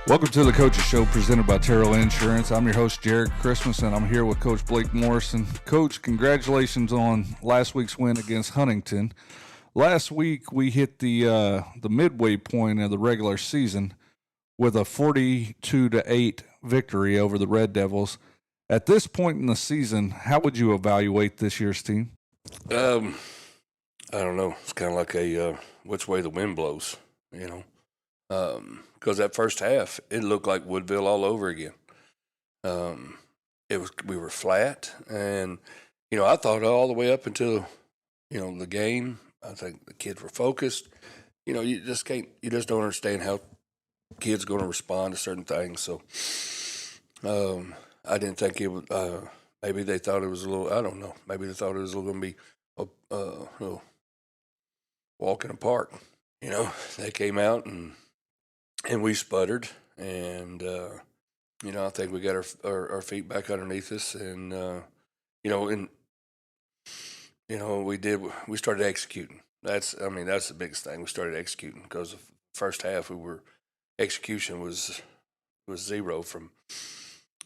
Welcome to the Coaches Show presented by Terrell Insurance. I'm your host, Jared Christmas, and I'm here with Coach Blake Morrison. Coach, congratulations on last week's win against Huntington. Last week, we hit the midway point of the regular season with a 42-8 victory over the Red Devils. At this point in the season, how would you evaluate this year's team? I don't know. It's kind of like a which way the wind blows, you know. Because that first half, it looked like Woodville all over again. We were flat, and I thought all the way up until the game, I think the kids were focused. You just don't understand how kids going to respond to certain things. So I didn't think it would. Maybe they thought it was a little. I don't know. Maybe they thought it was going to be a little walk in a park. They came out and we sputtered, and I think we got our feet back underneath us, and we started executing. That's the biggest thing. We started executing because the first half execution was zero from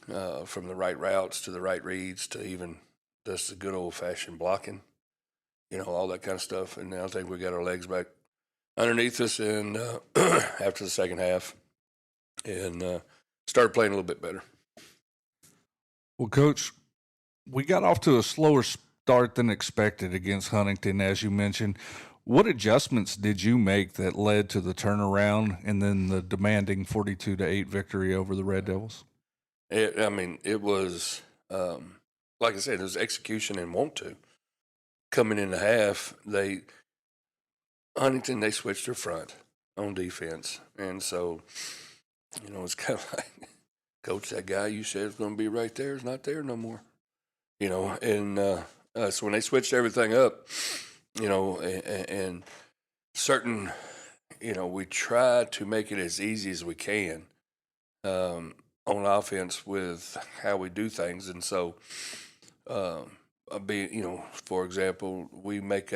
the right routes to the right reads to even just the good old fashioned blocking, all that kind of stuff. And now I think we got our legs back underneath us, and after the second half, and started playing a little bit better. Well, Coach, we got off to a slower start than expected against Huntington, as you mentioned. What adjustments did you make that led to the turnaround and then the demanding 42-8 victory over the Red Devils? It was, like I said, it was execution and want to. Coming in the half, Huntington, they switched their front on defense. And so, it's kind of like, Coach, that guy you said was going to be right there is not there no more. And so when they switched everything up, and certain, we try to make it as easy as we can on offense with how we do things. And so, for example, we make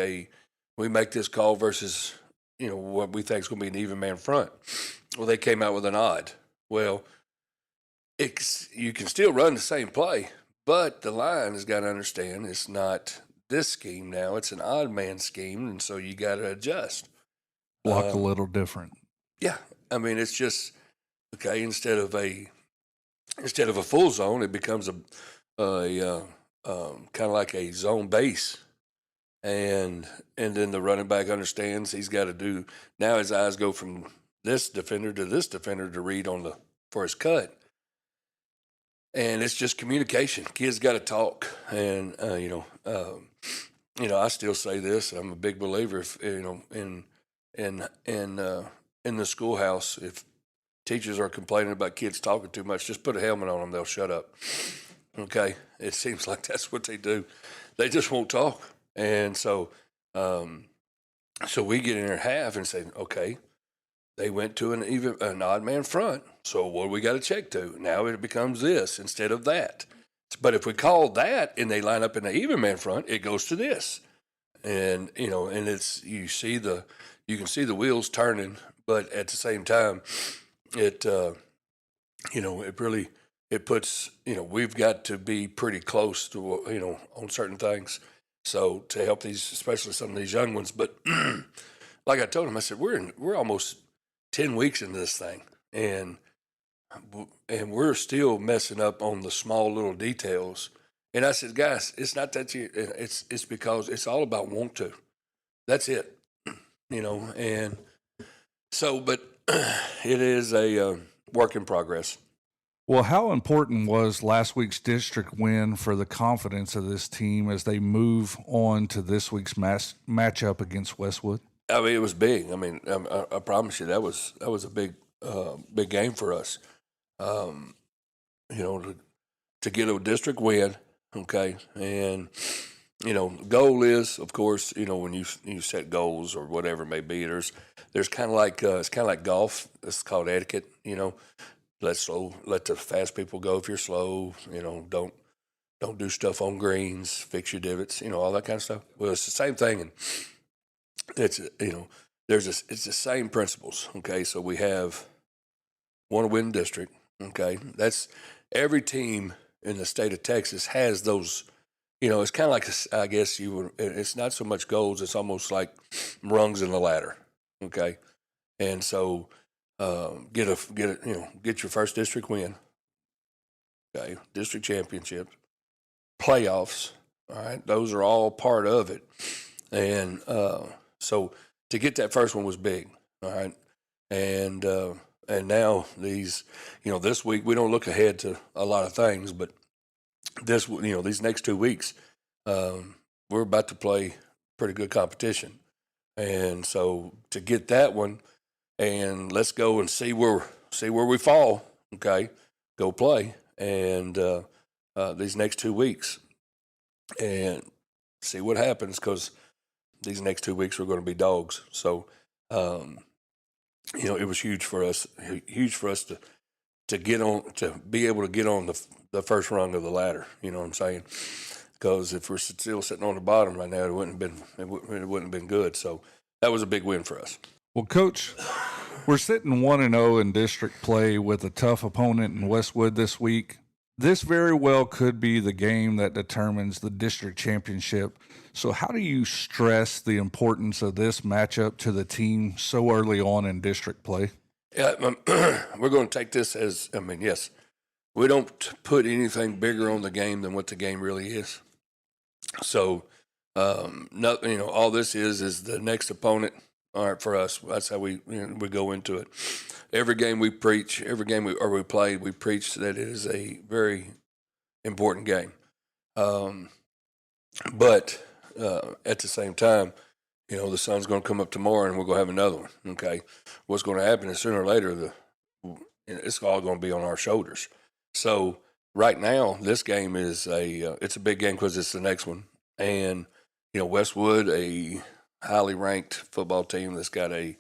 this call versus, what we think is going to be an even man front. Well, they came out with an odd. Well, you can still run the same play, but the line has got to understand it's not this scheme now. It's an odd man scheme, and so you got to adjust. Block a little different. Yeah. It's just, okay, instead of a full zone, it becomes a kind of like a zone base. And then the running back understands he's got to do, now his eyes go from this defender to read for his cut. And it's just communication. Kids got to talk. And, I still say this. I'm a big believer in the schoolhouse, if teachers are complaining about kids talking too much, just put a helmet on them. They'll shut up. Okay. It seems like that's what they do. They just won't talk. And so we get in their half and say, okay, they went to an odd man front. So what do we got to check to? Now it becomes this instead of that. But if we call that and they line up in the even man front, it goes to this. And, and you can see the wheels turning, but at the same time, it puts, we've got to be pretty close to, on certain things. So to help especially some of these young ones. But like I told them, I said, we're almost 10 weeks into this thing, and we're still messing up on the small little details. And I said, guys, it's not that it's because it's all about want to. That's it, and so, but it is a work in progress. Well, how important was last week's district win for the confidence of this team as they move on to this week's matchup against Westwood? It was big. I promise you that was a big game for us. To get a district win, okay, and the goal is, of course, when you set goals or whatever it may be, there's kind of like it's kind of like golf. It's called etiquette. let the fast people go if you're slow. Don't do stuff on greens, fix your divots, all that kind of stuff. Well, it's the same thing, and it's it's the same principles. Okay, so we want to win district. Okay, that's every team in the state of Texas has those. It's kind of like I guess it's not so much goals; it's almost like rungs in the ladder. Okay, and so get your first district win. Okay, district championship, playoffs. All right, those are all part of it, and so to get that first one was big. All right, and now these week we don't look ahead to a lot of things, but these next 2 weeks we're about to play pretty good competition, and so to get that one, and let's go and see where we fall. Okay, go play and these next 2 weeks and see what happens, because these next 2 weeks we're going to be dogs. So it was huge for us to get on, to be able to get on the first rung of the ladder. You know what I'm saying? Because if we're still sitting on the bottom right now, it wouldn't have been good. So that was a big win for us. Well, Coach, we're sitting 1-0 in district play with a tough opponent in Westwood this week. This very well could be the game that determines the district championship. So how do you stress the importance of this matchup to the team so early on in district play? Yeah, we're going to take this as, yes, we don't put anything bigger on the game than what the game really is. So, all this is the next opponent. All right, for us, that's how we go into it. Every game we preach, every game we play, we preach that it is a very important game. But at the same time, the sun's going to come up tomorrow and we're going to have another one. Okay, what's going to happen is sooner or later it's all going to be on our shoulders. So right now, this game is it's a big game because it's the next one, and Westwood, a highly ranked football team that's got a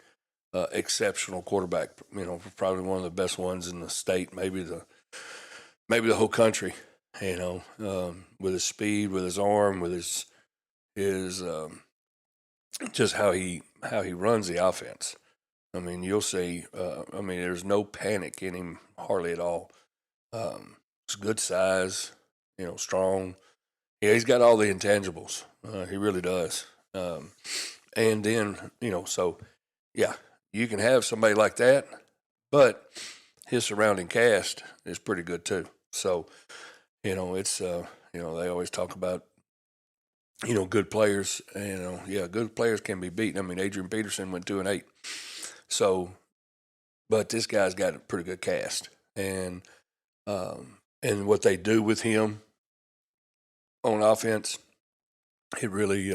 exceptional quarterback. Probably one of the best ones in the state, maybe the whole country. With his speed, with his arm, with his just how he runs the offense. You'll see. There's no panic in him hardly at all. It's good size, strong. Yeah, he's got all the intangibles. He really does. And then, so yeah, you can have somebody like that, but his surrounding cast is pretty good too. So, it's they always talk about good players. Good players can be beaten. Adrian Peterson went 2-8. So, but this guy's got a pretty good cast, and what they do with him on offense, it really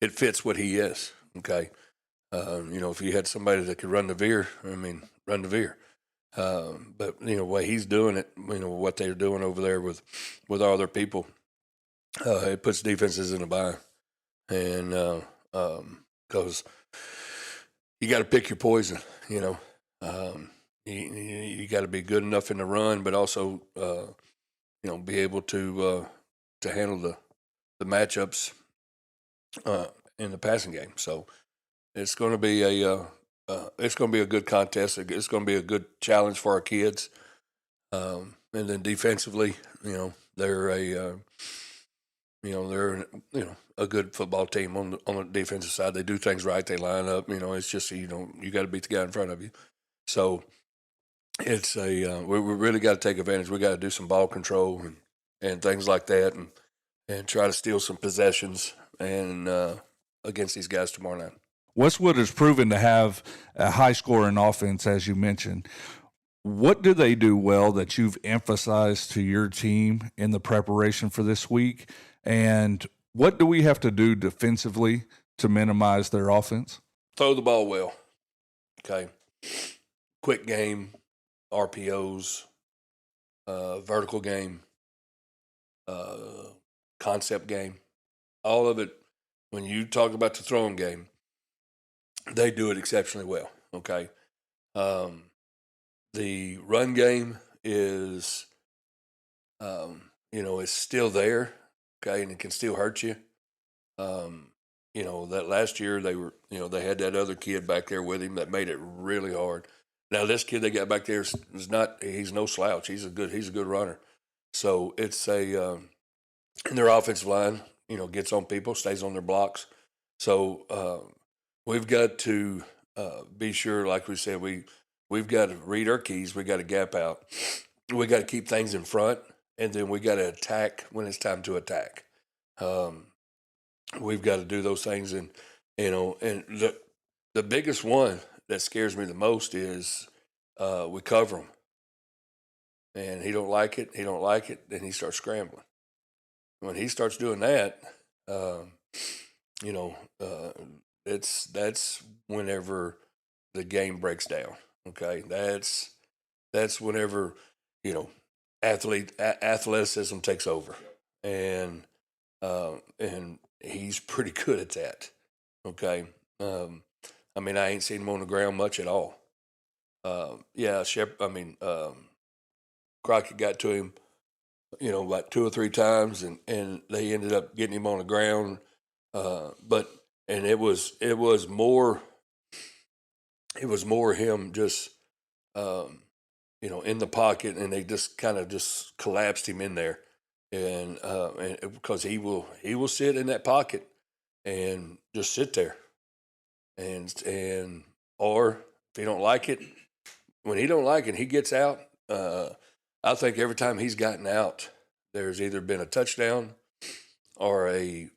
it fits what he is. Okay, if you had somebody that could run the veer, run the veer. But the way he's doing it, what they're doing over there with all their people, it puts defenses in a bind, and because you got to pick your poison. You got to be good enough in the run, but also be able to handle the matchups in the passing game. So it's going to be a good contest. It's going to be a good challenge for our kids. And then defensively, they're a good football team on the defensive side. They do things right. They line up. It's just you got to beat the guy in front of you. So it's we really got to take advantage. We got to do some ball control and things like that, and try to steal some possessions and against these guys tomorrow night. Westwood has proven to have a high-scoring offense, as you mentioned. What do they do well that you've emphasized to your team in the preparation for this week? And what do we have to do defensively to minimize their offense? Throw the ball well. Okay. Quick game, RPOs, vertical game, concept game. All of it, when you talk about the throwing game, they do it exceptionally well. Okay. The run game, is, is still there, okay, and it can still hurt you. That last year they had that other kid back there with him that made it really hard. Now this kid they got back there he's no slouch. He's a good runner. So it's and their offensive line, gets on people, stays on their blocks. So we've got to be sure, like we said, we've got to read our keys. We got to gap out. We got to keep things in front, and then we got to attack when it's time to attack. We've got to do those things, and the biggest one that scares me the most is we cover him, and he don't like it. Then he starts scrambling. When he starts doing that, that's whenever the game breaks down. Okay, that's whenever athleticism takes over, and he's pretty good at that. Okay, I ain't seen him on the ground much at all. Crockett got to him, about 2 or 3 times, and they ended up getting him on the ground. And it was more him just in the pocket, and they just kind of just collapsed him in there, and because he will sit in that pocket and just sit there, and or if he don't like it, when he don't like it, he gets out. I think every time he's gotten out, there's either been a touchdown or a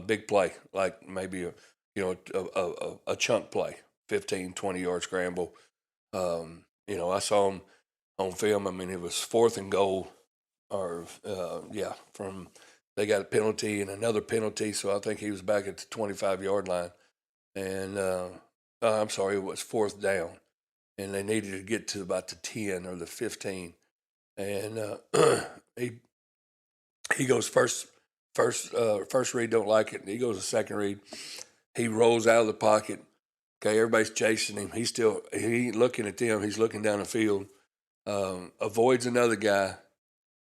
big play, like maybe a chunk play, 15, 20-yard scramble. I saw him on film. It was 4th and goal, they got a penalty and another penalty, so I think he was back at the 25-yard line. And I'm sorry, it was 4th down, and they needed to get to about the 10 or the 15. And he goes first read, don't like it. And he goes to second read. He rolls out of the pocket. Okay, everybody's chasing him. He ain't looking at them. He's looking down the field. Avoids another guy.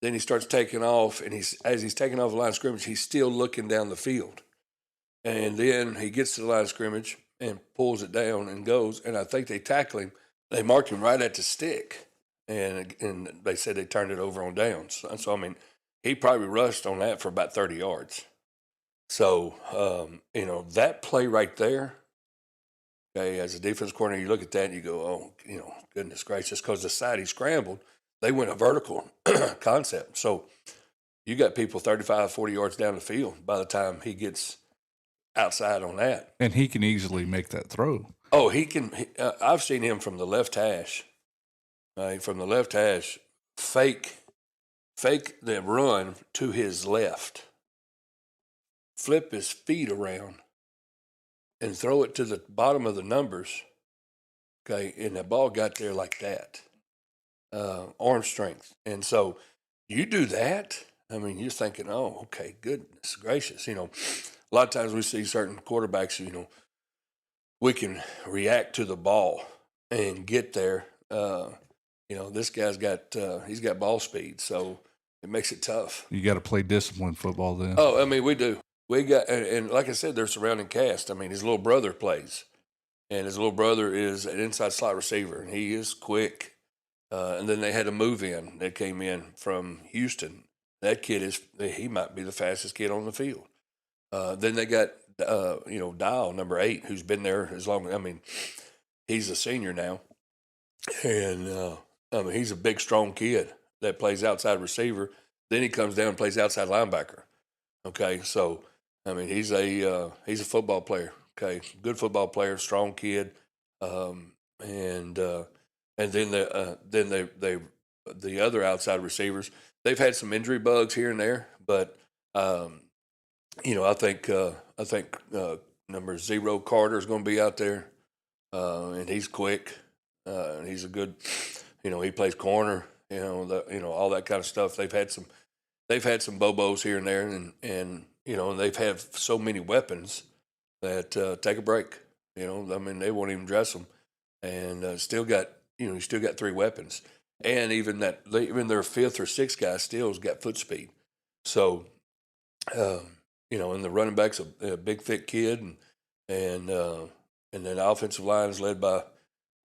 Then he starts taking off, and as he's taking off the line of scrimmage, he's still looking down the field. And then he gets to the line of scrimmage and pulls it down and goes. And I think they tackle him. They marked him right at the stick, and they said they turned it over on downs. So he probably rushed on that for about 30 yards. So, that play right there, okay, as a defense coordinator, you look at that and you go, oh, goodness gracious, because the side he scrambled, they went a vertical concept. So you got people 35, 40 yards down the field by the time he gets outside on that. And he can easily make that throw. Oh, he can. I've seen him from the left hash. Fake the run to his left, flip his feet around, and throw it to the bottom of the numbers. Okay, and the ball got there like that. Arm strength. And so you do that, you're thinking, oh, okay, goodness gracious. A lot of times we see certain quarterbacks, we can react to the ball and get there. This guy's he's got ball speed, so it makes it tough. You got to play disciplined football then. Oh, we do. We got, and like I said, their surrounding cast. His little brother plays, and his little brother is an inside slot receiver, and he is quick. And then they had a move in that came in from Houston. That kid he might be the fastest kid on the field. Then they got, Diboll, number 8, who's been there as long. He's a senior now. And, he's a big, strong kid that plays outside receiver. Then he comes down and plays outside linebacker. Okay. So, he's a football player. Okay. Good football player, strong kid. And then the other outside receivers, they've had some injury bugs here and there, but I think number 0 Carter is going to be out there, and he's quick, and he's a good, he plays corner, all that kind of stuff. They've had some bobos here and there, and they've had so many weapons that take a break. They won't even dress them, and still got. You still got 3 weapons. and even their fifth or sixth guy still's got foot speed. So, and the running back's a big thick kid, and then the offensive line is led by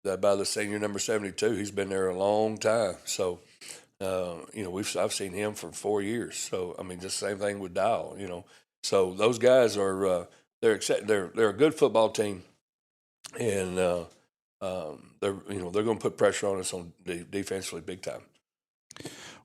the senior number 72. He's been there a long time. So, I've seen him for 4 years. So, I mean, just the same thing with Diboll. So those guys are they're a good football team, and they're going to put pressure on us defensively big time.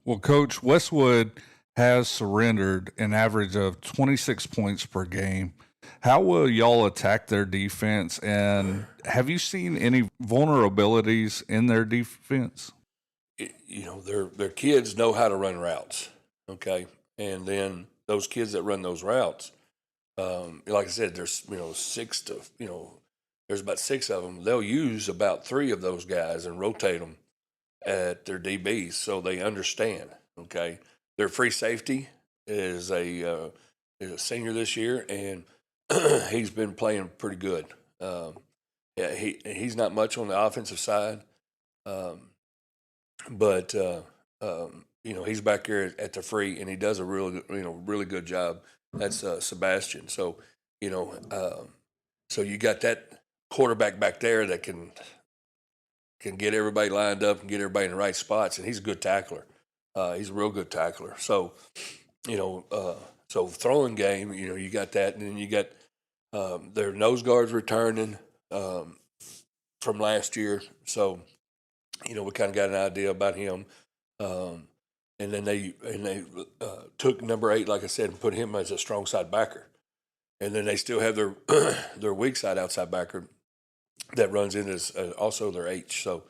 Well, Coach, Westwood has surrendered an average of 26 points per game. How will y'all attack their defense, and have you seen any vulnerabilities in their defense? Their kids know how to run routes, okay? And then those kids that run those routes, like I said, there's there's about 6 of them. They'll use about 3 of those guys and rotate them at their DBs so they understand, okay? Their free safety is a senior this year, and he's been playing pretty good. He's not much on the offensive side, but he's back here at the free, and he does a really good job. That's Sebastian. So so you got that quarterback back there that can get everybody lined up and get everybody in the right spots, and he's a good tackler. He's a real good tackler. So so throwing game, you got that, and then you got their nose guards returning from last year. So we kind of got an idea about him. And then they took number 8, like I said, and put him as a strong side backer. And then they still have their weak side outside backer that runs in as also their H. So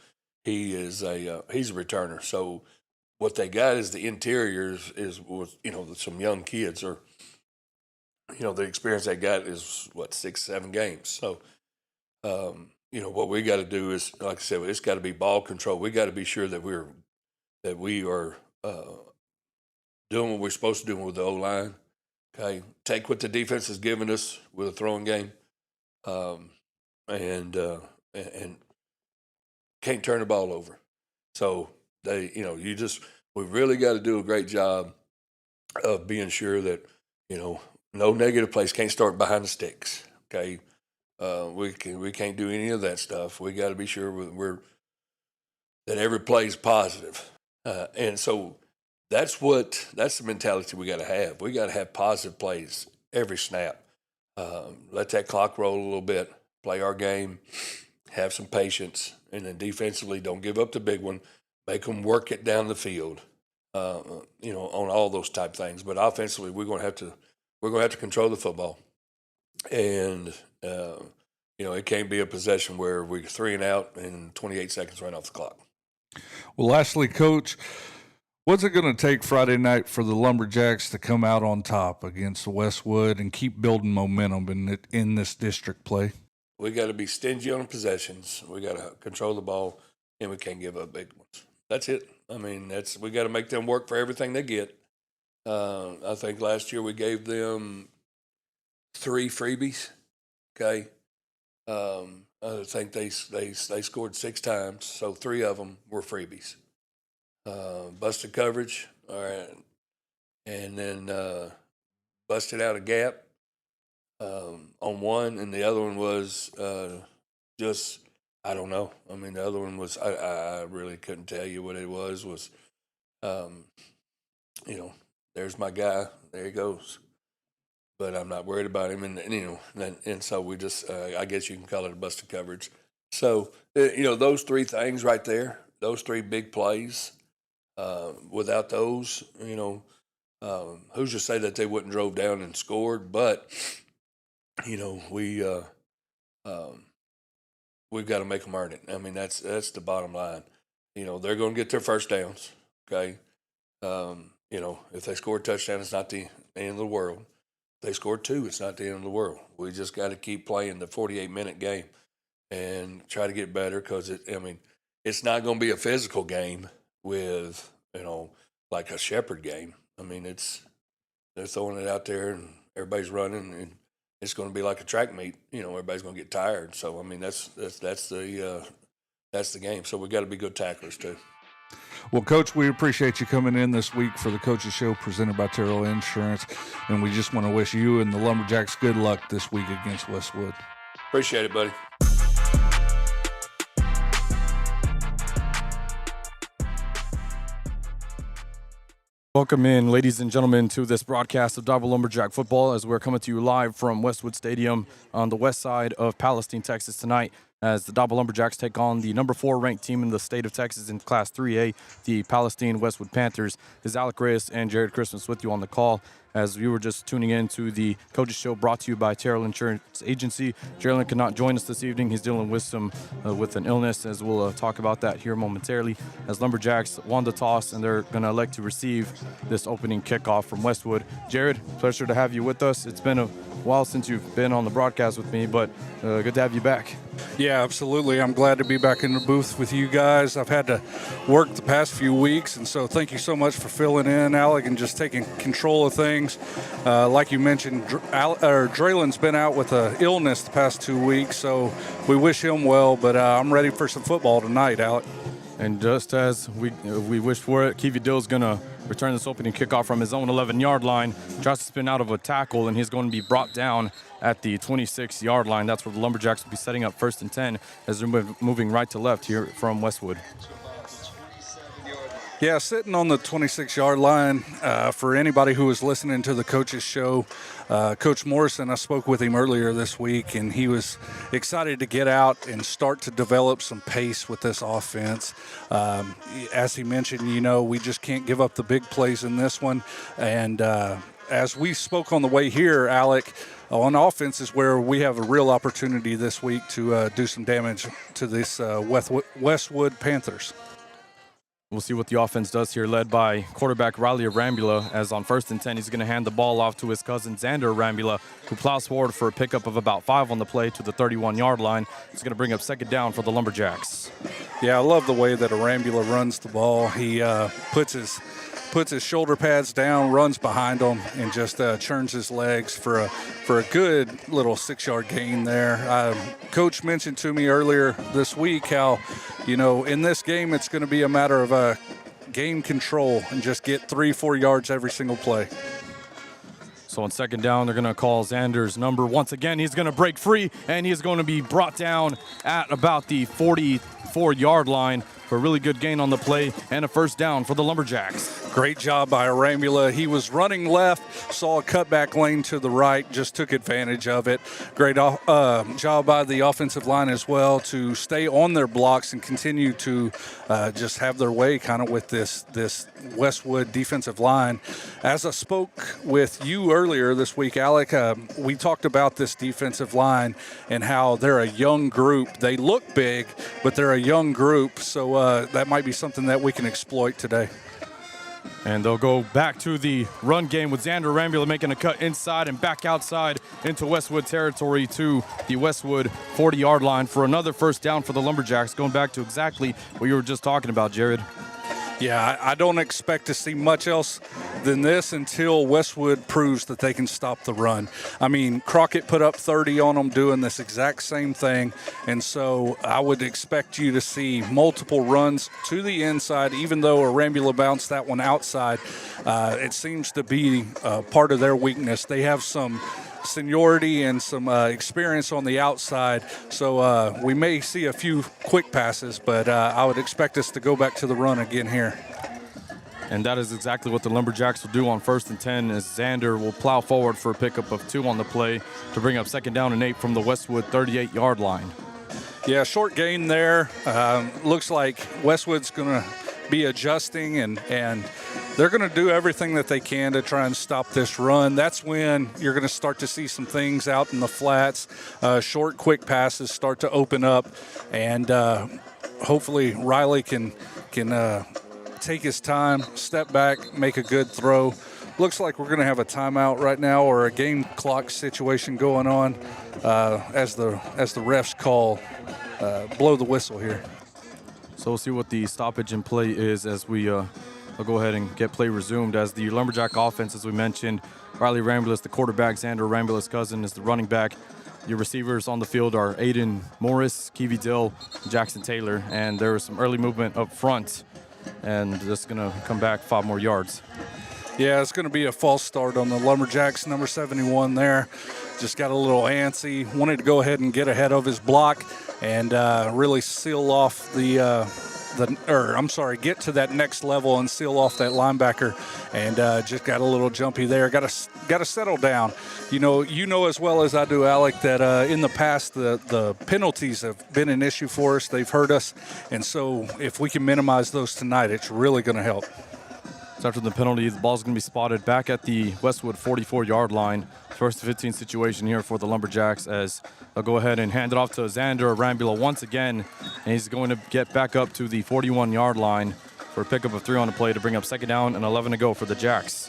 he's a returner. So what they got is the interiors with some young kids, or the experience they got is 6-7 games. So what we got to do is, like I said, it's got to be ball control. We got to be sure that we are doing what we're supposed to do with the O-line. Okay, take what the defense has given us with a throwing game, and can't turn the ball over. So we really got to do a great job of being sure that no negative plays, can't start behind the sticks. Okay, we can't do any of that stuff. We got to be sure that every play is positive, and so that's the mentality we got to have. We got to have positive plays every snap. Let that clock roll a little bit. Play our game. Have some patience, and then defensively, don't give up the big one. Make them work it down the field. On all those type things. But offensively, we're going to have to control the football, and it can't be a possession where we're 3 and out and 28 seconds right off the clock. Well, lastly, Coach, what's it going to take Friday night for the Lumberjacks to come out on top against Westwood and keep building momentum in this district play? We got to be stingy on possessions. We got to control the ball, and we can't give up big ones. That's it. I mean, we got to make them work for everything they get. I think last year we gave them 3 freebies. Okay, I think they scored 6 times, so 3 of them were freebies. Busted coverage, all right, and then busted out a gap on one, and the other one was just, I don't know. I mean, the other one was, I really couldn't tell you what it was. There's my guy, there he goes. But I'm not worried about him, and so we just, I guess you can call it a busted coverage. So, those 3 things right there, those 3 big plays, without those, who's to say that they wouldn't drove down and scored? But, we've got to make them earn it. I mean, that's the bottom line. They're going to get their first downs, okay? If they score a touchdown, it's not the end of the world. If they score 2, it's not the end of the world. We just got to keep playing the 48-minute game and try to get better, because it's not going to be a physical game with, like a Shepherd game. I mean, they're throwing it out there and everybody's running, and it's going to be like a track meet. Everybody's going to get tired. So, I mean, that's the game. So we got to be good tacklers too. Well, Coach, we appreciate you coming in this week for the Coaches Show presented by Terrell Insurance, and we just want to wish you and the Lumberjacks good luck this week against Westwood. Appreciate it, buddy. Welcome in, ladies and gentlemen, to this broadcast of Diboll Lumberjack football as we're coming to you live from Westwood Stadium on the west side of Palestine, Texas tonight as the Diboll Lumberjacks take on the number 4 ranked team in the state of Texas in Class 3A, the Palestine-Westwood Panthers. This is Alec Reyes and Jared Christmas with you on the call as you were just tuning in to the Coaches Show brought to you by Terrell Insurance Agency. Jalen could not join us this evening. He's dealing with with an illness, as we'll talk about that here momentarily. As Lumberjacks won the toss, and they're going to elect to receive this opening kickoff from Westwood. Jared, pleasure to have you with us. It's been a while since you've been on the broadcast with me, but good to have you back. Yeah, absolutely. I'm glad to be back in the booth with you guys. I've had to work the past few weeks, and so thank you so much for filling in, Alec, and just taking control of things. Like you mentioned, Draylen's been out with an illness the past 2 weeks, so we wish him well, but I'm ready for some football tonight, Alec. And just as we wish for it, Keevy Dill's going to return this opening kickoff from his own 11-yard line. Tries to spin out of a tackle, and he's going to be brought down at the 26-yard line. That's where the Lumberjacks will be setting up 1st and 10 as they're moving right to left here from Westwood. Yeah, sitting on the 26-yard line, for anybody who was listening to the Coaches Show, Coach Morrison, I spoke with him earlier this week, and he was excited to get out and start to develop some pace with this offense. As he mentioned, we just can't give up the big plays in this one. And as we spoke on the way here, Alec, on offense is where we have a real opportunity this week to do some damage to this Westwood Panthers. We'll see what the offense does here, led by quarterback Riley Arambula, as on 1st and 10, he's going to hand the ball off to his cousin Xander Arambula, who plows forward for a pickup of about 5 on the play to the 31-yard line. It's going to bring up 2nd down for the Lumberjacks. Yeah, I love the way that Arambula runs the ball. He puts his shoulder pads down, runs behind them, and just churns his legs for a good little 6-yard gain there. Coach mentioned to me earlier this week how, in this game it's going to be a matter of game control and just get 3-4 yards every single play. So on 2nd down, they're going to call Xander's number. Once again, he's going to break free, and he's going to be brought down at about the 44-yard line for a really good gain on the play and a 1st down for the Lumberjacks. Great job by Arambula. He was running left, saw a cutback lane to the right, just took advantage of it. Great job by the offensive line as well to stay on their blocks and continue to just have their way kind of with this Westwood defensive line. As I spoke with you earlier this week, Alec, we talked about this defensive line and how they're a young group. They look big, but they're a young group, so that might be something that we can exploit today. And they'll go back to the run game with Xander Arambula making a cut inside and back outside into Westwood territory to the Westwood 40-yard line for another 1st down for the Lumberjacks, going back to exactly what you were just talking about, Jared. Yeah, I don't expect to see much else than this until Westwood proves that they can stop the run. I mean, Crockett put up 30 on them doing this exact same thing, and so I would expect you to see multiple runs to the inside, even though Arambula bounced that one outside. It seems to be part of their weakness. They have some seniority and some experience on the outside, so we may see a few quick passes, but I would expect us to go back to the run again here. And that is exactly what the Lumberjacks will do on 1st and 10 as Xander will plow forward for a pickup of 2 on the play to bring up 2nd down and 8 from the Westwood 38-yard line. Yeah, short gain there. Looks like Westwood's going to be adjusting, and they're going to do everything that they can to try and stop this run. That's when you're going to start to see some things out in the flats. Short, quick passes start to open up, and hopefully Riley can take his time, step back, make a good throw. Looks like we're going to have a timeout right now or a game clock situation going on as the refs call blow the whistle here. So we'll see what the stoppage in play is as we'll go ahead and get play resumed. As the Lumberjack offense, as we mentioned, Riley Arambula is the quarterback, Xander Arambula's cousin is the running back. Your receivers on the field are Aiden Morris, Keevy Dill, Jackson Taylor, and there was some early movement up front and just going to come back 5 more yards. Yeah, it's going to be a false start on the Lumberjacks. Number 71 there just got a little antsy, wanted to go ahead and get ahead of his block and really seal off get to that next level and seal off that linebacker, and just got a little jumpy there. Got to settle down. You know as well as I do, Alec, that in the past the penalties have been an issue for us. They've hurt us, and so if we can minimize those tonight, it's really going to help. So after the penalty, the ball's going to be spotted back at the Westwood 44-yard line. First 15 situation here for the Lumberjacks, as they'll go ahead and hand it off to Xander Arambula once again, and he's going to get back up to the 41-yard line for a pickup of 3 on the play to bring up 2nd down and 11 to go for the Jacks.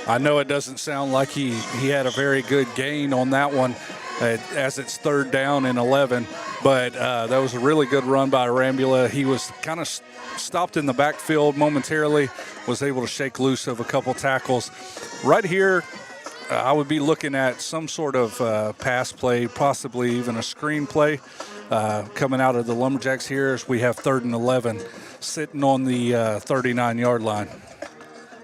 I know it doesn't sound like he had a very good gain on that one, as it's 3rd down and 11, but that was a really good run by Arambula. He was kind of stopped in the backfield momentarily, was able to shake loose of a couple tackles. Right here, I would be looking at some sort of pass play, possibly even a screen play coming out of the Lumberjacks here, as we have 3rd and 11 sitting on the 39-yard line.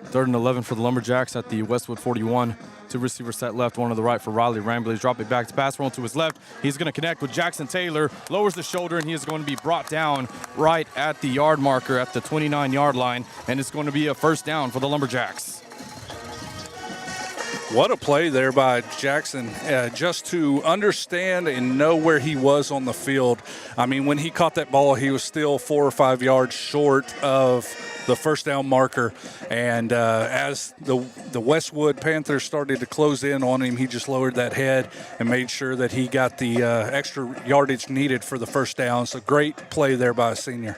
3rd and 11 for the Lumberjacks at the Westwood 41. 2 receivers set left, 1 on the right for Riley Rambley. He's dropping back to pass, roll to his left. He's going to connect with Jackson Taylor, lowers the shoulder, and he is going to be brought down right at the yard marker at the 29-yard line, and it's going to be a 1st down for the Lumberjacks. What a play there by Jackson, just to understand and know where he was on the field. I mean, when he caught that ball, he was still 4 or 5 yards short of the 1st down marker. And as the Westwood Panthers started to close in on him, he just lowered that head and made sure that he got the extra yardage needed for the 1st down. So great play there by a senior.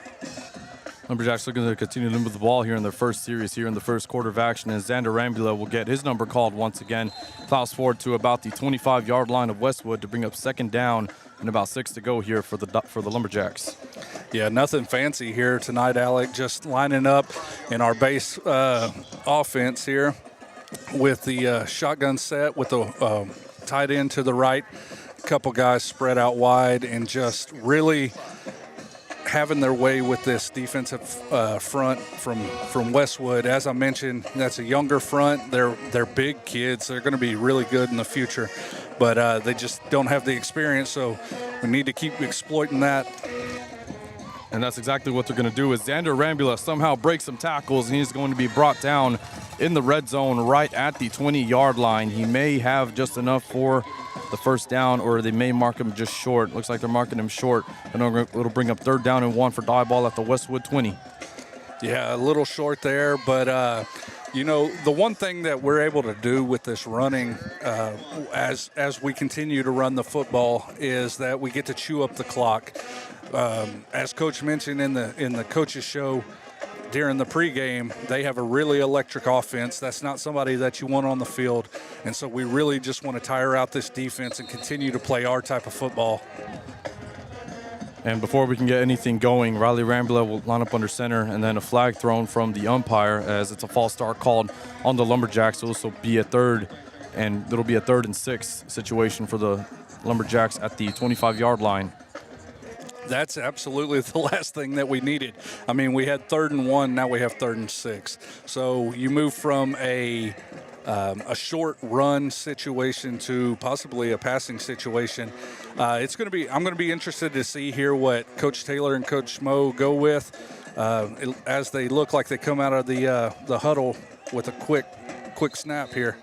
Lumberjacks looking to continue to move the ball here in their first series here in the first quarter of action, and Xander Rambula will get his number called once again. Plows forward to about the 25-yard line of Westwood to bring up 2nd down and about 6 to go here for the Lumberjacks. Yeah, nothing fancy here tonight, Alec. Just lining up in our base offense here with the shotgun set with the tight end to the right, a couple guys spread out wide, and just really having their way with this defensive front from Westwood. As I mentioned, that's a younger front. They're big kids. They're going to be really good in the future, but they just don't have the experience, so we need to keep exploiting that. And that's exactly what they're going to do. Is Xander Rambula somehow breaks some tackles, and he's going to be brought down in the red zone right at the 20-yard line. He may have just enough for the 1st down, or they may mark him just short. Looks like they're marking him short, and it'll bring up 3rd down and 1 for Diboll at the Westwood 20. Yeah, a little short there, but the one thing that we're able to do with this running as we continue to run the football is that we get to chew up the clock. As Coach mentioned in the coaches show during the pregame, they have a really electric offense. That's not somebody that you want on the field, and so we really just want to tire out this defense and continue to play our type of football. And before we can get anything going, Riley Rambula will line up under center, and then a flag thrown from the umpire as it's a false start called on the Lumberjacks. So this will be a 3rd and 6 situation for the Lumberjacks at the 25-yard line. That's absolutely the last thing that we needed. I mean, we had 3rd and 1, now we have 3rd and 6. So you move from a short run situation to possibly a passing situation. I'm going to be interested to see here what Coach Taylor and Coach Schmo go with as they look like they come out of the huddle with a quick snap here.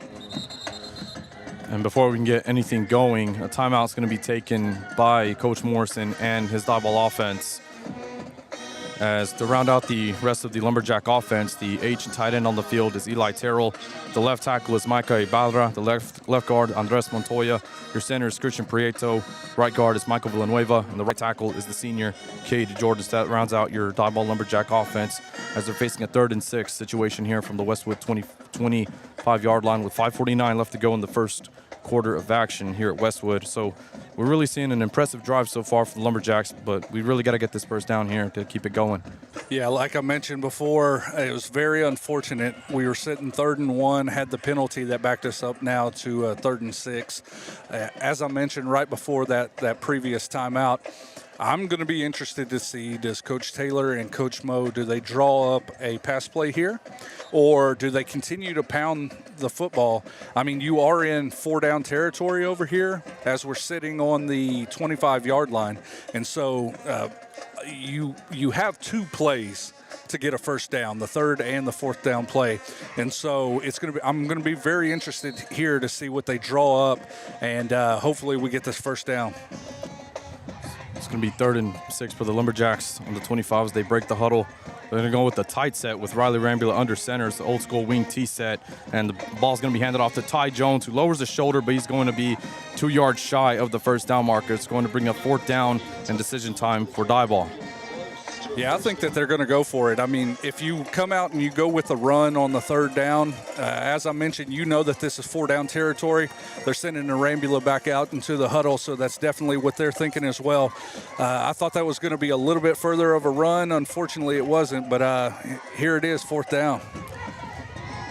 And before we can get anything going, a timeout is going to be taken by Coach Morrison and his Diboll offense. As to round out the rest of the Lumberjack offense, the H and tight end on the field is Eli Terrell. The left tackle is Micah Ibarra. The left guard, Andres Montoya. Your center is Christian Prieto. Right guard is Michael Villanueva. And the right tackle is the senior, Cade Jordan. That rounds out your Diboll Lumberjack offense as they're facing a 3rd and 6 situation here from the Westwood 25-yard line with 5:49 left to go in the first quarter of action here at Westwood. So we're really seeing an impressive drive so far for the Lumberjacks, but we really got to get this 1st down here to keep it going. Yeah, like I mentioned before, it was very unfortunate. We were sitting 3rd and 1, had the penalty that backed us up now to 3rd and 6. As I mentioned right before that previous timeout, I'm going to be interested to see, does Coach Taylor and Coach Mo, do they draw up a pass play here, or do they continue to pound the football? I mean, you are in 4-down territory over here as we're sitting on the 25-yard line, and so you have 2 plays to get a first down, the 3rd and the 4th down play. And so I'm going to be very interested here to see what they draw up, and hopefully we get this first down. It's going to be 3rd and 6 for the Lumberjacks on the 25 as they break the huddle. They're going to go with the tight set with Riley Rambula under center. It's the old school wing T set, and the ball's going to be handed off to Ty Jones, who lowers the shoulder, but he's going to be 2 yards shy of the first down marker. It's going to bring up 4th down and decision time for Diboll. Yeah, I think that they're going to go for it. I mean, if you come out and you go with a run on the 3rd down, as I mentioned, you know that this is 4-down territory. They're sending Rambula back out into the huddle, so that's definitely what they're thinking as well. I thought that was going to be a little bit further of a run. Unfortunately, it wasn't, but here it is, 4th down.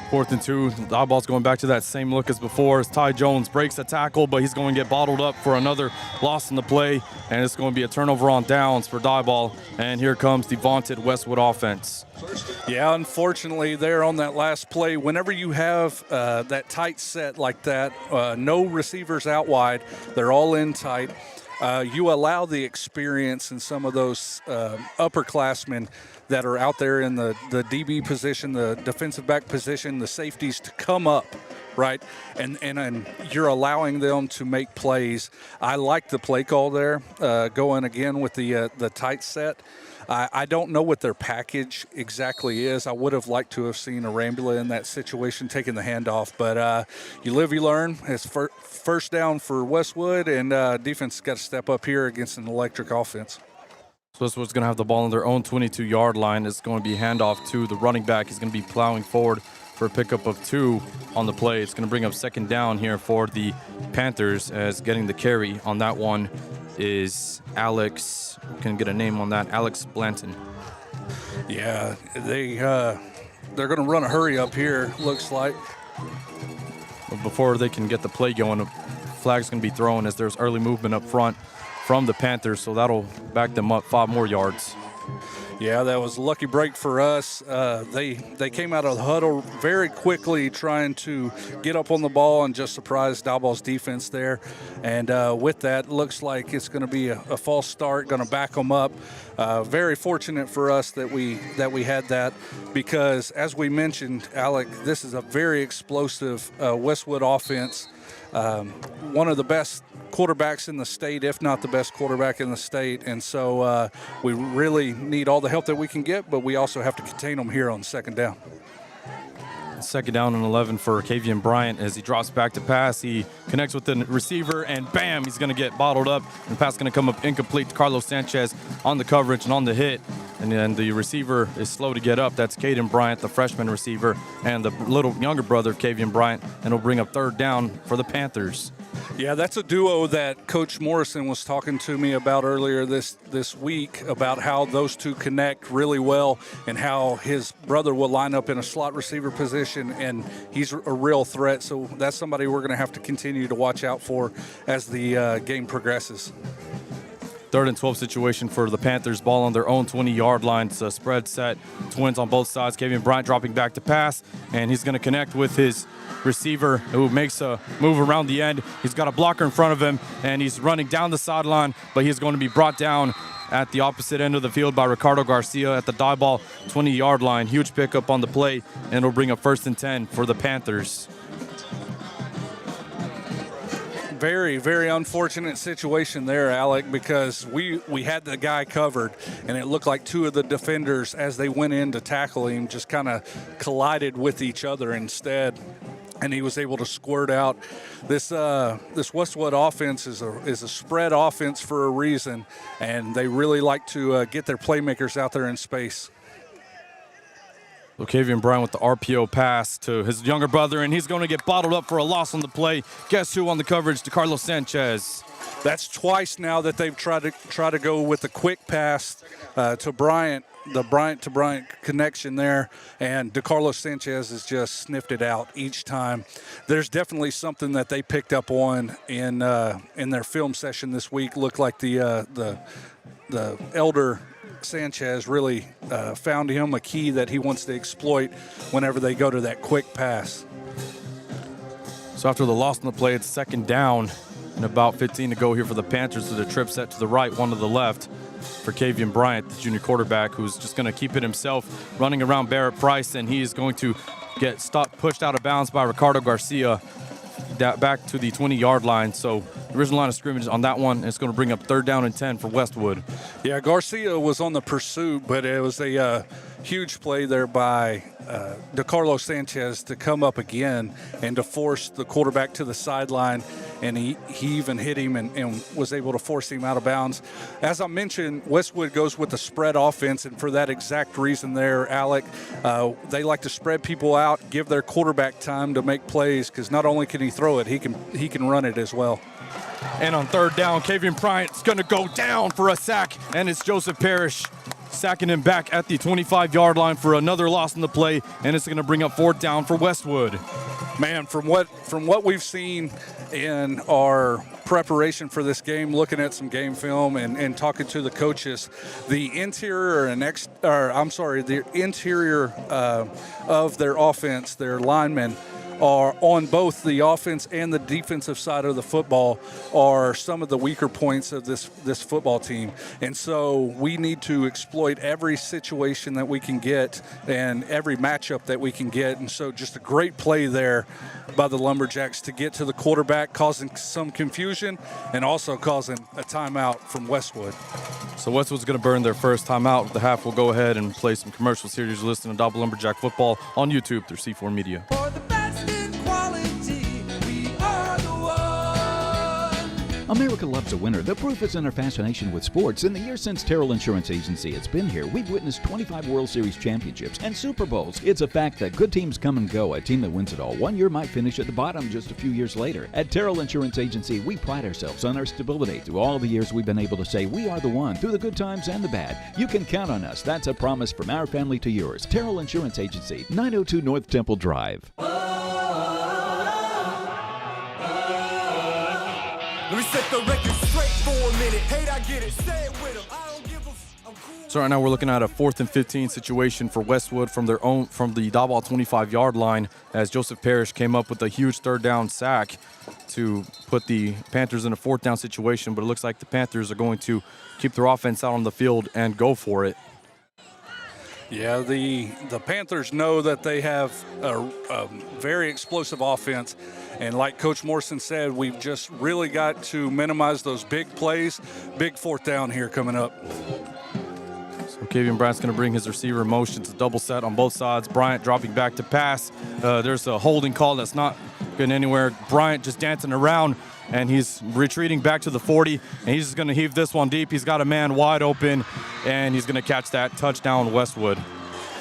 4th and 2. The Diboll's going back to that same look as before as Ty Jones breaks a tackle, but he's going to get bottled up for another loss in the play, and it's going to be a turnover on downs for Diboll. And here comes the vaunted Westwood offense. Yeah, unfortunately, there on that last play, whenever you have that tight set like that, no receivers out wide, they're all in tight. You allow the experience in some of those upperclassmen that are out there in the DB position, the defensive back position, the safeties to come up, right? And you're allowing them to make plays. I like the play call there, going again with the tight set. I don't know what their package exactly is. I would have liked to have seen a Rambula in that situation taking the handoff, but you live, you learn. It's first down for Westwood, and defense has got to step up here against an electric offense. So Westwood's going to have the ball on their own 22-yard line. It's going to be handoff to the running back. He's going to be plowing forward for a pickup of 2 on the play. It's going to bring up 2nd down here for the Panthers, as getting the carry on that one is Alex. Can get a name on that, Alex Blanton. Yeah, they're going to run a hurry up here, looks like. But before they can get the play going, a flag's going to be thrown as there's early movement up front from the Panthers, so that'll back them up 5 more yards. Yeah, that was a lucky break for us. They came out of the huddle very quickly trying to get up on the ball and just surprise Diboll's defense there. And with that, looks like it's going to be a false start, going to back them up. Very fortunate for us that we had that, because as we mentioned, Alec, this is a very explosive Westwood offense. One of the best quarterbacks in the state, if not the best quarterback in the state. And so we really need all the help that we can get, but we also have to contain them here on 2nd down. 2nd down and 11 for Kavian Bryant as he drops back to pass. He connects with the receiver, and bam, he's going to get bottled up. And the pass is going to come up incomplete to Carlos Sanchez on the coverage and on the hit. And then the receiver is slow to get up. That's Caden Bryant, the freshman receiver, and the little younger brother of Kavian Bryant. And it'll bring up 3rd down for the Panthers. Yeah, that's a duo that Coach Morrison was talking to me about earlier this week, about how those two connect really well and how his brother will line up in a slot receiver position, and he's a real threat. So that's somebody we're going to have to continue to watch out for as the game progresses. 3rd and 12 situation for the Panthers. Ball on their own 20-yard line. It's a spread set. Twins on both sides. Kavian Bryant dropping back to pass, and he's going to connect with his receiver, who makes a move around the end. He's got a blocker in front of him, and he's running down the sideline, but he's going to be brought down at the opposite end of the field by Ricardo Garcia at the Diboll 20-yard line. Huge pickup on the play, and it'll bring up 1st and 10 for the Panthers. Very, very unfortunate situation there, Alec, because we had the guy covered, and it looked like 2 of the defenders, as they went in to tackle him, just kind of collided with each other instead, and he was able to squirt out. This Westwood offense is a spread offense for a reason, and they really like to get their playmakers out there in space. So Kavian Bryant with the RPO pass to his younger brother, and he's going to get bottled up for a loss on the play. Guess who on the coverage? DeCarlos Sanchez. That's twice now that they've tried to go with the quick pass to Bryant, the Bryant to Bryant connection there, and DeCarlos Sanchez has just sniffed it out each time. There's definitely something that they picked up on in their film session this week. Looked like the elder Sanchez really found him a key that he wants to exploit whenever they go to that quick pass. So after the loss on the play, it's second down and about 15 to go here for the Panthers with a trip set to the right, one to the left for Kavian Bryant, the junior quarterback, who's just going to keep it himself, running around Barrett Price, and he is going to get pushed out of bounds by Ricardo Garcia back to the 20-yard line. So the original line of scrimmage on that one is going to bring up 3rd down and 10 for Westwood. Yeah, Garcia was on the pursuit, but it was a huge play there by DeCarlos Sanchez to come up again and to force the quarterback to the sideline, and he even hit him and was able to force him out of bounds. As I mentioned, Westwood goes with the spread offense, and for that exact reason there, Alec, they like to spread people out, give their quarterback time to make plays, because not only can he throw it, he can run it as well. And on 3rd down, Kavian Bryant's going to go down for a sack, and it's Joseph Parrish sacking him back at the 25-yard line for another loss in the play, and it's going to bring up 4th down for Westwood. Man, from what we've seen in our preparation for this game, looking at some game film and talking to the coaches, the interior of their offense, their linemen, are on both the offense and the defensive side of the football are some of the weaker points of this football team. And so we need to exploit every situation that we can get and every matchup that we can get. And so just a great play there by the Lumberjacks to get to the quarterback, causing some confusion and also causing a timeout from Westwood. So Westwood's going to burn their first timeout. The half will go ahead and play some commercials here. You're listening to Diboll Lumberjack Football on YouTube through C4 Media. America loves a winner. The proof is in our fascination with sports. In the years since Terrell Insurance Agency has been here, we've witnessed 25 World Series championships and Super Bowls. It's a fact that good teams come and go. A team that wins it all one year might finish at the bottom just a few years later. At Terrell Insurance Agency, we pride ourselves on our stability. Through all the years, we've been able to say we are the one, through the good times and the bad. You can count on us. That's a promise from our family to yours. Terrell Insurance Agency, 902 North Temple Drive. Let me set the record straight for a minute. Hate, I get it. Say it with them. I don't give a I'm cool. So right now we're looking at a 4th and 15 situation for Westwood from the Diboll 25-yard line, as Joseph Parrish came up with a huge 3rd down sack to put the Panthers in a 4th down situation. But it looks like the Panthers are going to keep their offense out on the field and go for it. Yeah, the Panthers know that they have a very explosive offense, and like Coach Morrison said, we've just really got to minimize those big plays. Big 4th down here coming up. So Kavian Bryant's going to bring his receiver in motion to double set on both sides. Bryant dropping back to pass. There's a holding call that's not getting anywhere. Bryant just dancing around, and he's retreating back to the 40, and he's just going to heave this one deep. He's got a man wide open, and he's going to catch that touchdown, Westwood.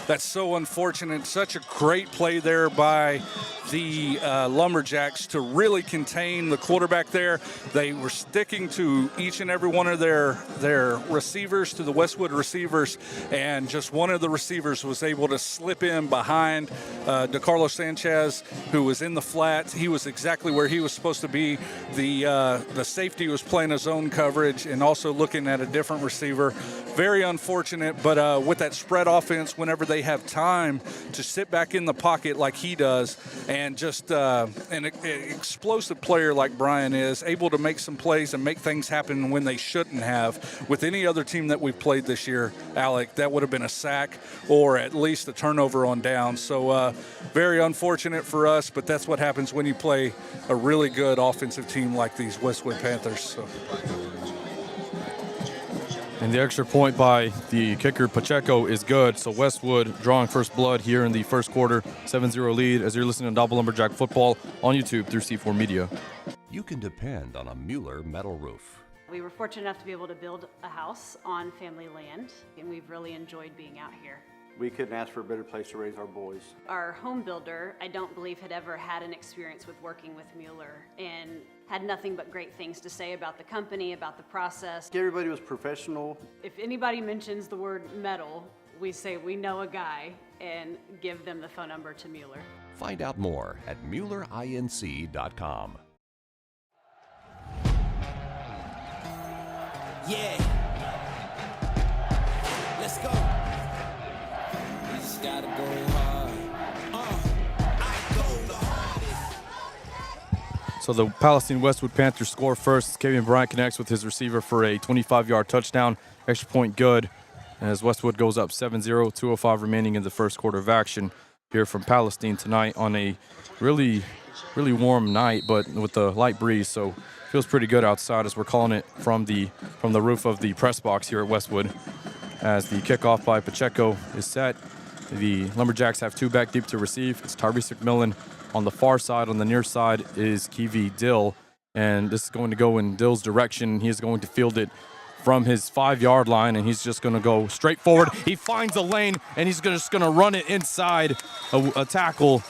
That's so unfortunate. Such a great play there by the Lumberjacks to really contain the quarterback there. They were sticking to each and every one of their receivers, to the Westwood receivers, and just one of the receivers was able to slip in behind DeCarlos Sanchez, who was in the flat. He was exactly where he was supposed to be. The safety was playing his own coverage and also looking at a different receiver. Very unfortunate, but with that spread offense, whenever they have time to sit back in the pocket like he does, and just an explosive player like Brian is, able to make some plays and make things happen when they shouldn't have. With any other team that we've played this year, Alec, that would have been a sack or at least a turnover on down. So very unfortunate for us, but that's what happens when you play a really good offensive team like these Westwood Panthers. So. And the extra point by the kicker, Pacheco, is good. So Westwood drawing first blood here in the first quarter, 7-0 lead, as you're listening to Diboll Lumberjack Football on YouTube through C4 Media. You can depend on a Mueller metal roof. We were fortunate enough to be able to build a house on family land, and we've really enjoyed being out here. we couldn't ask for a better place to raise our boys. Our home builder, I don't believe, had ever had an experience with working with Mueller and had nothing but great things to say about the company, about the process. Everybody was professional. If anybody mentions the word metal, we say we know a guy and give them the phone number to Mueller. Find out more at MuellerINC.com. Yeah. Let's go. We just gotta go hard. I go the hardest. So the Palestine-Westwood Panthers score first. Kevin Bryant connects with his receiver for a 25-yard touchdown. Extra point good as Westwood goes up 7-0, 2:05 remaining in the first quarter of action here from Palestine tonight on a really warm night, but with a light breeze, so feels pretty good outside as we're calling it from the roof of the press box here at Westwood. As the kickoff by Pacheco is set, the Lumberjacks have two back deep to receive. It's Tyrese McMillan on the far side. On the near side is Kiwi Dill, and this is going to go in Dill's direction. He is going to field it from his 5-yard line, and he's just going to go straight forward. He finds a lane, and he's just going to run it inside a tackle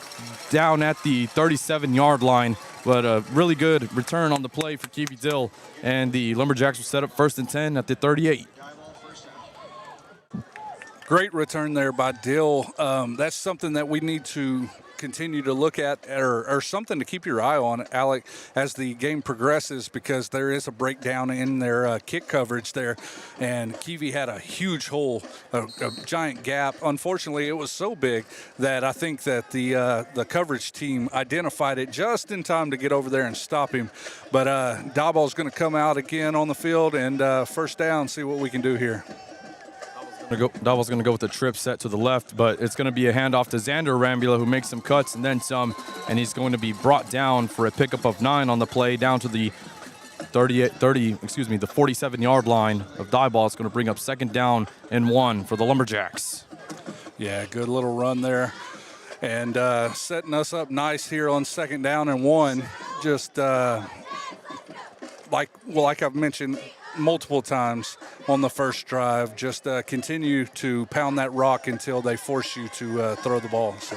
down at the 37-yard line. But a really good return on the play for Kiwi Dill, and the Lumberjacks will set up 1st and 10 at the 38. Great return there by Dill. That's something that we need to continue to look at, or something to keep your eye on, Alec, as the game progresses, because there is a breakdown in their kick coverage there, and Kiwi had a huge hole, a giant gap. Unfortunately, it was so big that I think that the coverage team identified it just in time to get over there and stop him. But Diboll's going to come out again on the field, and first down, see what we can do here. Diboll's going to go with the trip set to the left, but it's going to be a handoff to Xander Rambula, who makes some cuts and then some, and he's going to be brought down for a pickup of 9 on the play down to the 47-yard line of Diboll. It's going to bring up 2nd down and 1 for the Lumberjacks. Yeah, good little run there, and setting us up nice here on 2nd down and 1. Just like I've mentioned multiple times on the first drive, just continue to pound that rock until they force you to throw the ball. So.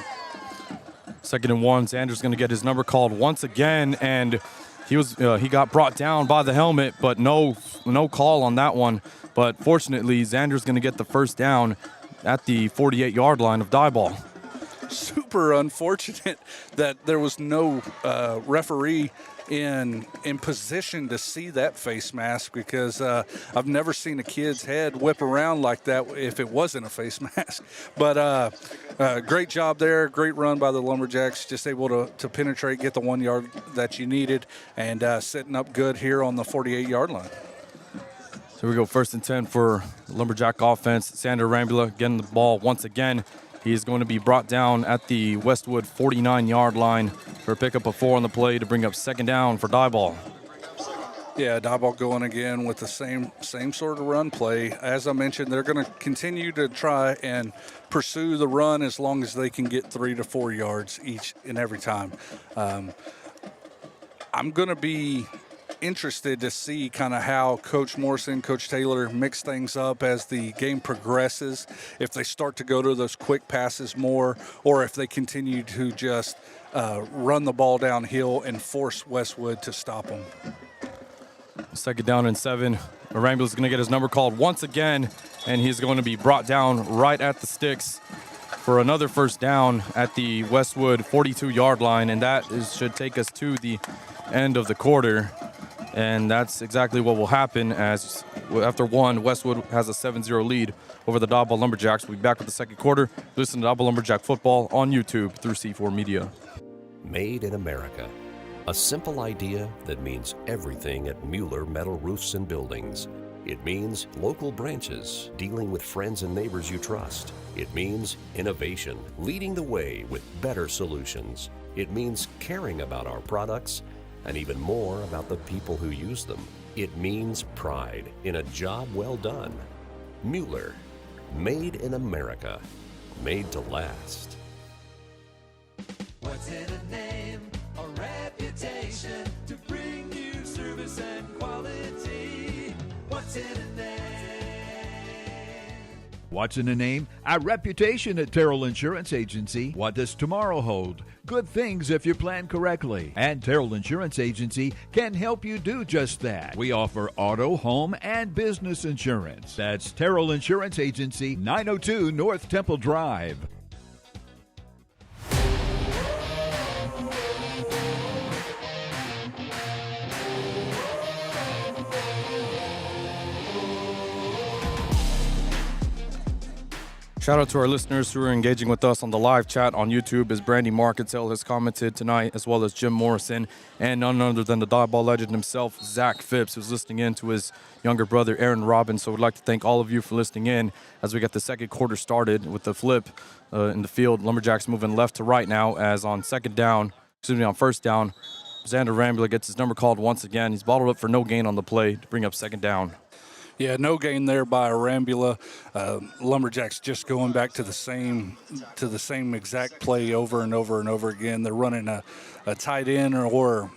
2nd and 1. Xander's going to get his number called once again, and he got brought down by the helmet, but no call on that one. But fortunately, Xander's going to get the first down at the 48-yard line of Diboll. Super unfortunate that there was no referee in position to see that face mask, because I've never seen a kid's head whip around like that if it wasn't a face mask. But great job there. Great run by the Lumberjacks, just able to penetrate, get the 1 yard that you needed, and setting up good here on the 48-yard line. So we go 1st and 10 for the Lumberjack offense. Xander Rambula getting the ball once again. He is going to be brought down at the Westwood 49-yard line for a pickup of 4 on the play to bring up 2nd down for Diboll. Yeah, Diboll going again with the same sort of run play. As I mentioned, they're going to continue to try and pursue the run as long as they can get 3 to 4 yards each and every time. I'm going to be interested to see kind of how Coach Morrison, Coach Taylor mix things up as the game progresses, if they start to go to those quick passes more, or if they continue to just run the ball downhill and force Westwood to stop them. 2nd down and 7. Rambula's going to get his number called once again, and he's going to be brought down right at the sticks for another first down at the Westwood 42-yard line, and that should take us to the end of the quarter. And that's exactly what will happen, as after 1, Westwood has a 7-0 lead over the Diboll Lumberjacks. We'll be back with the 2nd quarter. Listen to Diboll Lumberjack football on YouTube through C4 Media. Made in America. A simple idea that means everything at Mueller Metal Roofs and Buildings. It means local branches, dealing with friends and neighbors you trust. It means innovation, leading the way with better solutions. It means caring about our products, and even more about the people who use them. It means pride in a job well done. Mueller, made in America, made to last. What's in a name, a reputation to bring you service and quality? What's in a name? What's in a name? Our reputation at Terrell Insurance Agency. What does tomorrow hold? Good things if you plan correctly. And Terrell Insurance Agency can help you do just that. We offer auto, home, and business insurance. That's Terrell Insurance Agency, 902 North Temple Drive. Shout out to our listeners who are engaging with us on the live chat on YouTube, as Brandy Marketel has commented tonight, as well as Jim Morrison, and none other than the Diboll legend himself, Zach Phipps, who's listening in to his younger brother, Aaron Robbins. So we'd like to thank all of you for listening in as we get the second quarter started with the flip in the field. Lumberjacks moving left to right now, as on first down, Xander Rambula gets his number called once again. He's bottled up for no gain on the play to bring up second down. Yeah, no gain there by Rambula. Lumberjacks just going back to the same exact play over and over and over again. They're running a tight end or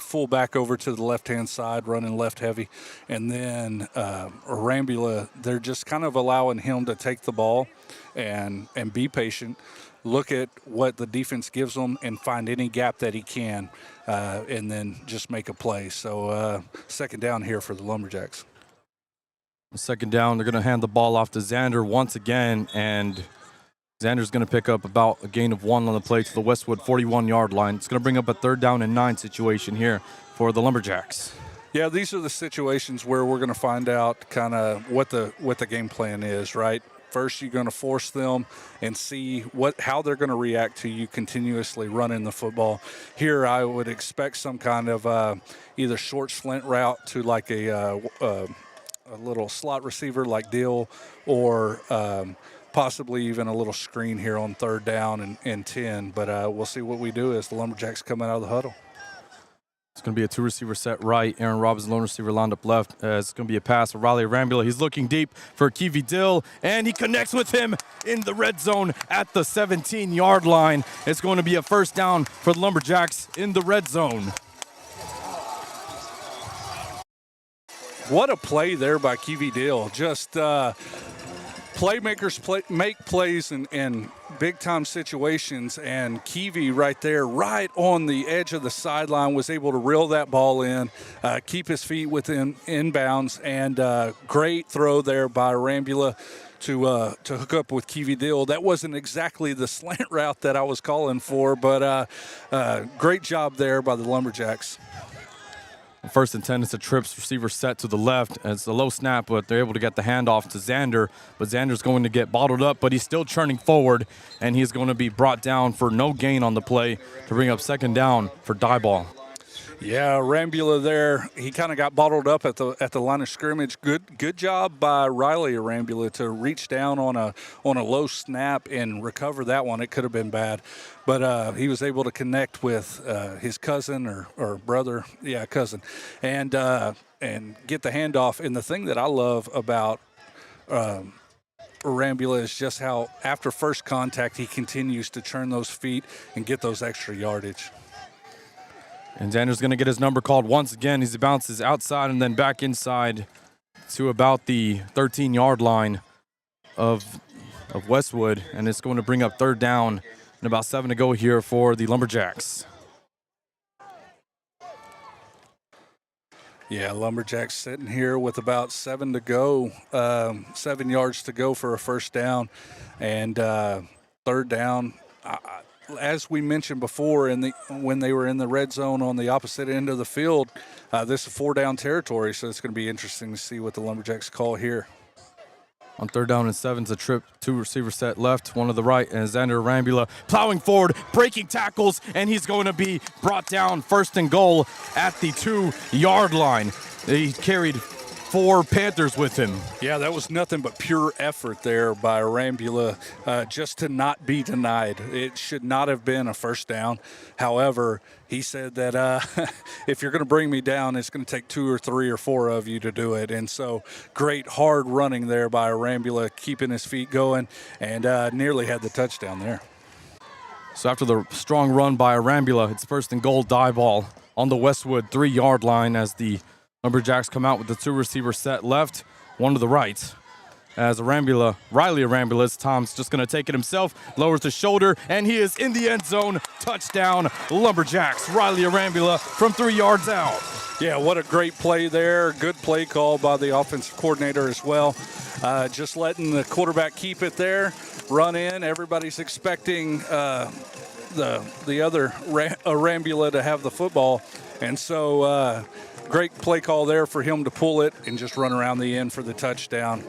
full back over to the left-hand side, running left heavy. And then Rambula, they're just kind of allowing him to take the ball and be patient, look at what the defense gives them and find any gap that he can, and then just make a play. So second down here for the Lumberjacks. Second down, they're going to hand the ball off to Xander once again, and Xander's going to pick up about a gain of 1 on the play to the Westwood 41-yard line. It's going to bring up a 3rd down and 9 situation here for the Lumberjacks. Yeah, these are the situations where we're going to find out kind of what the game plan is, right? First, you're going to force them and see how they're going to react to you continuously running the football. Here, I would expect some kind of either short slant route to like a little slot receiver like Dill, or possibly even a little screen here on 3rd down and 10. But we'll see what we do as the Lumberjacks come out of the huddle. It's going to be a 2-receiver set right. Aaron Robbins, lone receiver, lined up left. It's going to be a pass for Riley Rambula. He's looking deep for Kiwi Dill, and he connects with him in the red zone at the 17-yard line. It's going to be a 1st down for the Lumberjacks in the red zone. What a play there by Kiwi Dill. Just playmakers make plays in big-time situations, and Kiwi right there, right on the edge of the sideline, was able to reel that ball in, keep his feet within inbounds, and great throw there by Rambula to hook up with Kiwi Dill. That wasn't exactly the slant route that I was calling for, but great job there by the Lumberjacks. 1st and 10, it's a trips receiver set to the left. It's a low snap, but they're able to get the handoff to Xander. But Xander's going to get bottled up, but he's still churning forward, and he's going to be brought down for no gain on the play to bring up 2nd down for Diboll. Yeah, Rambula there, he kind of got bottled up at the line of scrimmage. Good job by Riley Rambula to reach down on a low snap and recover that one. It could have been bad, but he was able to connect with his cousin or brother, cousin, and get the handoff. And the thing that I love about Rambula is just how after first contact he continues to turn those feet and get those extra yardage. And Xander's going to get his number called once again. He bounces outside and then back inside to about the 13-yard line of Westwood. And it's going to bring up 3rd down and about 7 to go here for the Lumberjacks. Yeah, Lumberjacks sitting here with about 7 to go, 7 yards to go for a 1st down. And 3rd down, as we mentioned before, when they were in the red zone on the opposite end of the field, this is 4-down territory, so it's going to be interesting to see what the Lumberjacks call here. On 3rd down and 7, it's a trip, 2-receiver set left, 1 to the right, and Xander Rambula plowing forward, breaking tackles, and he's going to be brought down 1st and goal at the 2-yard line. He carried 4 Panthers with him. Yeah, that was nothing but pure effort there by Rambula, just to not be denied. It should not have been a 1st down. However, he said that if you're going to bring me down, it's going to take 2 or 3 or 4 of you to do it. And so great hard running there by Rambula, keeping his feet going, and nearly had the touchdown there. So after the strong run by Rambula, it's 1st and goal, Diboll on the Westwood 3-yard line as the Lumberjacks come out with the 2-receiver set left, 1 to the right. as Riley Arambula, Tom's just going to take it himself, lowers the shoulder, and he is in the end zone. Touchdown, Lumberjacks. Riley Arambula from 3 yards out. Yeah, what a great play there. Good play call by the offensive coordinator as well. Just letting the quarterback keep it there, run in. Everybody's expecting the other Arambula to have the football. And so great play call there for him to pull it and just run around the end for the touchdown.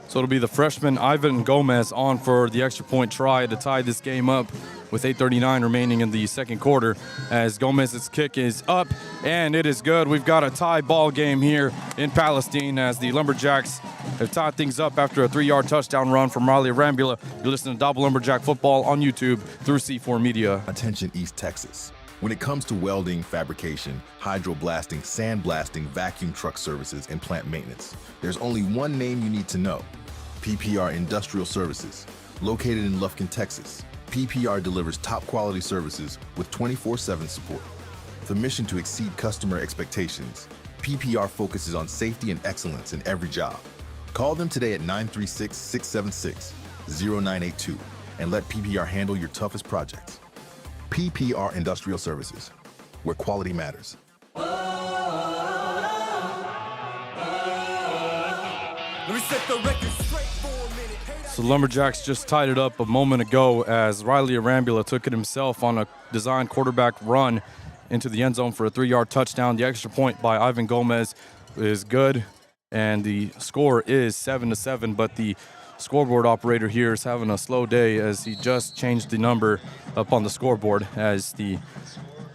So it'll be the freshman Ivan Gomez on for the extra point try to tie this game up with 8:39 remaining in the second quarter, as Gomez's kick is up, and it is good. We've got a tie ball game here in Palestine as the Lumberjacks have tied things up after a 3-yard touchdown run from Riley Arambula. You're listening to Diboll Lumberjack Football on YouTube through C4 Media. Attention East Texas. When it comes to welding, fabrication, hydroblasting, sandblasting, vacuum truck services, and plant maintenance, there's only one name you need to know: PPR Industrial Services. Located in Lufkin, Texas, PPR delivers top quality services with 24/7 support. The mission to exceed customer expectations, PPR focuses on safety and excellence in every job. Call them today at 936-676-0982 and let PPR handle your toughest projects. PPR Industrial Services, where quality matters. Let me set the record straight for a minute. So Lumberjacks just tied it up a moment ago as Riley Arambula took it himself on a designed quarterback run into the end zone for a 3-yard touchdown. The extra point by Ivan Gomez is good, and the score is 7-7, but the scoreboard operator here is having a slow day as he just changed the number up on the scoreboard as the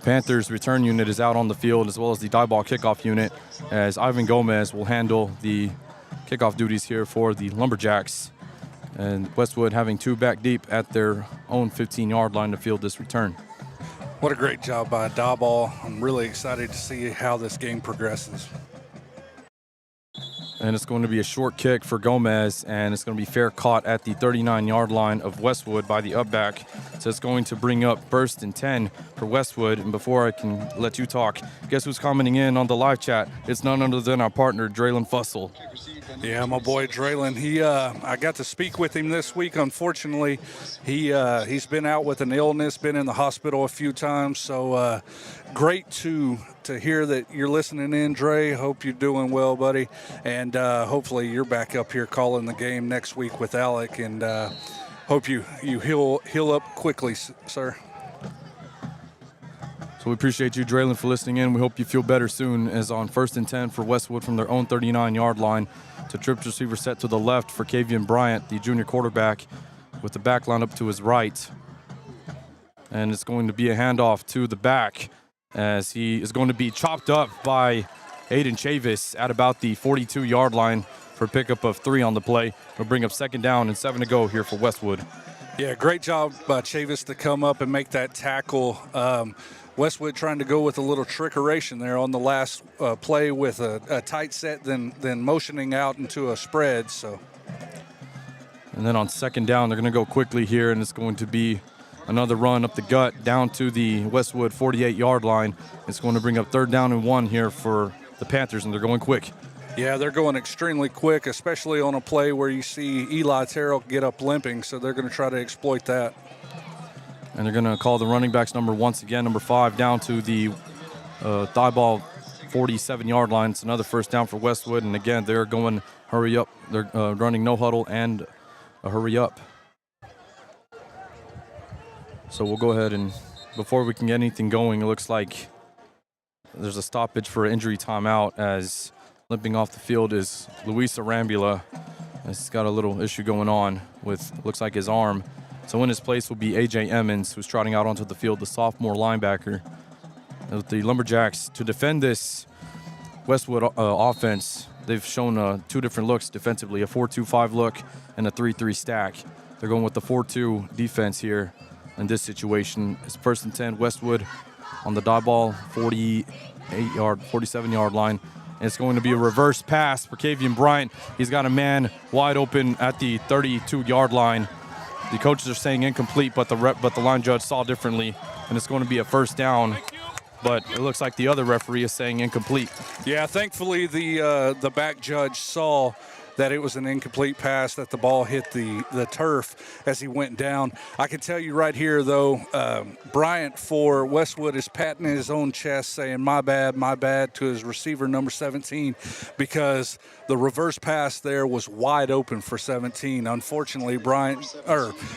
Panthers return unit is out on the field, as well as the Diboll kickoff unit, as Ivan Gomez will handle the kickoff duties here for the Lumberjacks. And Westwood having 2 back deep at their own 15-yard line to field this return. What a great job by Diboll. I'm really excited to see how this game progresses. And it's going to be a short kick for Gomez, and it's going to be fair caught at the 39-yard line of Westwood by the upback. So it's going to bring up 1st and 10 for Westwood. And before I can let you talk, guess who's commenting in on the live chat? It's none other than our partner, Draylon Fussell. Yeah, my boy Draylon. I got to speak with him this week. Unfortunately, he's been out with an illness, been in the hospital a few times. So great to hear that you're listening in, Dre. Hope you're doing well, buddy. And hopefully you're back up here calling the game next week with Alec. And hope you heal up quickly, sir. So we appreciate you, Draylon, for listening in. We hope you feel better soon, as on 1st and 10 for Westwood from their own 39-yard line. To trip receiver set to the left for Kavian Bryant, the junior quarterback, with the back line up to his right. And it's going to be a handoff to the back, as he is going to be chopped up by Aiden Chavis at about the 42-yard line for a pickup of 3 on the play. We'll bring up 2nd down and 7 to go here for Westwood. Yeah, great job by Chavis to come up and make that tackle. Westwood trying to go with a little trickeration there on the last play with a tight set, then motioning out into a spread. So, and then on 2nd down, they're going to go quickly here, and it's going to be another run up the gut down to the Westwood 48-yard line. It's going to bring up 3rd down and 1 here for the Panthers, and they're going quick. Yeah, they're going extremely quick, especially on a play where you see Eli Terrell get up limping, so they're going to try to exploit that. And they're going to call the running backs number 5 down to the Diboll 47-yard line. It's another 1st down for Westwood, and again, they're going hurry up. They're running no huddle and a hurry up. So we'll go ahead, and before we can get anything going, it looks like there's a stoppage for an injury timeout, as limping off the field is Luis Arambula. He's got a little issue going on with, looks like, his arm. So in his place will be A.J. Emmons, who's trotting out onto the field, the sophomore linebacker. The Lumberjacks, to defend this Westwood offense, they've shown 2 different looks defensively, a 4-2-5 look and a 3-3 stack. They're going with the 4-2 defense here in this situation. It's 1st and 10, Westwood on the Diboll 47-yard line. And it's going to be a reverse pass for Kavian Bryant. He's got a man wide open at the 32-yard line. The coaches are saying incomplete, but the line judge saw differently, and it's going to be a 1st down. But it looks like the other referee is saying incomplete. Yeah, thankfully the back judge saw that it was an incomplete pass, that the ball hit the turf as he went down. I can tell you right here, though, Bryant for Westwood is patting his own chest saying, my bad, to his receiver, number 17, because the reverse pass there was wide open for 17. Unfortunately,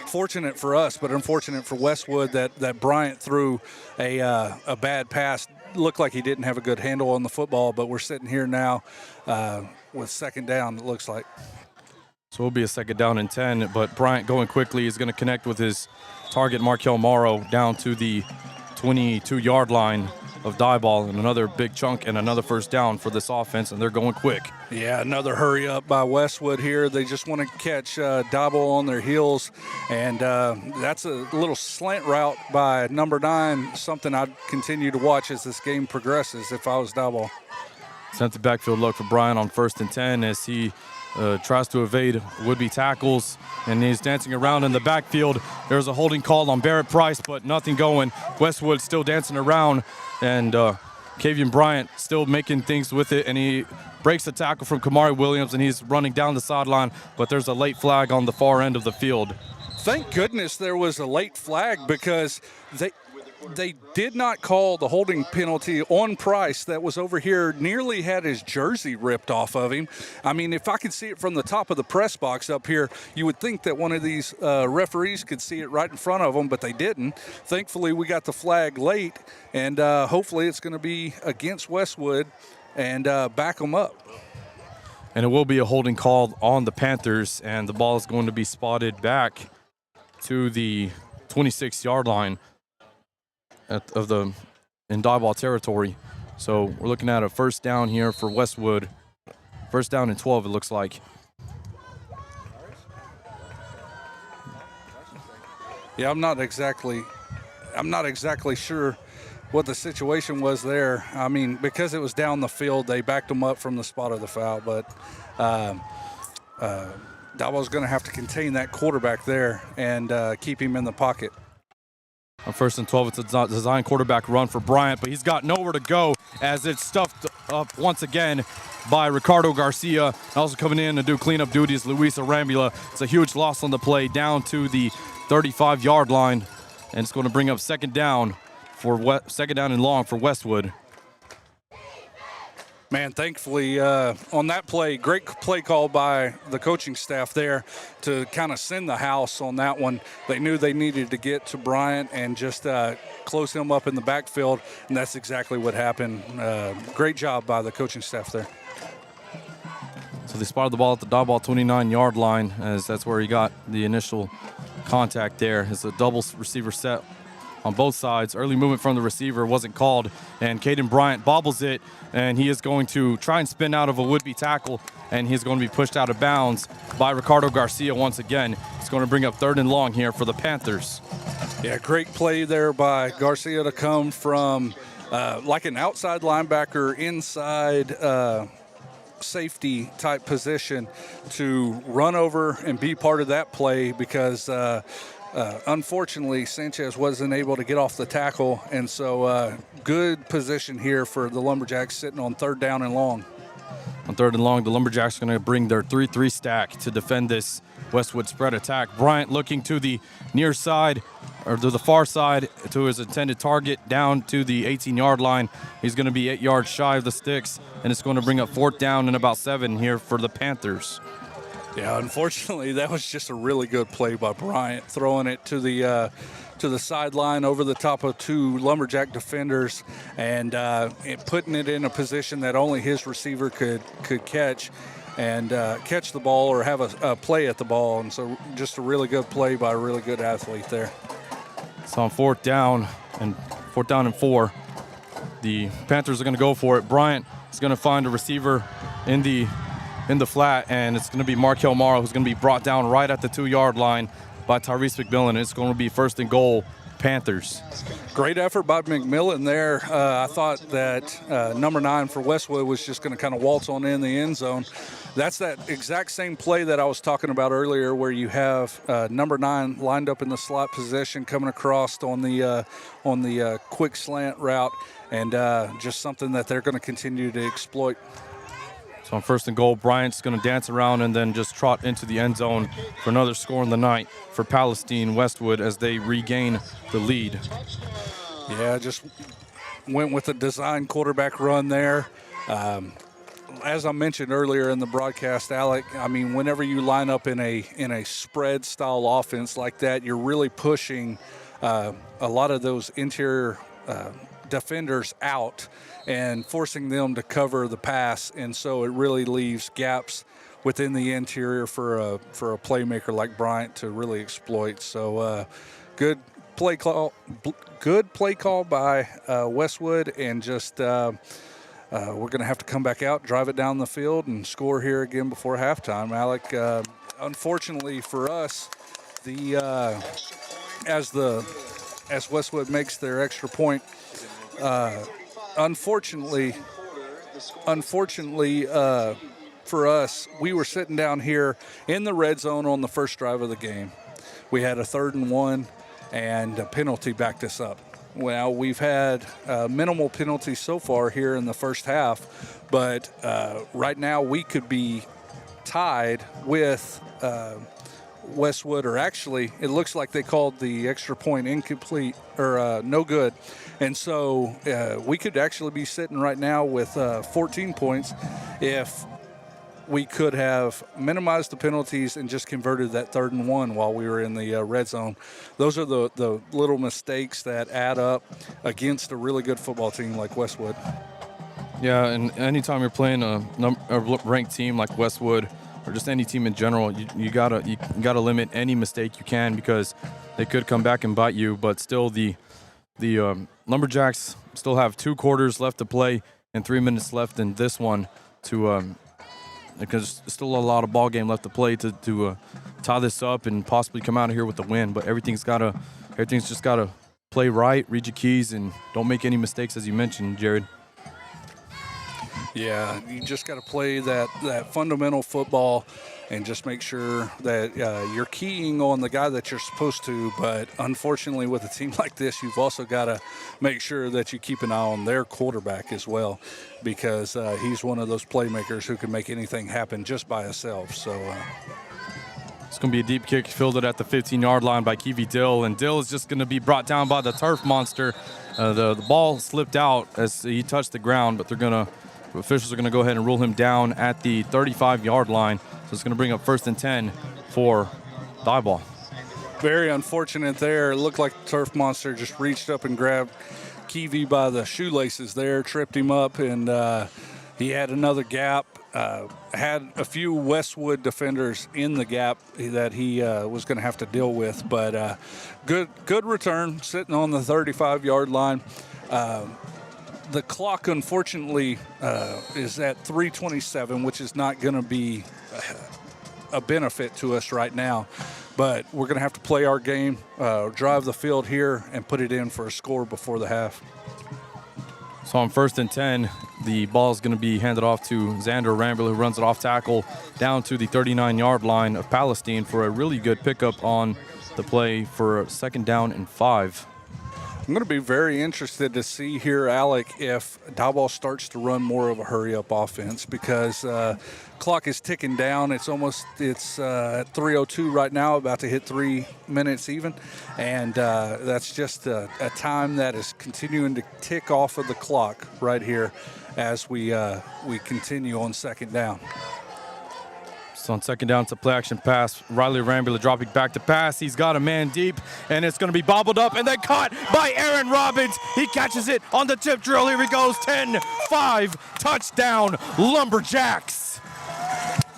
fortunate for us, but unfortunate for Westwood that Bryant threw a bad pass. Looked like he didn't have a good handle on the football, but we're sitting here now with second down, it looks like. So it'll be a second down and 10, but Bryant going quickly is going to connect with his target, Markel Morrow, down to the 22-yard line of Diboll, and another big chunk and another first down for this offense, and they're going quick. Yeah, another hurry up by Westwood here. They just want to catch Diboll on their heels, and that's a little slant route by number 9, something I'd continue to watch as this game progresses if I was Diboll. Sent the backfield look for Bryant on 1st and 10 as he tries to evade would-be tackles, and he's dancing around in the backfield. There's a holding call on Barrett Price, but nothing going. Westwood still dancing around, and Kavian Bryant still making things with it, and he breaks the tackle from Kamari Williams, and he's running down the sideline, but there's a late flag on the far end of the field. Thank goodness there was a late flag, because they did not call the holding penalty on Price that was over here, nearly had his jersey ripped off of him. I mean, if I could see it from the top of the press box up here, you would think that one of these referees could see it right in front of them, but they didn't. Thankfully, we got the flag late, and hopefully it's going to be against Westwood and back them up. And it will be a holding call on the Panthers, and the ball is going to be spotted back to the 26-yard line in Diboll territory. So we're looking at a first down here for Westwood. First down and 12, it looks like. Yeah, I'm not exactly sure what the situation was there. I mean, because it was down the field, they backed them up from the spot of the foul, but Diboll's going to have to contain that quarterback there and keep him in the pocket. On 1st and 12, it's a design quarterback run for Bryant, but he's got nowhere to go as it's stuffed up once again by Ricardo Garcia. And also coming in to do cleanup duties, Luis Arambula. It's a huge loss on the play down to the 35-yard line, and it's going to bring up second down and long for Westwood. Man, thankfully on that play, great play call by the coaching staff there to kind of send the house on that one. They knew they needed to get to Bryant and just close him up in the backfield, and that's exactly what happened. Great job by the coaching staff there. So they spotted the ball at the Diboll 29-yard line, as that's where he got the initial contact there. It's a double receiver set on both sides. Early movement from the receiver wasn't called, and Caden Bryant bobbles it, and he is going to try and spin out of a would-be tackle, and he's going to be pushed out of bounds by Ricardo Garcia once again. It's going to bring up 3rd and long here for the Panthers. Yeah, great play there by Garcia to come from like an outside linebacker, inside safety type position to run over and be part of that play, because unfortunately, Sanchez wasn't able to get off the tackle, and so good position here for the Lumberjacks sitting on 3rd down and long. On 3rd and long, the Lumberjacks are going to bring their 3-3 stack to defend this Westwood spread attack. Bryant looking to the near side, or to the far side, to his intended target, down to the 18-yard line. He's going to be 8 yards shy of the sticks, and it's going to bring up 4th down and about 7 here for the Panthers. Yeah, unfortunately, that was just a really good play by Bryant, throwing it to the sideline over the top of 2 Lumberjack defenders, and putting it in a position that only his receiver could catch and catch the ball or have a play at the ball. And so just a really good play by a really good athlete there. So on 4th down and 4, the Panthers are going to go for it. Bryant is going to find a receiver in the flat, and it's going to be Markel Morrow, who's going to be brought down right at the 2-yard line by Tyrese McMillan. It's going to be 1st and goal, Panthers. Great effort by McMillan there. I thought that number 9 for Westwood was just going to kind of waltz on in the end zone. That's that exact same play that I was talking about earlier, where you have number 9 lined up in the slot position, coming across on the quick slant route, and just something that they're going to continue to exploit. So on 1st and goal, Bryant's going to dance around and then just trot into the end zone for another score in the night for Palestine-Westwood as they regain the lead. Yeah, just went with a design quarterback run there. As I mentioned earlier in the broadcast, Alec, I mean, whenever you line up in a spread style offense like that, you're really pushing a lot of those interior defenders out and forcing them to cover the pass, and so it really leaves gaps within the interior for a playmaker like Bryant to really exploit. So good play call by Westwood, and just we're going to have to come back out, drive it down the field, and score here again before halftime. Alec, unfortunately for us, as Westwood makes their extra point, unfortunately for us, we were sitting down here in the red zone on the first drive of the game. We had a 3rd and 1, and a penalty backed us up. Well, we've had minimal penalties so far here in the first half, but right now we could be tied with Westwood, or actually it looks like they called the extra point incomplete or no good. And so we could actually be sitting right now with 14 points if we could have minimized the penalties and just converted that 3rd and 1 while we were in the red zone. Those are the little mistakes that add up against a really good football team like Westwood. Yeah, and anytime you're playing a ranked team like Westwood, or just any team in general, you gotta limit any mistake you can, because they could come back and bite you. But still, the Lumberjacks still have 2 quarters left to play and 3 minutes left in this one because there's still a lot of ball game left to play to tie this up and possibly come out of here with the win. But everything's just gotta play right, read your keys, and don't make any mistakes, as you mentioned, Jared. Yeah, you just got to play that fundamental football and just make sure that you're keying on the guy that you're supposed to. But unfortunately, with a team like this, you've also got to make sure that you keep an eye on their quarterback as well, because he's one of those playmakers who can make anything happen just by himself. So it's going to be a deep kick fielded at the 15-yard line by Kiwi Dill, and Dill is just going to be brought down by the turf monster. The ball slipped out as he touched the ground, but officials are going to go ahead and rule him down at the 35-yard line. So it's going to bring up 1st and 10 for Diboll. Very unfortunate there. It looked like the turf monster just reached up and grabbed Kiwi by the shoelaces there, tripped him up, and he had another gap. Had a few Westwood defenders in the gap that he was going to have to deal with. But good return, sitting on the 35-yard line. The clock, unfortunately, is at 3:27, which is not going to be a benefit to us right now. But we're going to have to play our game, drive the field here, and put it in for a score before the half. So on 1st and 10, the ball is going to be handed off to Xander Ramble, who runs it off tackle down to the 39-yard line of Palestine for a really good pickup on the play for 2nd down and 5. I'm going to be very interested to see here, Alec, if Diboll starts to run more of a hurry-up offense, because clock is ticking down. It's at 3:02 right now, about to hit 3 minutes even, and that's just a time that is continuing to tick off of the clock right here as we continue on 2nd down. So on 2nd down, it's a play-action pass. Riley Rambula dropping back to pass. He's got a man deep, and it's going to be bobbled up and then caught by Aaron Robbins. He catches it on the tip drill. Here he goes, 10-5, touchdown, Lumberjacks.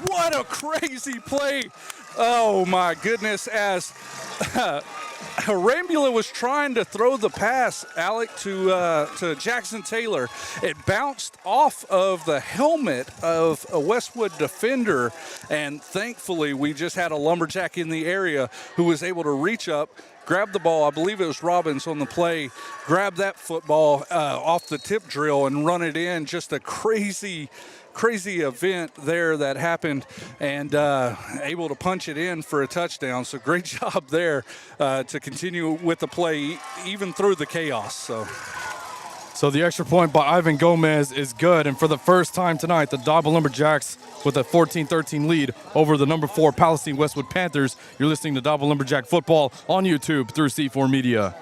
What a crazy play. Oh, my goodness, as Rambula was trying to throw the pass, Alec, to Jackson Taylor. It bounced off of the helmet of a Westwood defender, and thankfully we just had a Lumberjack in the area who was able to reach up, grab the ball. I believe it was Robbins on the play, grab that football off the tip drill and run it in. Just a crazy event there that happened, and able to punch it in for a touchdown. So great job there to continue with the play even through the chaos. So the extra point by Ivan Gomez is good, and for the first time tonight, the Diboll Lumberjacks with a 14-13 lead over the number 4 Palestine-Westwood Panthers. You're listening to Diboll Lumberjack football on YouTube through C4 Media.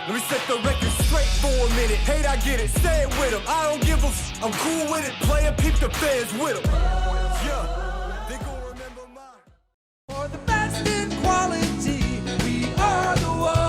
Let me set the record straight for a minute. Hate, I get it, say it with them. I don't give a f, I'm cool with it. Player, peep the fans with them. Yeah, they gon' remember mine. For the best in quality, we are the one.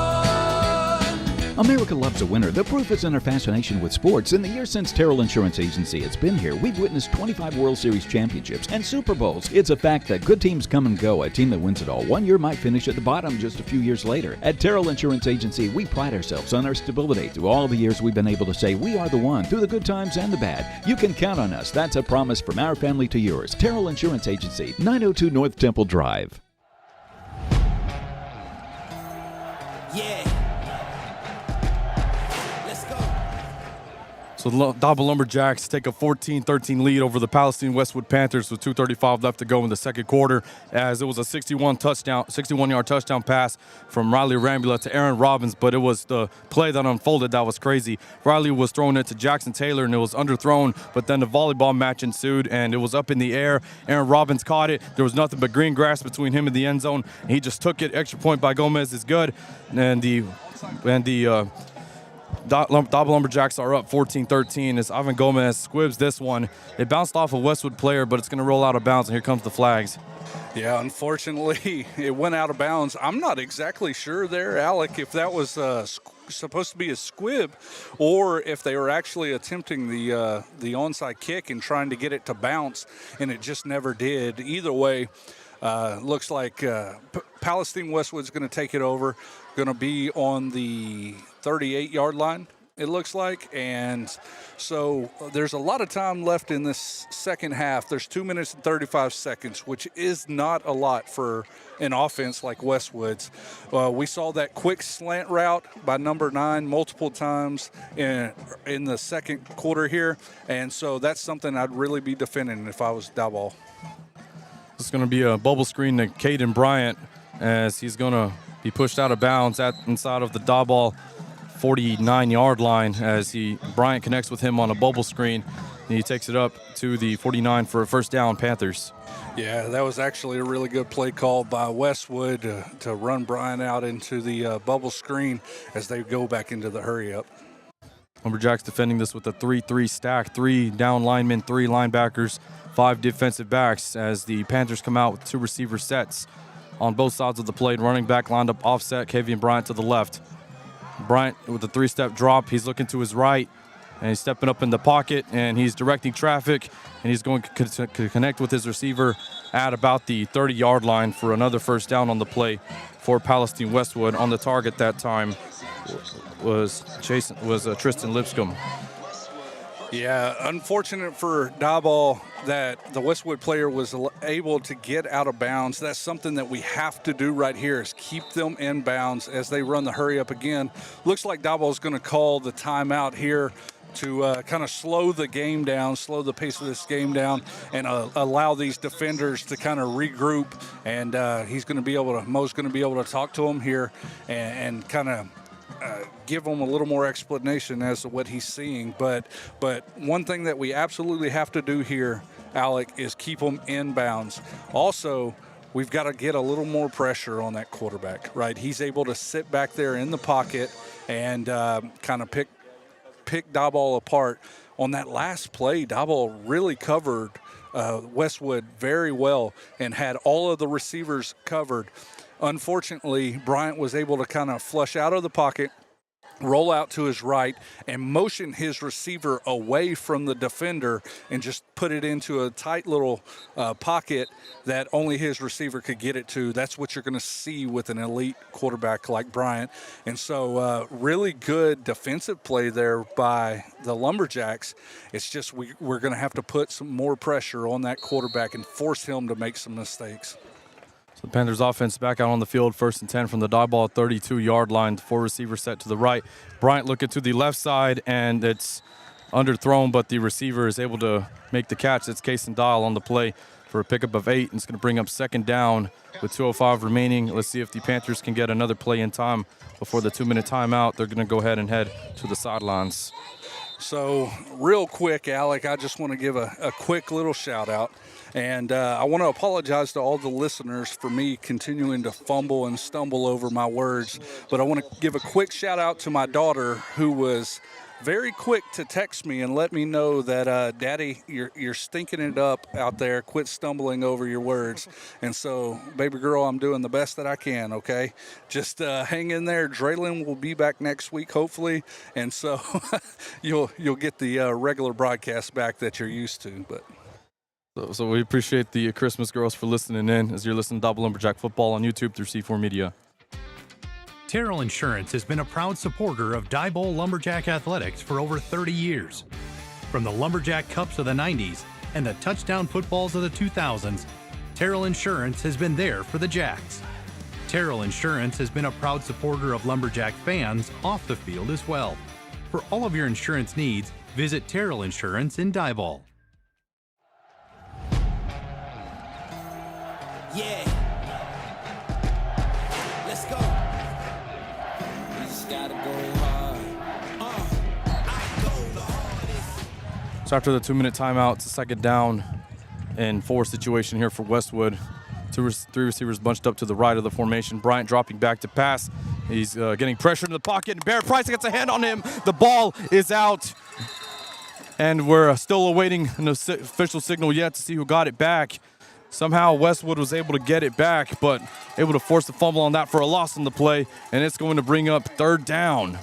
America loves a winner. The proof is in our fascination with sports. In the years since Terrell Insurance Agency has been here, we've witnessed 25 World Series championships and Super Bowls. It's a fact that good teams come and go. A team that wins it all one year might finish at the bottom just a few years later. At Terrell Insurance Agency, we pride ourselves on our stability. Through all the years, we've been able to say we are the one, through the good times and the bad. You can count on us. That's a promise from our family to yours. Terrell Insurance Agency, 902 North Temple Drive. Yeah. So the Diboll Lumberjacks take a 14-13 lead over the Palestine-Westwood Panthers with 2:35 left to go in the second quarter, as it was a 61-yard touchdown pass from Riley Rambula to Aaron Robbins, but it was the play that unfolded that was crazy. Riley was throwing it to Jackson Taylor, and it was underthrown, but then the volleyball match ensued, and it was up in the air. Aaron Robbins caught it. There was nothing but green grass between him and the end zone. He just took it. Extra point by Gomez is good, and the Diboll Lumberjacks are up 14-13 as Ivan Gomez squibs this one. It bounced off a Westwood player, but it's going to roll out of bounds, and here comes the flags. Yeah, unfortunately, it went out of bounds. I'm not exactly sure there, Alec, if that was supposed to be a squib or if they were actually attempting the onside kick and trying to get it to bounce, and it just never did. Either way, looks like Palestine-Westwood's going to take it over, going to be on the 38-yard line, it looks like. And so there's a lot of time left in this second half. There's 2 minutes and 35 seconds, which is not a lot for an offense like Westwood's. We saw that quick slant route by number 9 multiple times in the second quarter here, and so that's something I'd really be defending if I was Diboll. This is going to be a bubble screen to Caden Bryant as he's going to be pushed out of bounds inside of the Diboll 49-yard line as Bryant connects with him on a bubble screen, and he takes it up to the 49 for a first down, Panthers. Yeah, that was actually a really good play call by Westwood to run Bryant out into the bubble screen as they go back into the hurry-up. Lumberjacks defending this with a 3-3 stack, 3 down linemen, 3 linebackers, 5 defensive backs as the Panthers come out with 2 receiver sets on both sides of the plate. Running back lined up offset, Kavian Bryant to the left. Bryant with a 3-step drop. He's looking to his right, and he's stepping up in the pocket, and he's directing traffic, and he's going to connect with his receiver at about the 30-yard line for another first down on the play for Palestine-Westwood. On the target that time was Tristan Lipscomb. Yeah, unfortunate for Diboll that the Westwood player was able to get out of bounds. That's something that we have to do right here is keep them in bounds as they run the hurry up again. Looks like Diboll is going to call the timeout here to kind of slow the game down, slow the pace of this game down, and allow these defenders to kind of regroup. And Mo's going to be able to talk to them here and kind of give him a little more explanation as to what he's seeing. But one thing that we absolutely have to do here, Alec, is keep them in bounds. Also, we've got to get a little more pressure on that quarterback, right? He's able to sit back there in the pocket and kind of pick Diboll apart. On that last play, Diboll really covered Westwood very well and had all of the receivers covered. Unfortunately, Bryant was able to kind of flush out of the pocket, roll out to his right, and motion his receiver away from the defender and just put it into a tight little pocket that only his receiver could get it to. That's what you're going to see with an elite quarterback like Bryant. And so really good defensive play there by the Lumberjacks. It's just we're going to have to put some more pressure on that quarterback and force him to make some mistakes. The Panthers offense back out on the field, 1st and 10 from the Diboll 32-yard line. 4 receivers set to the right. Bryant looking to the left side, and it's underthrown, but the receiver is able to make the catch. It's Kason Dial on the play for a pickup of 8, and it's going to bring up second down with 2:05 remaining. Let's see if the Panthers can get another play in time before the 2-minute timeout. They're going to go ahead and head to the sidelines. So real quick, Alec, I just want to give a quick little shout out. And I want to apologize to all the listeners for me continuing to fumble and stumble over my words. But I want to give a quick shout out to my daughter, who was very quick to text me and let me know that, Daddy, you're stinking it up out there. Quit stumbling over your words. And so, baby girl, I'm doing the best that I can, okay? Just hang in there. Draylon will be back next week, hopefully. And so you'll get the regular broadcast back that you're used to. But So we appreciate the Christmas girls for listening in as you're listening to Diboll Lumberjack Football on YouTube through C4 Media. Terrell Insurance has been a proud supporter of Diboll Lumberjack athletics for over 30 years. From the Lumberjack Cups of the 90s and the touchdown footballs of the 2000s, Terrell Insurance has been there for the Jacks. Terrell Insurance has been a proud supporter of Lumberjack fans off the field as well. For all of your insurance needs, visit Terrell Insurance in Diboll. Yeah. Let's go. We just gotta go hard. I go the hardest. So after the 2-minute timeout, it's a second down and 4 situation here for Westwood. 3 receivers bunched up to the right of the formation. Bryant dropping back to pass. He's getting pressure in the pocket, and Barrett Price gets a hand on him. The ball is out, and we're still awaiting an official signal yet to see who got it back. Somehow Westwood was able to get it back, but able to force the fumble on that for a loss in the play, and it's going to bring up third down.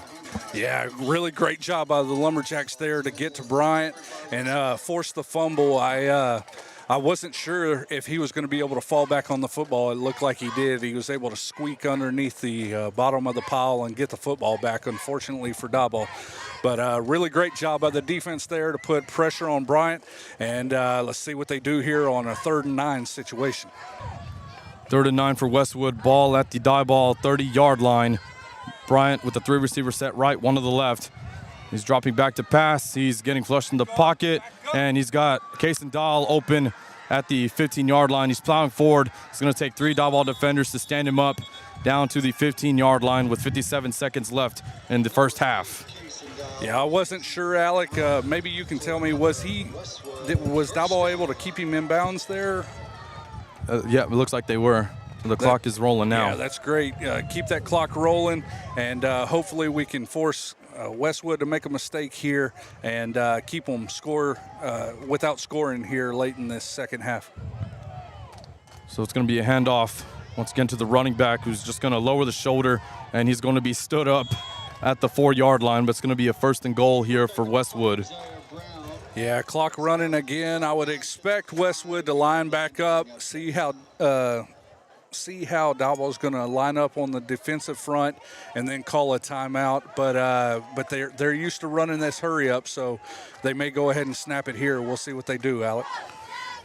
yeah, really great job by the Lumberjacks there to get to Bryant and force the fumble. I wasn't sure if he was going to be able to fall back on the football. It looked like he did. He was able to squeak underneath the bottom of the pile and get the football back, unfortunately for Diboll. But really great job by the defense there to put pressure on Bryant. And let's see what they do here on a 3rd and 9 situation. 3rd and 9 for Westwood. Ball at the Diboll 30-yard line. Bryant with the 3 receiver set right, 1 to the left. He's dropping back to pass. He's getting flushed in the pocket, and he's got Kason Dahl open at the 15-yard line. He's plowing forward. It's going to take 3 Diboll defenders to stand him up down to the 15-yard line with 57 seconds left in the first half. Yeah, I wasn't sure, Alec. Maybe you can tell me, was Diboll able to keep him in bounds there? Yeah, it looks like they were. The clock is rolling now. Yeah, that's great. Keep that clock rolling, and hopefully we can force Westwood to make a mistake here and keep them without scoring here late in this second half. So it's going to be a handoff once again to the running back, who's just going to lower the shoulder, and he's going to be stood up at the 4-yard line, but it's going to be a 1st and goal here for Westwood. Yeah, clock running again. I would expect Westwood to line back up, see how Diboll's going to line up on the defensive front and then call a timeout. But they're used to running this hurry up, so they may go ahead and snap it here. We'll see what they do, Alec.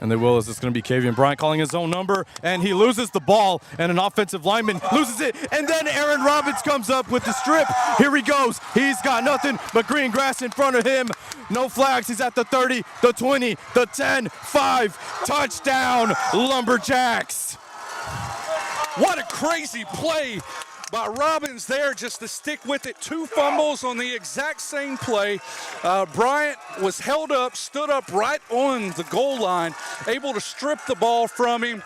And they will, as it's going to be Kavian Bryant calling his own number, and he loses the ball, and an offensive lineman loses it, and then Aaron Robbins comes up with the strip. Here he goes. He's got nothing but green grass in front of him. No flags. He's at the 30, the 20, the 10, 5. Touchdown, Lumberjacks. What a crazy play by Robbins there, just to stick with it. 2 fumbles on the exact same play. Bryant was held up, stood up right on the goal line, able to strip the ball from him.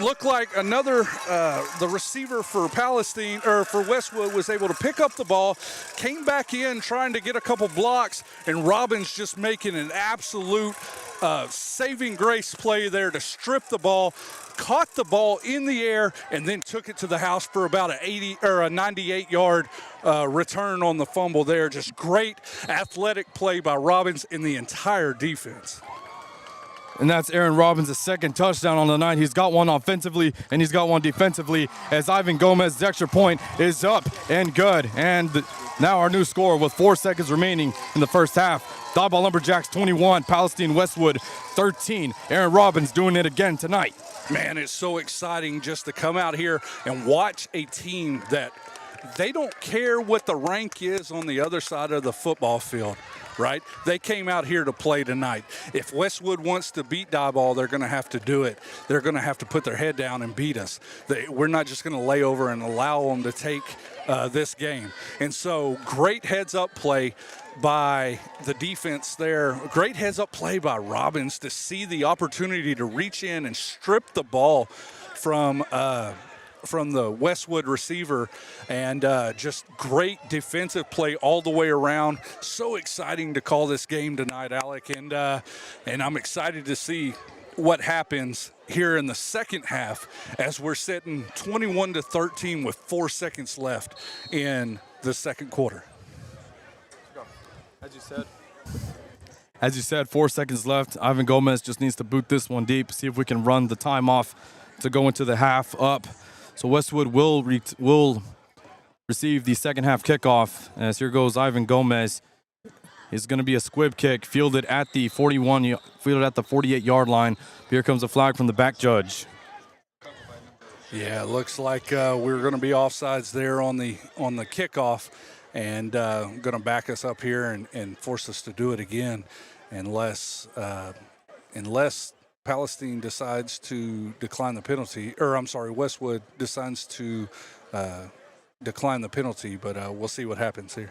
Looked like the receiver for for Westwood was able to pick up the ball, came back in trying to get a couple blocks, and Robbins just making an absolute saving grace play there to strip the ball, caught the ball in the air, and then took it to the house for about a 98-yard return on the fumble there. Just great athletic play by Robbins and the entire defense. And that's Aaron Robbins' 2nd touchdown on the night. He's got 1 offensively, and he's got 1 defensively, as Ivan Gomez's extra point is up and good. And now our new score with 4 seconds remaining in the first half. Diboll Lumberjacks 21, Palestine-Westwood 13. Aaron Robbins doing it again tonight. Man, it's so exciting just to come out here and watch a team that they don't care what the rank is on the other side of the football field, right? They came out here to play tonight. If Westwood wants to beat Diboll, they're going to have to do it. They're going to have to put their head down and beat us. We're not just going to lay over and allow them to take this game. And so great heads-up play by the defense there. Great heads-up play by Robbins to see the opportunity to reach in and strip the ball from the Westwood receiver, and just great defensive play all the way around. So exciting to call this game tonight, Alec, and I'm excited to see what happens here in the second half as we're sitting 21-13 with 4 seconds left in the second quarter. As you said, 4 seconds left. Ivan Gomez just needs to boot this one deep, see if we can run the time off to go into the half up. So Westwood will receive the second half kickoff. As here goes Ivan Gomez. It's going to be a squib kick, fielded at the 48-yard line. Here comes a flag from the back judge. Yeah, it looks like we're going to be offsides there on the kickoff, and going to back us up here and force us to do it again, unless Palestine decides to decline the penalty, or I'm sorry, Westwood decides to decline the penalty, but we'll see what happens here.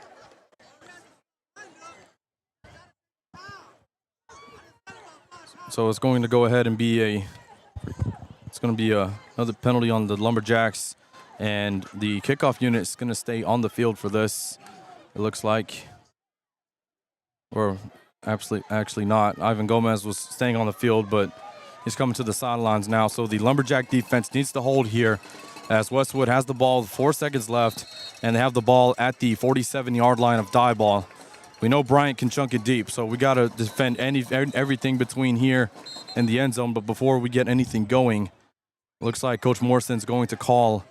So it's going to go ahead and be another penalty on the Lumberjacks, and the kickoff unit is going to stay on the field for this. It looks like, or actually not. Ivan Gomez was staying on the field, but he's coming to the sidelines now. So the Lumberjack defense needs to hold here as Westwood has the ball, 4 seconds left, and they have the ball at the 47-yard line of Diboll. We know Bryant can chunk it deep, so we got to defend everything between here and the end zone. But before we get anything going, looks like Coach Morrison's going to call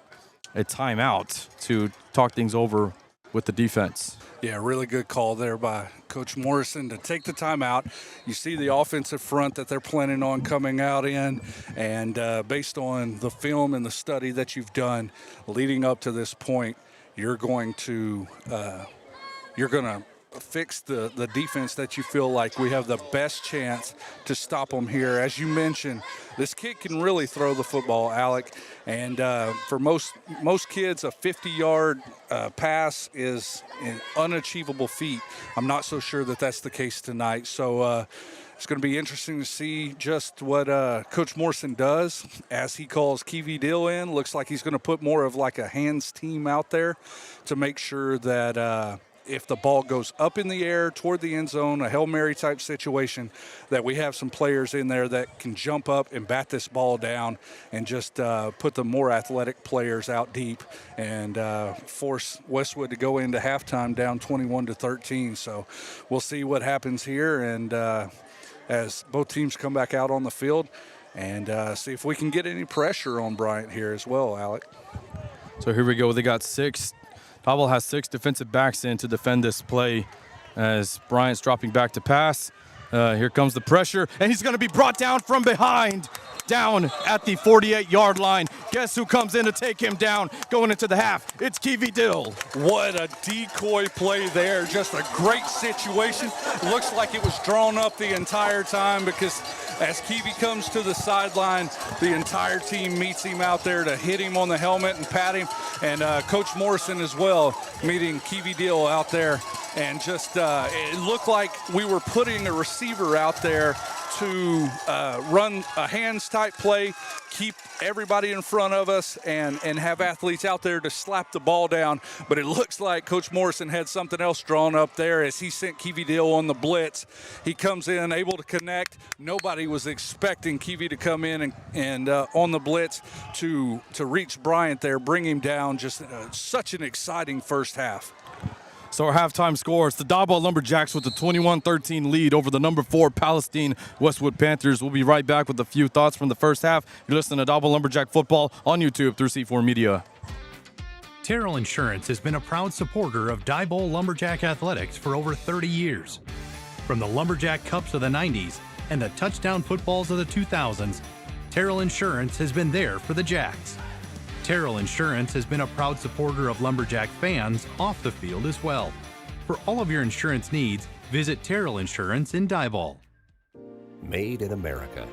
a timeout to talk things over with the defense. Yeah, really good call there by Coach Morrison to take the timeout. You see the offensive front that they're planning on coming out in, and based on the film and the study that you've done leading up to this point, you're going to fix the defense that you feel like we have the best chance to stop them here. As you mentioned, this kid can really throw the football, Alec, and for most kids, a 50-yard pass is an unachievable feat. I'm not so sure that that's the case tonight, so it's going to be interesting to see just what Coach Morrison does as he calls Kiwi Dill in. Looks like he's going to put more of like a hands team out there to make sure that if the ball goes up in the air toward the end zone, a Hail Mary type situation, that we have some players in there that can jump up and bat this ball down and just put the more athletic players out deep and force Westwood to go into halftime down 21-13. So we'll see what happens here, and as both teams come back out on the field, and see if we can get any pressure on Bryant here as well, Alec. So here we go. They got six. Diboll has 6 defensive backs in to defend this play as Bryant's dropping back to pass. Here comes the pressure, and he's going to be brought down from behind, down at the 48-yard line. Guess who comes in to take him down going into the half? It's Kiwi Dill. What a decoy play there. Just a great situation. Looks like it was drawn up the entire time, because as Kiwi comes to the sideline, the entire team meets him out there to hit him on the helmet and pat him. And Coach Morrison as well, meeting Kiwi Dill out there. And just it looked like we were putting a receiver out there to run a hands type play, keep everybody in front of us, and have athletes out there to slap the ball down. But it looks like Coach Morrison had something else drawn up there as he sent Kiwi Dill on the blitz. He comes in able to connect. Nobody was expecting Kiwi to come in and on the blitz to reach Bryant there, bring him down. Just such an exciting first half. So our halftime score, it's the Diboll Lumberjacks with the 21-13 lead over the number 4 Palestine-Westwood Panthers. We'll be right back with a few thoughts from the first half. You're listening to Diboll Lumberjack Football on YouTube through C4 Media. Terrell Insurance has been a proud supporter of Diboll Lumberjack athletics for over 30 years. From the Lumberjack Cups of the 90s and the touchdown footballs of the 2000s, Terrell Insurance has been there for the Jacks. Terrell Insurance has been a proud supporter of Lumberjack fans off the field as well. For all of your insurance needs, visit Terrell Insurance in Diboll. Made in America.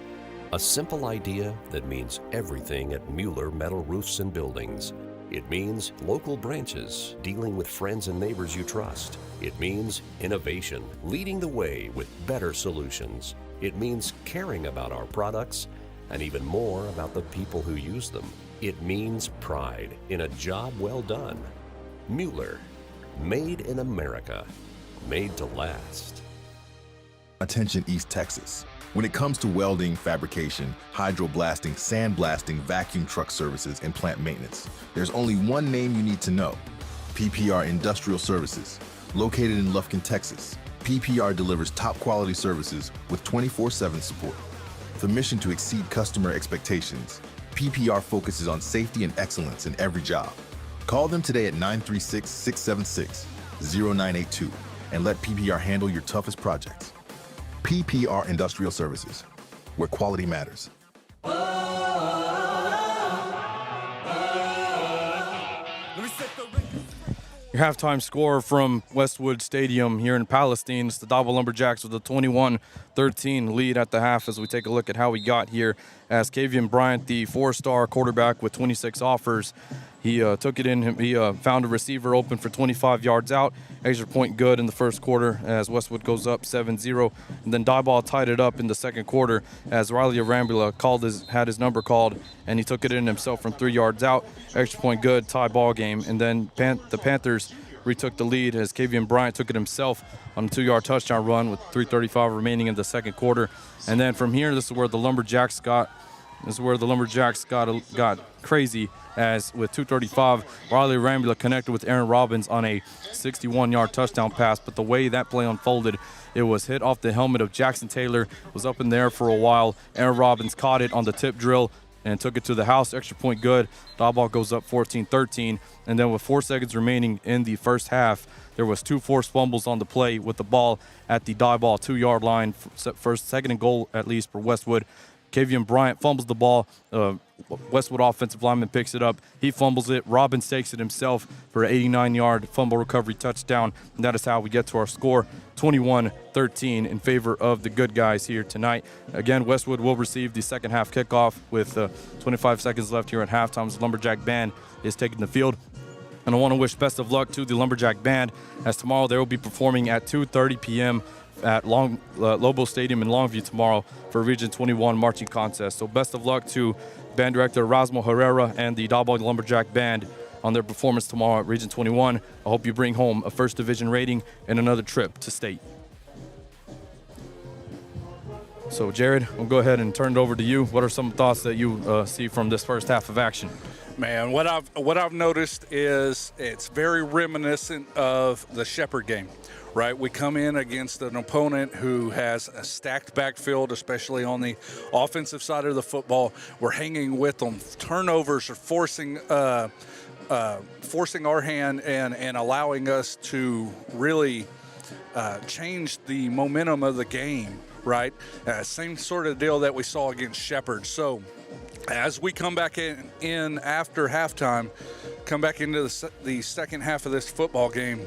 A simple idea that means everything at Mueller Metal Roofs and Buildings. It means local branches, dealing with friends and neighbors you trust. It means innovation, leading the way with better solutions. It means caring about our products and even more about the people who use them. It means pride in a job well done. Mueller, made in America, made to last. Attention East Texas. When it comes to welding, fabrication, hydroblasting, sandblasting, vacuum truck services, and plant maintenance, there's only one name you need to know: PPR Industrial Services. Located in Lufkin, Texas, PPR delivers top quality services with 24/7 support. With a mission to exceed customer expectations, PPR focuses on safety and excellence in every job. Call them today at 936-676-0982 and let PPR handle your toughest projects. PPR Industrial Services, where quality matters. Your halftime score from Westwood Stadium here in Palestine. It's the Diboll Lumberjacks with a 21-13 lead at the half as we take a look at how we got here. As Kavian Bryant, the four-star quarterback with 26 offers, he took it in. He found a receiver open for 25 yards out. Extra point good in the first quarter as Westwood goes up 7-0. And then Diboll tied it up in the second quarter as Riley Arambula had his number called, and he took it in himself from 3 yards out. Extra point good, tie ball game. And then the Panthers retook the lead as Kavian Bryant took it himself on a 2-yard touchdown run with 3:35 remaining in the second quarter. And then from here, this is where the Lumberjacks got crazy, as with 2:35, Riley Arambula connected with Aaron Robbins on a 61-yard touchdown pass. But the way that play unfolded, it was hit off the helmet of Jackson Taylor, was up in there for a while. Aaron Robbins caught it on the tip drill and took it to the house. Extra point good. Diboll goes up 14-13. And then with 4 seconds remaining in the first half, there was 2 forced fumbles on the play with the ball at the Diboll 2-yard line. Second and goal at least for Westwood. Kavian Bryant fumbles the ball. Westwood offensive lineman picks it up. He fumbles it. Robbins takes it himself for an 89-yard fumble recovery touchdown. And that is how we get to our score, 21-13 in favor of the good guys here tonight. Again, Westwood will receive the second half kickoff with 25 seconds left here at halftime. The Lumberjack Band is taking the field. And I want to wish best of luck to the Lumberjack Band, as tomorrow they will be performing at 2:30 p.m. at Lobo Stadium in Longview tomorrow for Region 21 marching contest. So best of luck to band director Erasmo Herrera and the Diboll Lumberjack Band on their performance tomorrow at Region 21. I hope you bring home a first division rating and another trip to state. So Jared, we'll go ahead and turn it over to you. What are some thoughts that you see from this first half of action? Man, what I've noticed is it's very reminiscent of the Shepherd game, right? We come in against an opponent who has a stacked backfield, especially on the offensive side of the football. We're hanging with them. Turnovers are forcing our hand and allowing us to really change the momentum of the game, right? Same sort of deal that we saw against Shepherd. So as we come back in after halftime, come back into the second half of this football game,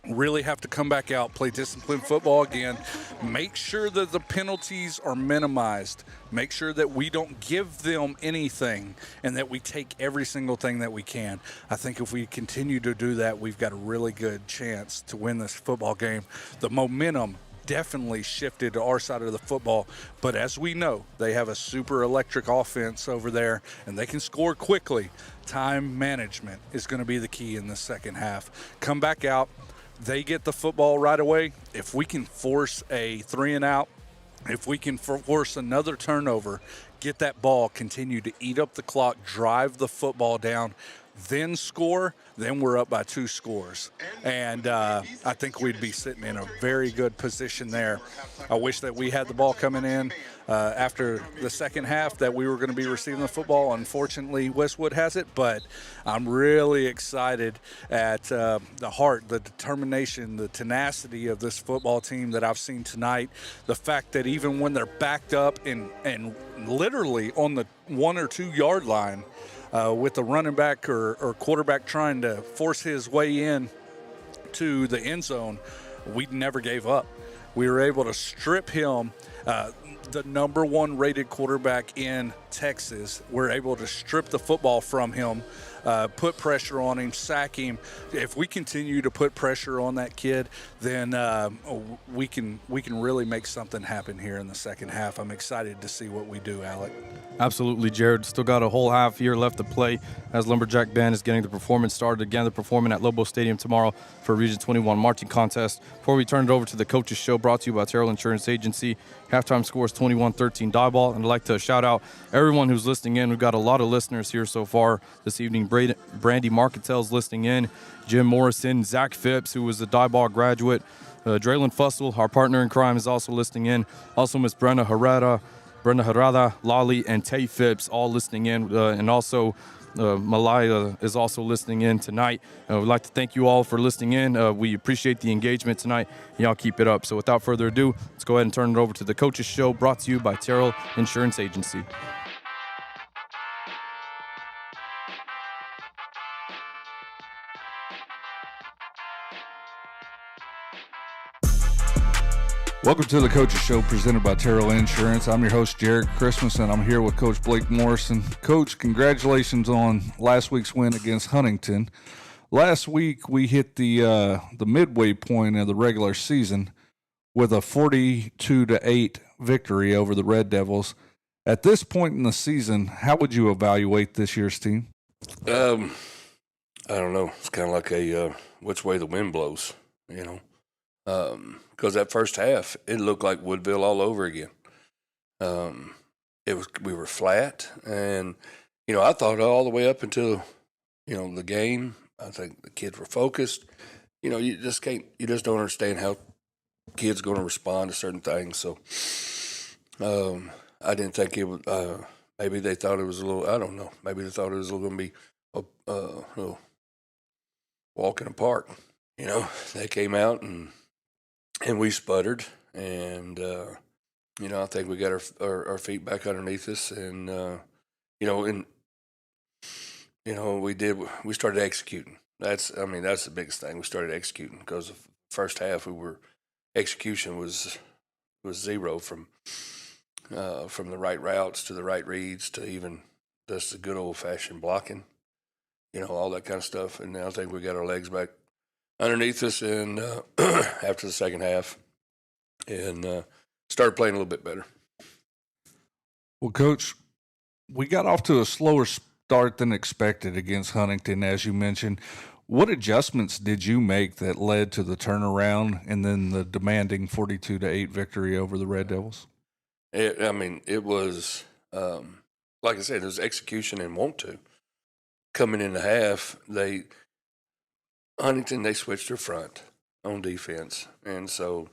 really have to come back out, play disciplined football again, make sure that the penalties are minimized, make sure that we don't give them anything, and that we take every single thing that we can. I think if we continue to do that, we've got a really good chance to win this football game. The momentum definitely shifted to our side of the football, but as we know, they have a super electric offense over there, and they can score quickly. Time management is going to be the key in the second half. Come back out, they get the football right away. If we can force a 3-and-out, if we can force another turnover, get that ball, continue to eat up the clock, drive the football down, then score, then we're up by 2 scores. And I think we'd be sitting in a very good position there. I wish that we had the ball coming in after the second half, that we were going to be receiving the football. Unfortunately, Westwood has it, but I'm really excited at the heart, the determination, the tenacity of this football team that I've seen tonight. The fact that even when they're backed up and literally on the 1 or 2 yard line, with the running back or quarterback trying to force his way in to the end zone, we never gave up. We were able to strip him, the number 1 rated quarterback in Texas. We're able to strip the football from him, put pressure on him, sack him. If we continue to put pressure on that kid, then we can really make something happen here in the second half. I'm excited to see what we do, Alec. Absolutely, Jared. Still got a whole half year left to play as Lumberjack Band is getting the performance started again. They're performing at Lobo Stadium tomorrow for Region 21 marching contest. Before we turn it over to the Coaches Show, brought to you by Terrell Insurance Agency. Halftime score is 21-13 Diboll. And I'd like to shout out everyone who's listening in. We've got a lot of listeners here so far this evening. Brandy Marketell's listening in. Jim Morrison, Zach Phipps, who was a Diboll graduate. Draylon Fussell, our partner in crime, is also listening in. Also, Miss Brenda Herrera, Lolly, and Tay Phipps all listening in. And also Malaya is also listening in tonight. We'd like to thank you all for listening in. We appreciate the engagement tonight. Y'all keep it up. So without further ado, let's go ahead and turn it over to the Coaches Show, brought to you by Terrell Insurance Agency. Welcome to the Coaches Show presented by Terrell Insurance. I'm your host, Jared Christmas, and I'm here with Coach Blake Morrison. Coach, congratulations on last week's win against Huntington. Last week, we hit the midway point of the regular season with a 42-8 victory over the Red Devils. At this point in the season, how would you evaluate this year's team? I don't know. It's kind of like a which way the wind blows, you know. Because that first half, it looked like Woodville all over again. We were flat, and I thought all the way up until the game, I think the kids were focused. You just don't understand how kids going to respond to certain things. So I didn't think it was. Maybe they thought it was a little. I don't know. Maybe they thought it was going to be a walk in the park. They came out and we sputtered, and I think we got our feet back underneath us, and we started executing. That's the biggest thing. We started executing because the first half execution was zero from the right routes to the right reads to even just the good old fashioned blocking, all that kind of stuff. And now I think we got our legs back underneath us, and after the second half, and started playing a little bit better. Well, Coach, we got off to a slower start than expected against Huntington, as you mentioned. What adjustments did you make that led to the turnaround and then the demanding 42-8 victory over the Red Devils? It was, like I said, it was execution and want to. Coming in the half, Huntington, they switched their front on defense. And so,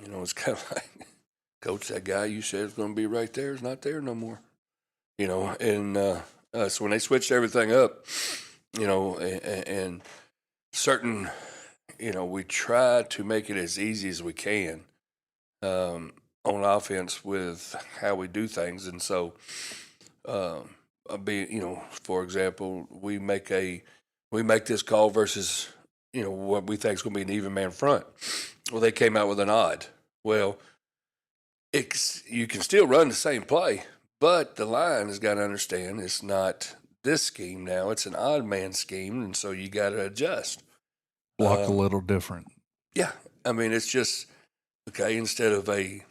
it's kind of like, Coach, that guy you said is going to be right there is not there no more. And so when they switched everything up, and certain, we try to make it as easy as we can on offense with how we do things. And so, for example, we make this call versus, what we think is going to be an even man front. Well, they came out with an odd. Well, you can still run the same play, but the line has got to understand it's not this scheme now. It's an odd man scheme, and so you got to adjust. Block a little different. Yeah. It's just, okay, instead of a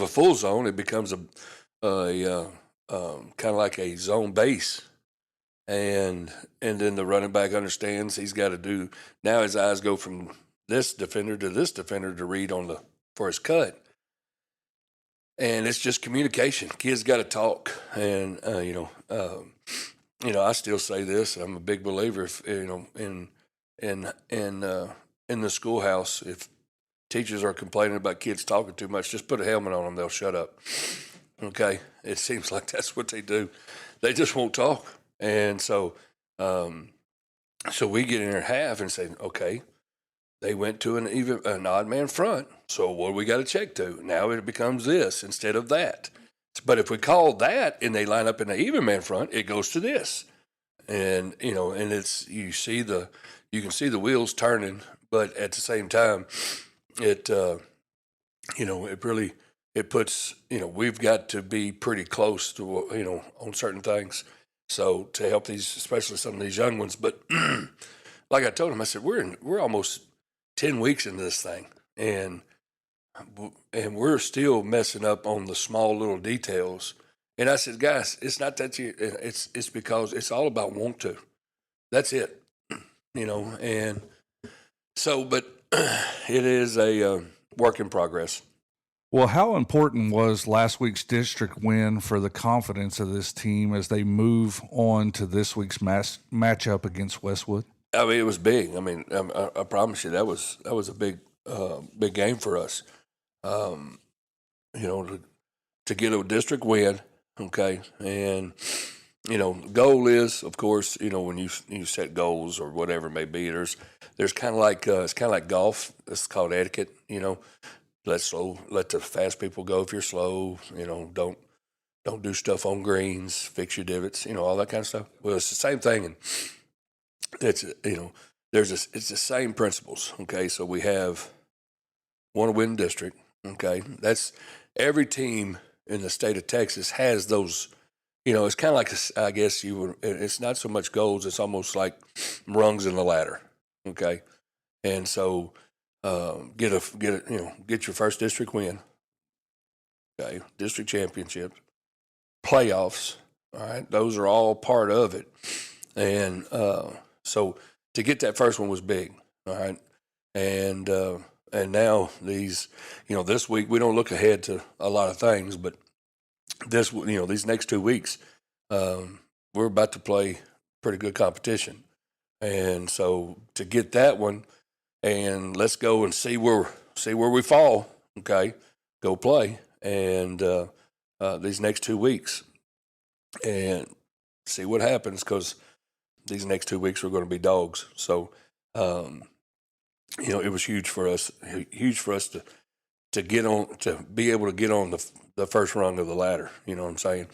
full zone, it becomes a kind of like a zone base. And then the running back understands he's got to do, now his eyes go from this defender to read for his cut. And it's just communication. Kids got to talk. And, I still say this. I'm a big believer, in the schoolhouse, if teachers are complaining about kids talking too much, just put a helmet on them. They'll shut up. Okay. It seems like that's what they do. They just won't talk. And so we get in their half and say, okay, they went to an odd man front. So what do we got to check to? Now it becomes this instead of that. But if we call that and they line up in the even man front, it goes to this. And, and you can see the wheels turning, but at the same time, it puts, we've got to be pretty close to, on certain things. So to help these, especially some of these young ones, but like I told them, I said, we're almost 10 weeks into this thing, and we're still messing up on the small little details. And I said, guys, it's not that it's because it's all about want to. That's it, and so, but it is a work in progress. Well, how important was last week's district win for the confidence of this team as they move on to this week's matchup against Westwood? I mean, it was big. I mean, I promise you that was a big game for us. To get a district win, okay, and the goal is, of course, when you set goals or whatever it may be, there's kind of like it's kind of like golf. It's called etiquette. Let the fast people go if you're slow. Don't do stuff on greens. Fix your divots. All that kind of stuff. Well, it's the same thing, and it's it's the same principles. Okay, so we want to win district. Okay, that's every team in the state of Texas has those. It's kind of like I guess it's not so much goals. It's almost like rungs in the ladder. Okay, and so. Get your first district win. Okay, district championship, playoffs. All right, those are all part of it, and so to get that first one was big. All right, and now these, this week we don't look ahead to a lot of things, but these next 2 weeks, we're about to play pretty good competition, and so to get that one. And let's go and see where we fall. Okay, go play and these next 2 weeks, and see what happens, because these next 2 weeks we're going to be dogs. So, it was huge for us to get on, to be able to get on the first rung of the ladder. You know what I'm saying?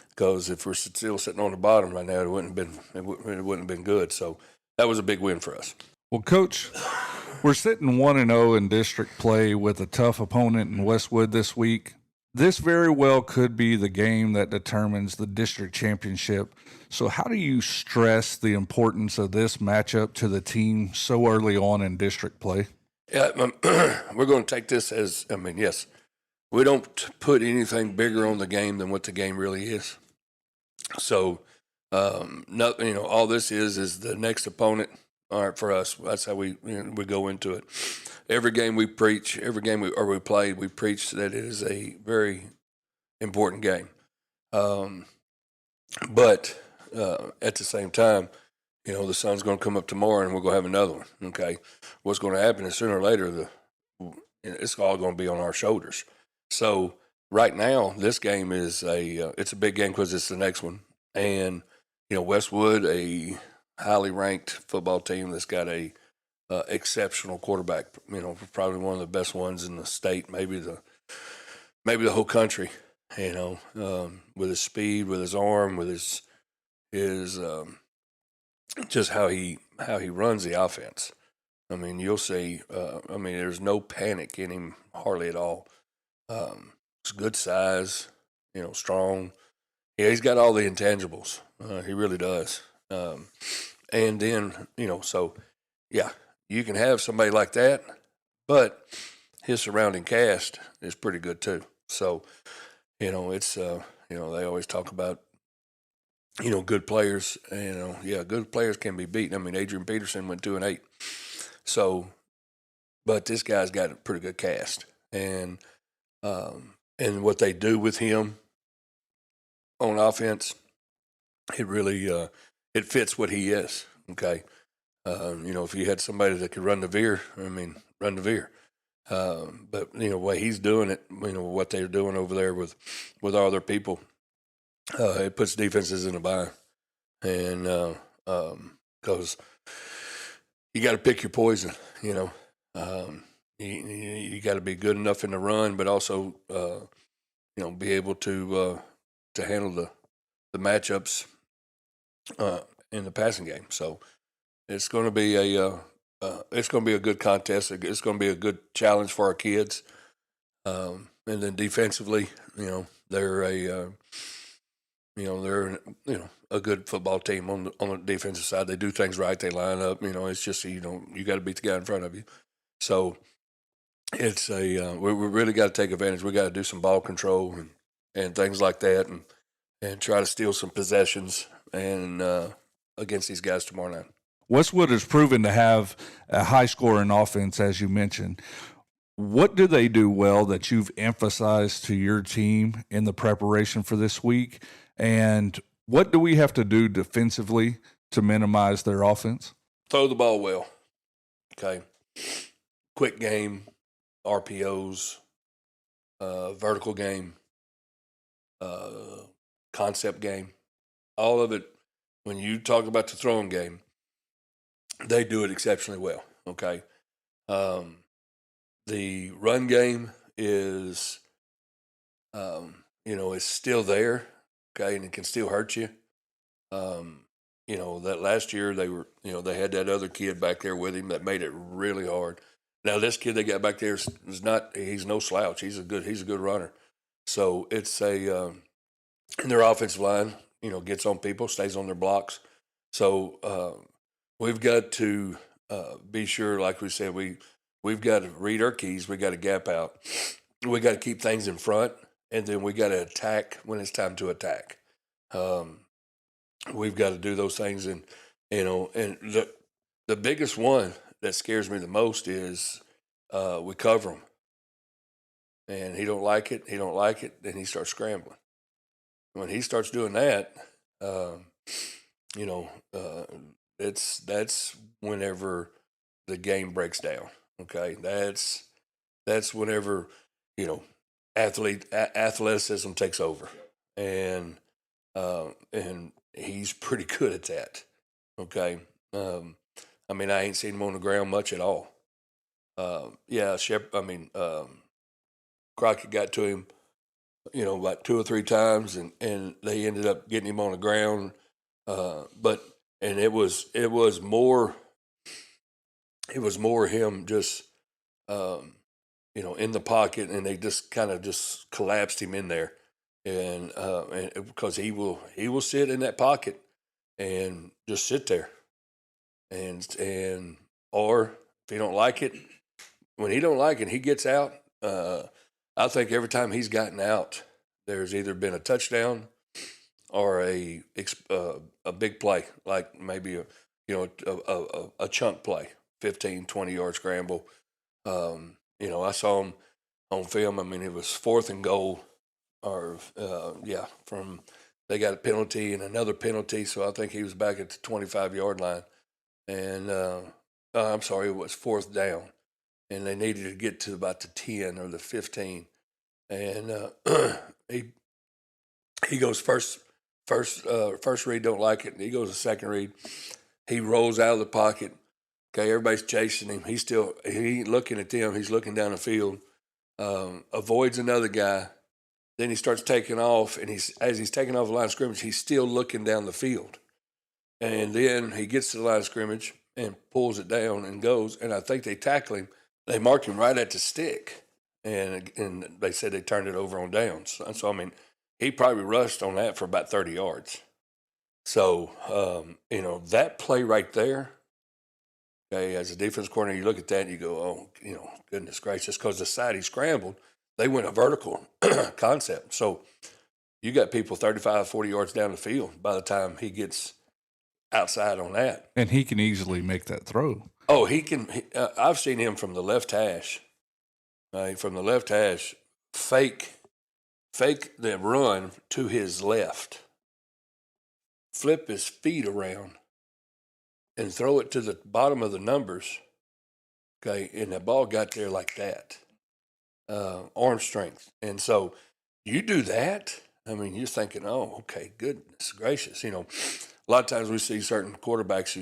Because if we're still sitting on the bottom right now, it wouldn't have been good. So that was a big win for us. Well, Coach, we're sitting 1-0 in district play with a tough opponent in Westwood this week. This very well could be the game that determines the district championship. So how do you stress the importance of this matchup to the team so early on in district play? Yeah, we're going to take this as, yes, we don't put anything bigger on the game than what the game really is. So, all this is the next opponent. All right, for us, that's how we go into it. Every game we preach, every game we play, we preach that it is a very important game. But at the same time, the sun's going to come up tomorrow, and we're going to have another one. Okay, what's going to happen is sooner or later, it's all going to be on our shoulders. So right now, this game is it's a big game because it's the next one, and Westwood, a highly ranked football team that's got a exceptional quarterback. Probably one of the best ones in the state, maybe the whole country. With his speed, with his arm, with his just how he runs the offense. You'll see. There's no panic in him hardly at all. It's good size, strong. Yeah, he's got all the intangibles. He really does. And then, so, yeah, you can have somebody like that, but his surrounding cast is pretty good too. So, it's, they always talk about, good players, good players can be beaten. Adrian Peterson went 2-8. So, but this guy's got a pretty good cast, and what they do with him on offense, it really, it fits what he is. Okay. If you had somebody that could run the veer, run the veer. But the way he's doing it, what they're doing over there with all their people, it puts defenses in a bind. And because you got to pick your poison, you got to be good enough in the run, but also be able to handle the matchups in the passing game. So it's going to be a good contest. It's going to be a good challenge for our kids. And then defensively, they're a good football team on the defensive side. They do things right. They line up. It's just you got to beat the guy in front of you. So it's we really got to take advantage. We got to do some ball control and things like that, and try to steal some possessions and against these guys tomorrow night. Westwood has proven to have a high-scoring offense, as you mentioned. What do they do well that you've emphasized to your team in the preparation for this week? And what do we have to do defensively to minimize their offense? Throw the ball well. Okay. Quick game, RPOs, vertical game, concept game. All of it, when you talk about the throwing game, they do it exceptionally well. Okay. The run game is, it's still there. Okay. And it can still hurt you. That last year they were, they had that other kid back there with him that made it really hard. Now this kid they got back there he's no slouch. He's a good runner. So it's and their offensive line, gets on people, stays on their blocks. So we've got to be sure, like we said, we've got to read our keys. We got to gap out. We got to keep things in front, and then we got to attack when it's time to attack. We've got to do those things, and and the biggest one that scares me the most is we cover him, and he don't like it. Then he starts scrambling. When he starts doing that, that's whenever the game breaks down. Okay, that's whenever athleticism takes over, and he's pretty good at that. Okay, I ain't seen him on the ground much at all. Crockett got to him, about 2 or 3 times, and they ended up getting him on the ground. But it was more him just in the pocket, and they just kind of just collapsed him in there, and because he will sit in that pocket and just sit there, and or if he don't like it, when he don't like it, he gets out. I think every time he's gotten out, there's either been a touchdown or a big play, like maybe a chunk play, 15, 20-yard scramble. I saw him on film. It was 4th and goal, they got a penalty and another penalty, so I think he was back at the 25-yard line. And I'm sorry, it was 4th down, and they needed to get to about the 10 or the 15. And he goes first read, don't like it. And he goes to second read. He rolls out of the pocket. Okay, everybody's chasing him. He ain't looking at them. He's looking down the field. Avoids another guy. Then he starts taking off, and as he's taking off the line of scrimmage, he's still looking down the field. And then he gets to the line of scrimmage and pulls it down and goes. And I think they tackle him. They marked him right at the stick, and they said they turned it over on downs. So he probably rushed on that for about 30 yards. So that play right there. Okay, as a defense coordinator, you look at that and you go, oh, goodness gracious, because the side he scrambled, they went a vertical concept. So you got people 35, 40 yards down the field by the time he gets outside on that. And he can easily make that throw. Oh, he can. I've seen him from the left hash. Fake the run to his left, flip his feet around, and throw it to the bottom of the numbers. Okay, and the ball got there like that. Arm strength. And so you do that, you're thinking, oh, okay, goodness gracious. A lot of times we see certain quarterbacks,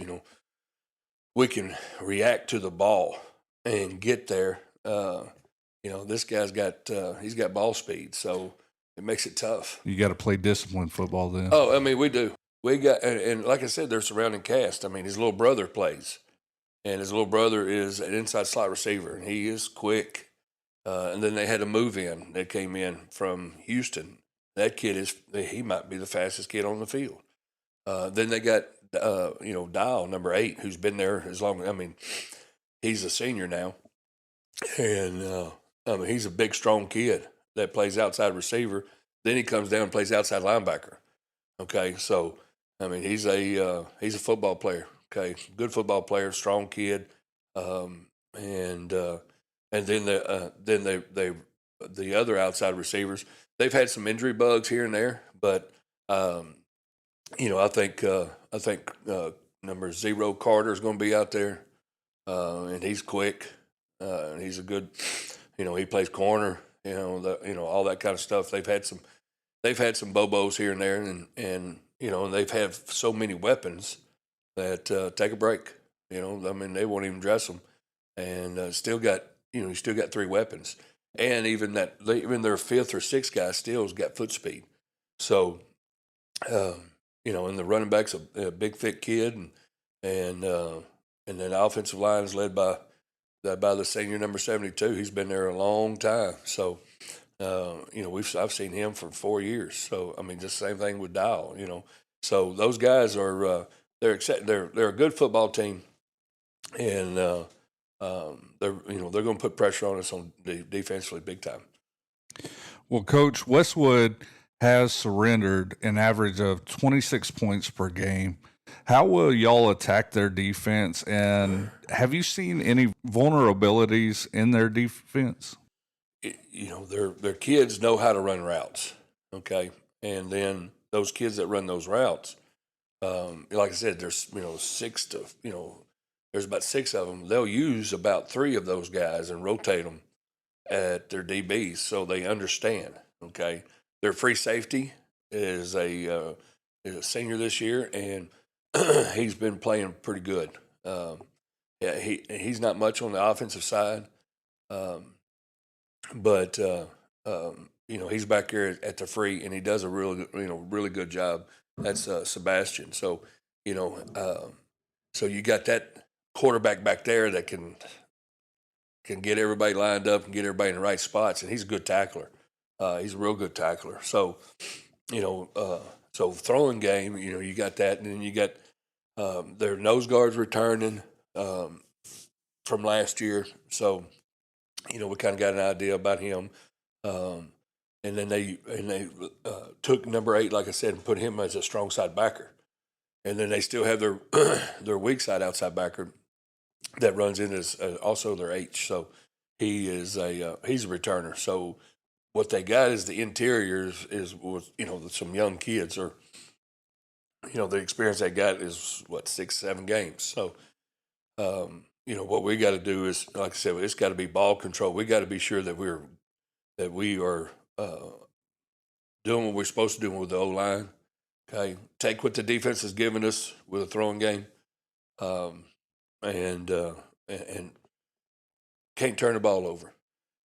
we can react to the ball and get there. This guy's got he's got ball speed. So it makes it tough. You got to play disciplined football then. Oh, I mean, we do. We got, and like I said, their surrounding cast. I mean, his little brother plays, and his little brother is an inside slot receiver, and he is quick. And then they had a move in that came in from Houston. That kid he might be the fastest kid on the field. Then they got, Diboll, number 8, who's been there as long. I mean, he's a senior now, and he's a big, strong kid that plays outside receiver. Then he comes down and plays outside linebacker. Okay, so I mean, he's a football player. Okay, good football player, strong kid, and then the other outside receivers, they've had some injury bugs here and there, but I think number 0 Carter is going to be out there, and he's quick, and he's a good, he plays corner, all that kind of stuff. They've had some bobos here and there, and they've had so many weapons that take a break. I mean, they won't even dress them, and still got 3 weapons, and even their 5th or 6th guy still has got foot speed. So, and the running back's a big, thick kid, and then the offensive line is led by the senior number 72. He's been there a long time. So, I've seen him for 4 years. So, I mean, just the same thing with Diboll. So those guys are they're a good football team, and they're going to put pressure on us on defensively big time. Well, Coach, Westwood has surrendered an average of 26 points per game. How will y'all attack their defense, and have you seen any vulnerabilities in their defense? Their kids know how to run routes, okay? And then those kids that run those routes, like I said, there's, there's about 6 of them. They'll use about 3 of those guys and rotate them at their DBs so they understand, okay? Their free safety is a senior this year, and he's been playing pretty good. He's not much on the offensive side, but he's back here at the free, and he does a really good job. That's Sebastian. So so you got that quarterback back there that can get everybody lined up and get everybody in the right spots, and he's a good tackler. He's a real good tackler. So so throwing game, you got that, and then you got their nose guards returning from last year. So we kind of got an idea about him. And then they took number 8, like I said, and put him as a strong side backer. And then they still have their weak side outside backer that runs in as also their H. So he's a returner. So what they got is the interior is some young kids, or the experience they got is 6-7 games. So what we got to do is, like I said, it's got to be ball control. We got to be sure that we are doing what we're supposed to do with the O-line. Okay, take what the defense has given us with a throwing game, and can't turn the ball over.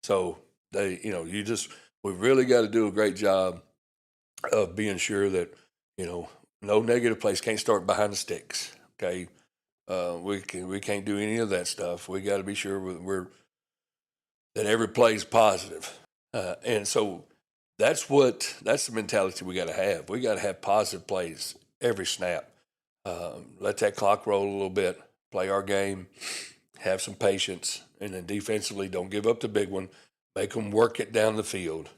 So we really got to do a great job of being sure that no negative plays, can't start behind the sticks. Okay, we can't do any of that stuff. We got to be sure that every play is positive, and so that's the mentality we got to have. We got to have positive plays every snap. Let that clock roll a little bit, play our game, have some patience, and then defensively, don't give up the big one. Make them work it down the field,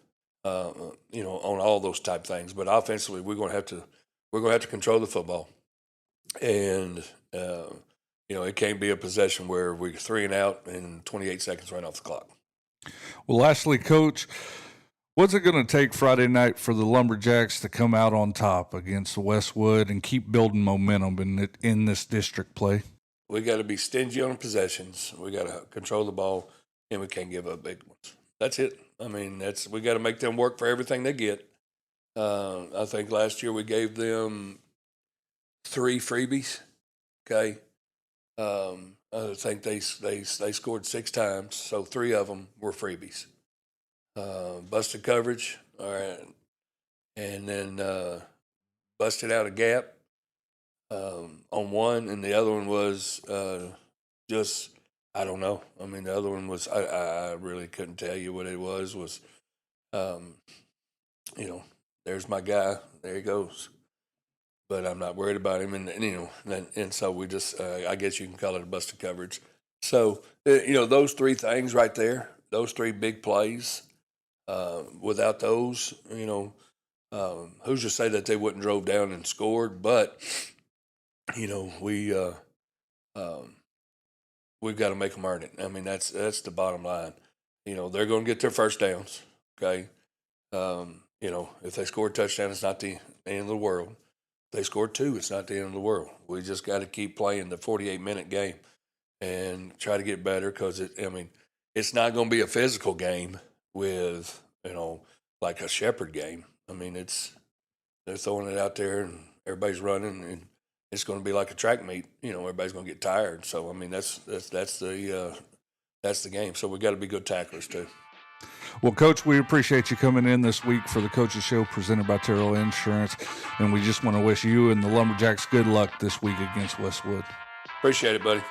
on all those type things. But offensively, we're going to have to control the football, and it can't be a possession where we're 3 and out and 28 seconds right off the clock. Well, lastly, Coach, what's it going to take Friday night for the Lumberjacks to come out on top against Westwood and keep building momentum in this district play? We got to be stingy on possessions. We got to control the ball, and we can't give up big ones. That's it. I mean, we got to make them work for everything they get. I think last year we gave them 3 freebies. Okay, I think they scored 6 times, so 3 of them were freebies. Busted coverage. All right, and then busted out a gap on one, and the other one was just, I don't know. I mean, the other one was, I really couldn't tell you what it was, you know, there's my guy, there he goes. But I'm not worried about him, and so we just, I guess you can call it a busted coverage. So, those three things right there, those three big plays, without those, who's to say that they wouldn't drove down and scored? But, we've got to make them earn it. I mean, that's the bottom line. They're going to get their first downs, okay? If they score a touchdown, it's not the end of the world. If they score two, it's not the end of the world. We just got to keep playing the 48-minute game and try to get better, because it's not going to be a physical game with, like a Shepherd game. I mean, they're throwing it out there and everybody's running, and it's going to be like a track meet. Everybody's going to get tired. So, I mean, that's the game. So we got to be good tacklers too. Well, Coach, we appreciate you coming in this week for the Coaches Show presented by Terrell Insurance, and we just want to wish you and the Lumberjacks good luck this week against Westwood. Appreciate it, buddy.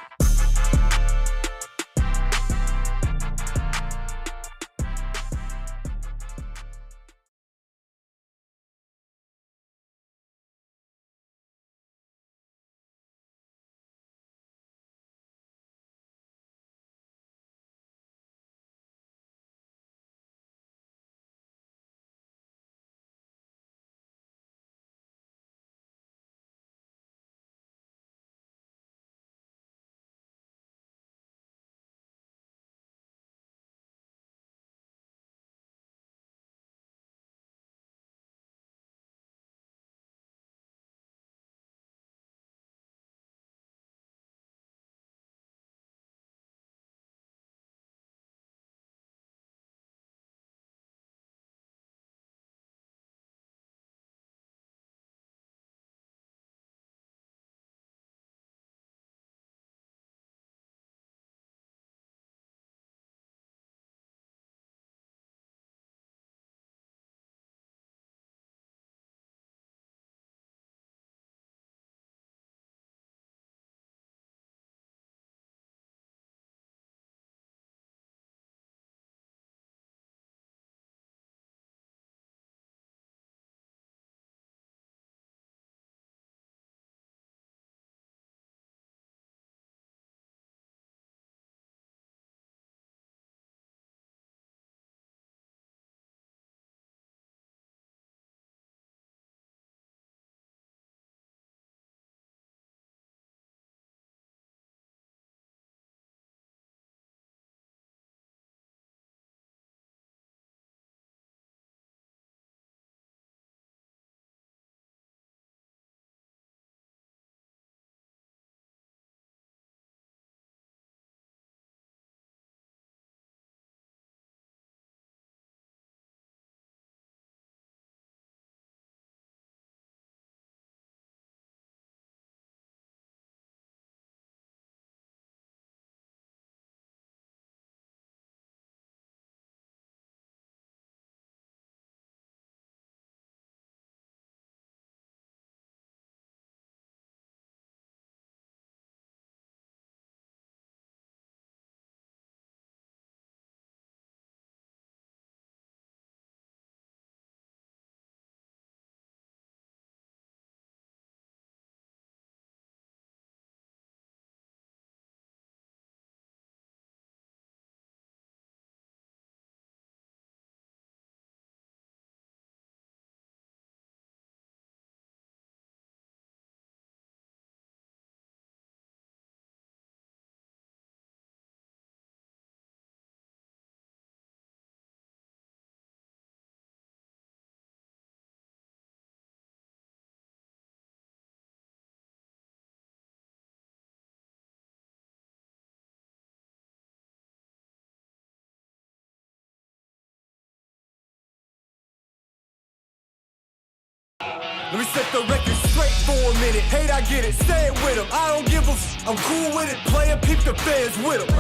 Let me set the record straight for a minute. Hate, I get it, say it with them. I don't give a f, I'm cool with it. Playin', peep the fans with them.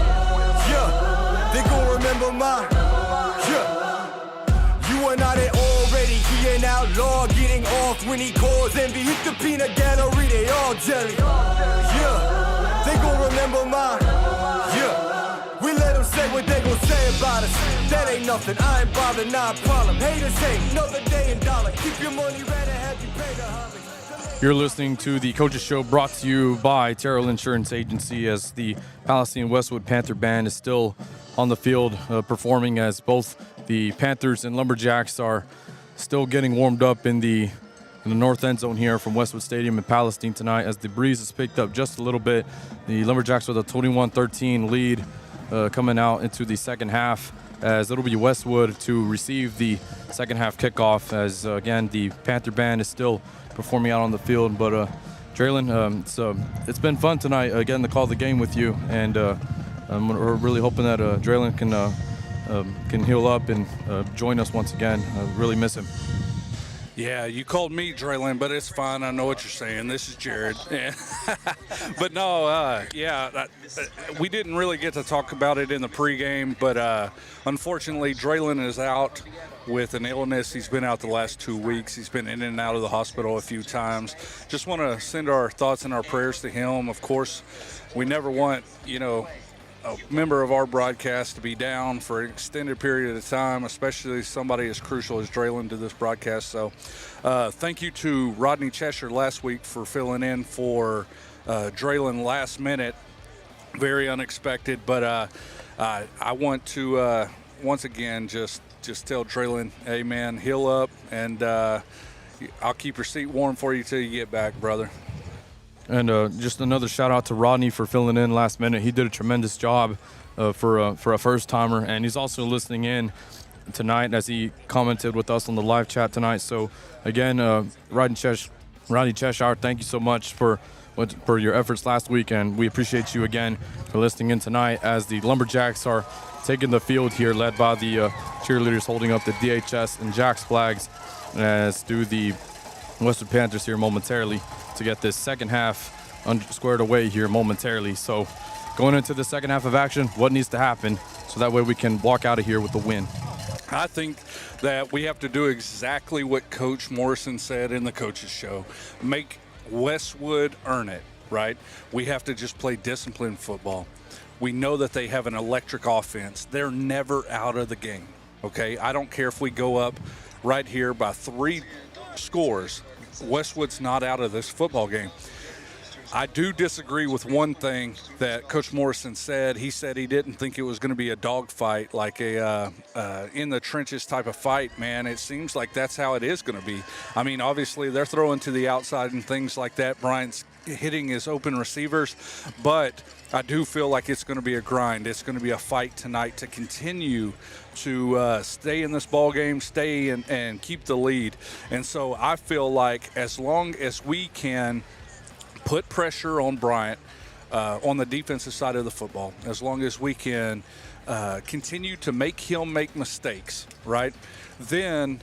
Yeah, they gon' remember my, yeah. You and I, they already ready. He an outlaw, getting off when he calls envy. Hit the peanut gallery, they all jelly. Yeah, they gon' remember mine. Yeah, we let them say what they gon' say about us. That ain't nothing, I ain't bothered, not a problem. Haters hate, another day in dollar. Keep your money ready, have you pay the homage. You're listening to the Coaches Show, brought to you by Terrell Insurance Agency, as the Palestine-Westwood Panther Band is still on the field performing, as both the Panthers and Lumberjacks are still getting warmed up in the north end zone here from Westwood Stadium in Palestine tonight, as the breeze has picked up just a little bit. The Lumberjacks with a 21-13 lead coming out into the second half, as it'll be Westwood to receive the second half kickoff, as again the Panther Band is still performing out on the field. But Draylon, it's been fun tonight getting to call the game with you, and we're really hoping that Draylon can heal up and join us once again. I really miss him. Yeah, you called me Draylon, but it's fine. I know what you're saying. This is Jared. But no, we didn't really get to talk about it in the pregame, but unfortunately, Draylon is out with an illness. He's been out the last 2 weeks. He's been in and out of the hospital a few times. Just want to send our thoughts and our prayers to him. Of course, we never want, a member of our broadcast to be down for an extended period of time, especially somebody as crucial as Draylon to this broadcast. So thank you to Rodney Cheshire last week for filling in for Draylon last minute. Very unexpected, but I want to once again just tell Draylon, hey man, heal up, and I'll keep your seat warm for you till you get back, brother. And just another shout out to Rodney for filling in last minute. He did a tremendous job for a first timer, and he's also listening in tonight as he commented with us on the live chat tonight. So again, Rodney Cheshire, thank you so much for your efforts last week, and we appreciate you again for listening in tonight, as the Lumberjacks are taking the field here, led by the cheerleaders holding up the DHS and Jacks flags, as do the Westwood Panthers here momentarily, to get this second half squared away here momentarily. So going into the second half of action, what needs to happen so that way we can walk out of here with the win? I think that we have to do exactly what Coach Morrison said in the Coaches Show. Make Westwood earn it, right? We have to just play disciplined football. We know that they have an electric offense. They're never out of the game, okay? I don't care if we go up right here by 3 scores. Westwood's not out of this football game. I do disagree with one thing that Coach Morrison said. He said he didn't think it was going to be a dogfight, like a in the trenches type of fight, man. It seems like that's how it is going to be. I mean, obviously they're throwing to the outside and things like that. Bryant's hitting his open receivers, but I do feel like it's going to be a grind. It's going to be a fight tonight to continue to stay in this ball game, stay and keep the lead. And so I feel like as long as we can put pressure on Bryant on the defensive side of the football, as long as we can continue to make him make mistakes, right, then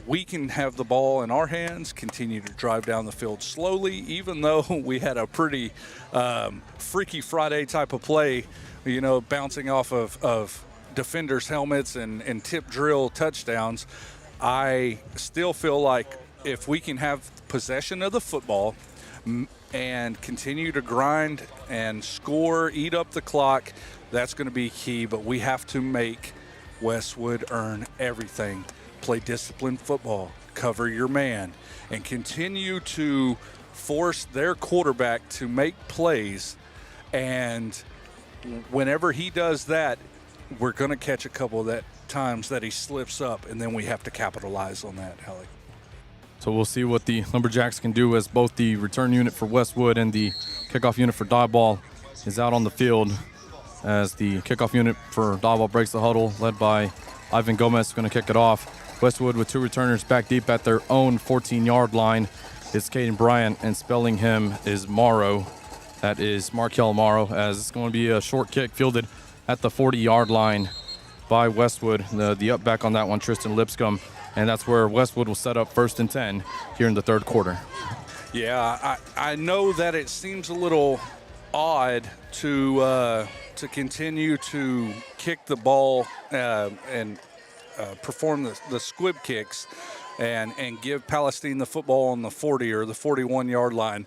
we can have the ball in our hands, continue to drive down the field slowly, even though we had a pretty Freaky Friday type of play, bouncing off of defenders' helmets and tip drill touchdowns. I still feel like if we can have possession of the football and continue to grind and score, eat up the clock, that's going to be key. But we have to make Westwood earn everything. Play disciplined football, cover your man, and continue to force their quarterback to make plays. And whenever he does that, we're going to catch a couple of that times that he slips up, and then we have to capitalize on that, Hallie. So we'll see what the Lumberjacks can do, as both the return unit for Westwood and the kickoff unit for Diboll is out on the field, as the kickoff unit for Diboll breaks the huddle, led by Ivan Gomez, going to kick it off. Westwood with 2 returners back deep at their own 14-yard line. It's Caden Bryant, and spelling him is Morrow. That is Markel Morrow, as it's going to be a short kick fielded at the 40-yard line by Westwood. The up back on that one, Tristan Lipscomb, and that's where Westwood will set up 1st and 10 here in the third quarter. Yeah, I know that it seems a little odd to continue to kick the ball and perform the squib kicks and give Palestine the football on the 40 or the 41-yard line.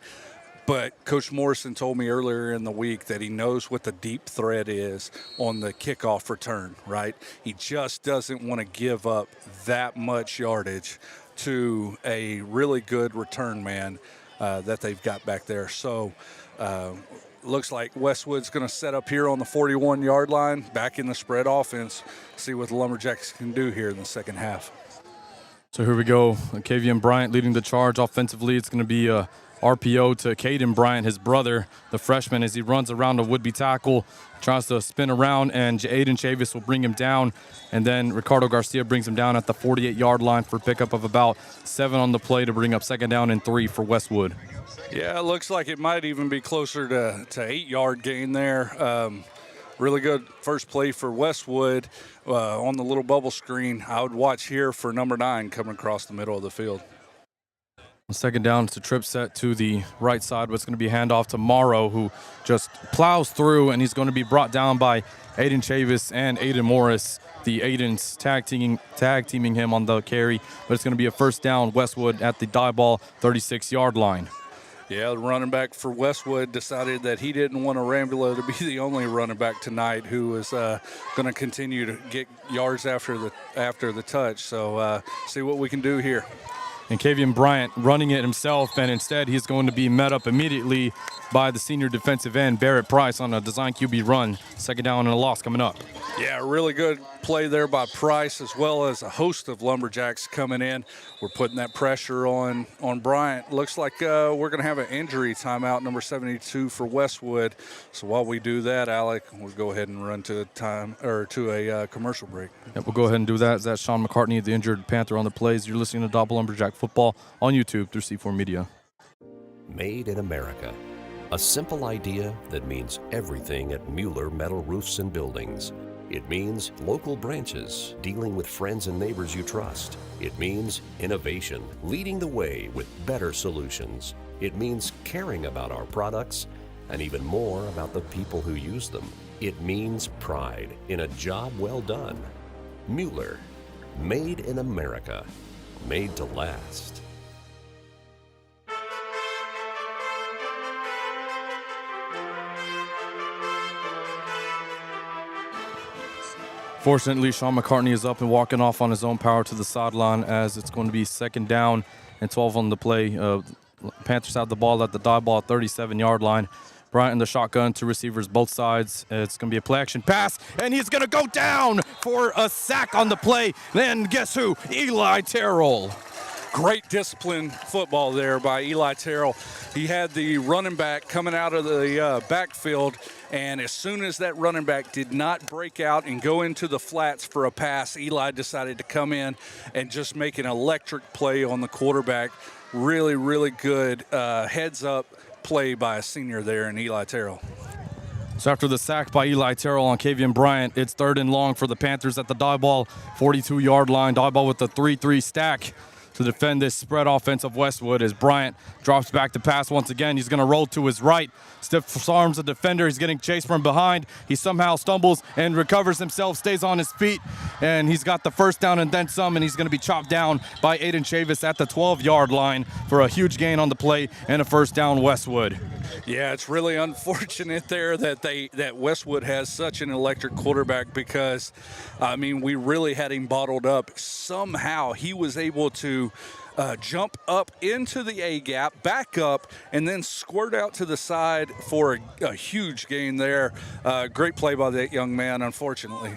But Coach Morrison told me earlier in the week that he knows what the deep threat is on the kickoff return, right? He just doesn't want to give up that much yardage to a really good return man that they've got back there. So looks like Westwood's going to set up here on the 41-yard line, back in the spread offense, see what the Lumberjacks can do here in the second half. So here we go. Kavian Bryant leading the charge offensively. It's going to be a RPO to Caden Bryant, his brother, the freshman, as he runs around a would-be tackle, tries to spin around, and Aiden Chavis will bring him down. And then Ricardo Garcia brings him down at the 48-yard line for a pickup of about 7 on the play to bring up 2nd down and 3 for Westwood. Yeah, it looks like it might even be closer to 8-yard gain there. Really good first play for Westwood on the little bubble screen. I would watch here for number 9 coming across the middle of the field. 2nd down, it's a trip set to the right side, but it's going to be handoff to Morrow, who just plows through, and he's going to be brought down by Aiden Chavis and Aiden Morris. The Aidens tag teaming him on the carry, but it's going to be a 1st down, Westwood at the Diboll 36-yard line. Yeah, the running back for Westwood decided that he didn't want Arambulo to be the only running back tonight who was going to continue to get yards after the touch. So see what we can do here. And Kavian Bryant running it himself, and instead he's going to be met up immediately by the senior defensive end, Barrett Price, on a design QB run. 2nd down and a loss coming up. Yeah, really good play there by Price, as well as a host of Lumberjacks coming in. We're putting that pressure on Bryant. Looks like we're going to have an injury timeout, number 72 for Westwood. So while we do that, Alec, we'll go ahead and run to a commercial break. Yep, we'll go ahead and do that. That's Sean McCartney, the injured Panther, on the plays. You're listening to Diboll Lumberjack Football on YouTube through C4 Media. Made in America. A simple idea that means everything at Mueller Metal Roofs and Buildings. It means local branches, dealing with friends and neighbors you trust. It means innovation, leading the way with better solutions. It means caring about our products and even more about the people who use them. It means pride in a job well done. Mueller, made in America, made to last. Fortunately, Sean McCartney is up and walking off on his own power to the sideline, as it's going to be 2nd down and 12 on the play. Panthers have the ball at the Diboll 37-yard line. Bryant in the shotgun, 2 receivers both sides. It's going to be a play-action pass, and he's going to go down for a sack on the play. Then guess who? Eli Terrell. Great disciplined football there by Eli Terrell. He had the running back coming out of the backfield, and as soon as that running back did not break out and go into the flats for a pass, Eli decided to come in and just make an electric play on the quarterback. Really, really good heads-up play by a senior there in Eli Terrell. So after the sack by Eli Terrell on Kavian Bryant, it's 3rd and long for the Panthers at the Diboll 42-yard line. Diboll with the 3-3 stack to defend this spread offense of Westwood, as Bryant drops back to pass once again. He's going to roll to his right. Stiff arms the defender. He's getting chased from behind. He somehow stumbles and recovers himself, stays on his feet, and he's got the 1st down and then some, and he's going to be chopped down by Aiden Chavis at the 12-yard line for a huge gain on the play and a 1st down Westwood. Yeah, it's really unfortunate there that Westwood has such an electric quarterback, because, I mean, we really had him bottled up. Somehow he was able to jump up into the A-gap, back up, and then squirt out to the side for a huge gain there. Great play by that young man, unfortunately.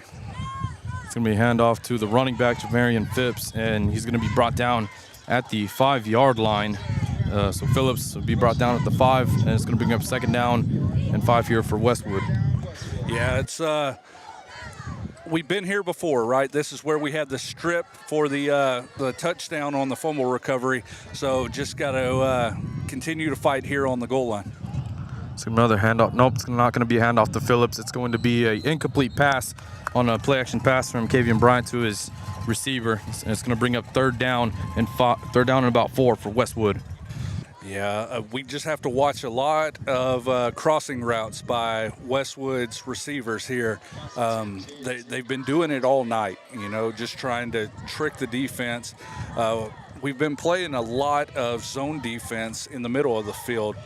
It's going to be a handoff to the running back, Javarian Phipps, and he's going to be brought down at the 5-yard line. So Phillips will be brought down at the 5, and it's going to bring up 2nd down and 5 here for Westwood. Yeah, it's we've been here before, right? This is where we had the strip for the touchdown on the fumble recovery. So just got to continue to fight here on the goal line. It's another handoff. Nope, it's not going to be a handoff to Phillips. It's going to be an incomplete pass on a play-action pass from Kavian Bryant to his receiver. And it's going to bring up 3rd down and about 4 for Westwood. Yeah, we just have to watch a lot of crossing routes by Westwood's receivers here. They've been doing it all night, just trying to trick the defense. We've been playing a lot of zone defense in the middle of the field.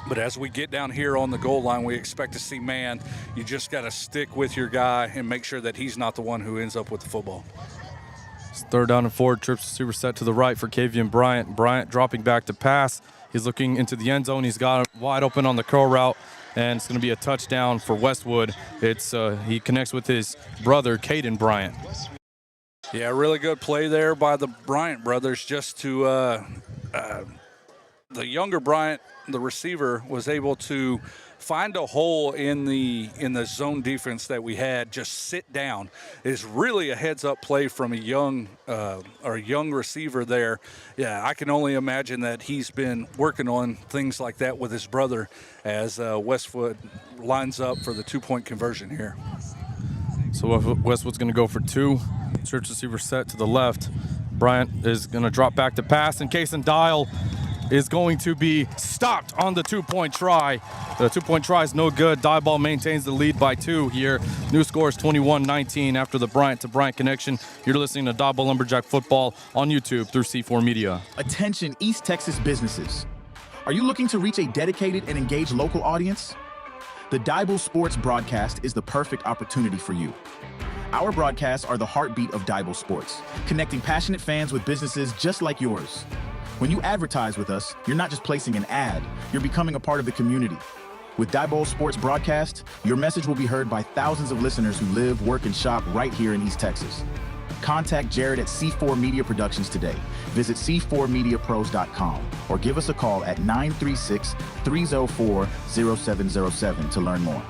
But as we get down here on the goal line, we expect to see man. You just got to stick with your guy and make sure that he's not the one who ends up with the football. It's 3rd down and 4, trips receiver set to the right for Kavian Bryant. Bryant dropping back to pass. He's looking into the end zone. He's got it wide open on the curl route, and it's going to be a touchdown for Westwood. He connects with his brother, Caden Bryant. Yeah, really good play there by the Bryant brothers just to the younger Bryant, the receiver, was able to find a hole in the zone defense that we had. Just sit down. It's really a heads-up play from a young receiver there. Yeah, I can only imagine that he's been working on things like that with his brother as Westwood lines up for the 2-point conversion here. So Westwood's going to go for 2. Search receiver set to the left. Bryant is going to drop back to pass, and Kason Dial is going to be stopped on the 2-point try. The 2-point try is no good. Diboll maintains the lead by 2 here. New score is 21-19 after the Bryant to Bryant connection. You're listening to Diboll Lumberjack football on YouTube through C4 Media. Attention East Texas businesses. Are you looking to reach a dedicated and engaged local audience? The Diboll Sports Broadcast is the perfect opportunity for you. Our broadcasts are the heartbeat of Diboll Sports, connecting passionate fans with businesses just like yours. When you advertise with us, you're not just placing an ad, you're becoming a part of the community. With Diboll Sports Broadcast, your message will be heard by thousands of listeners who live, work, and shop right here in East Texas. Contact Jared at C4 Media Productions today. Visit c4mediapros.com or give us a call at 936-304-0707 to learn more.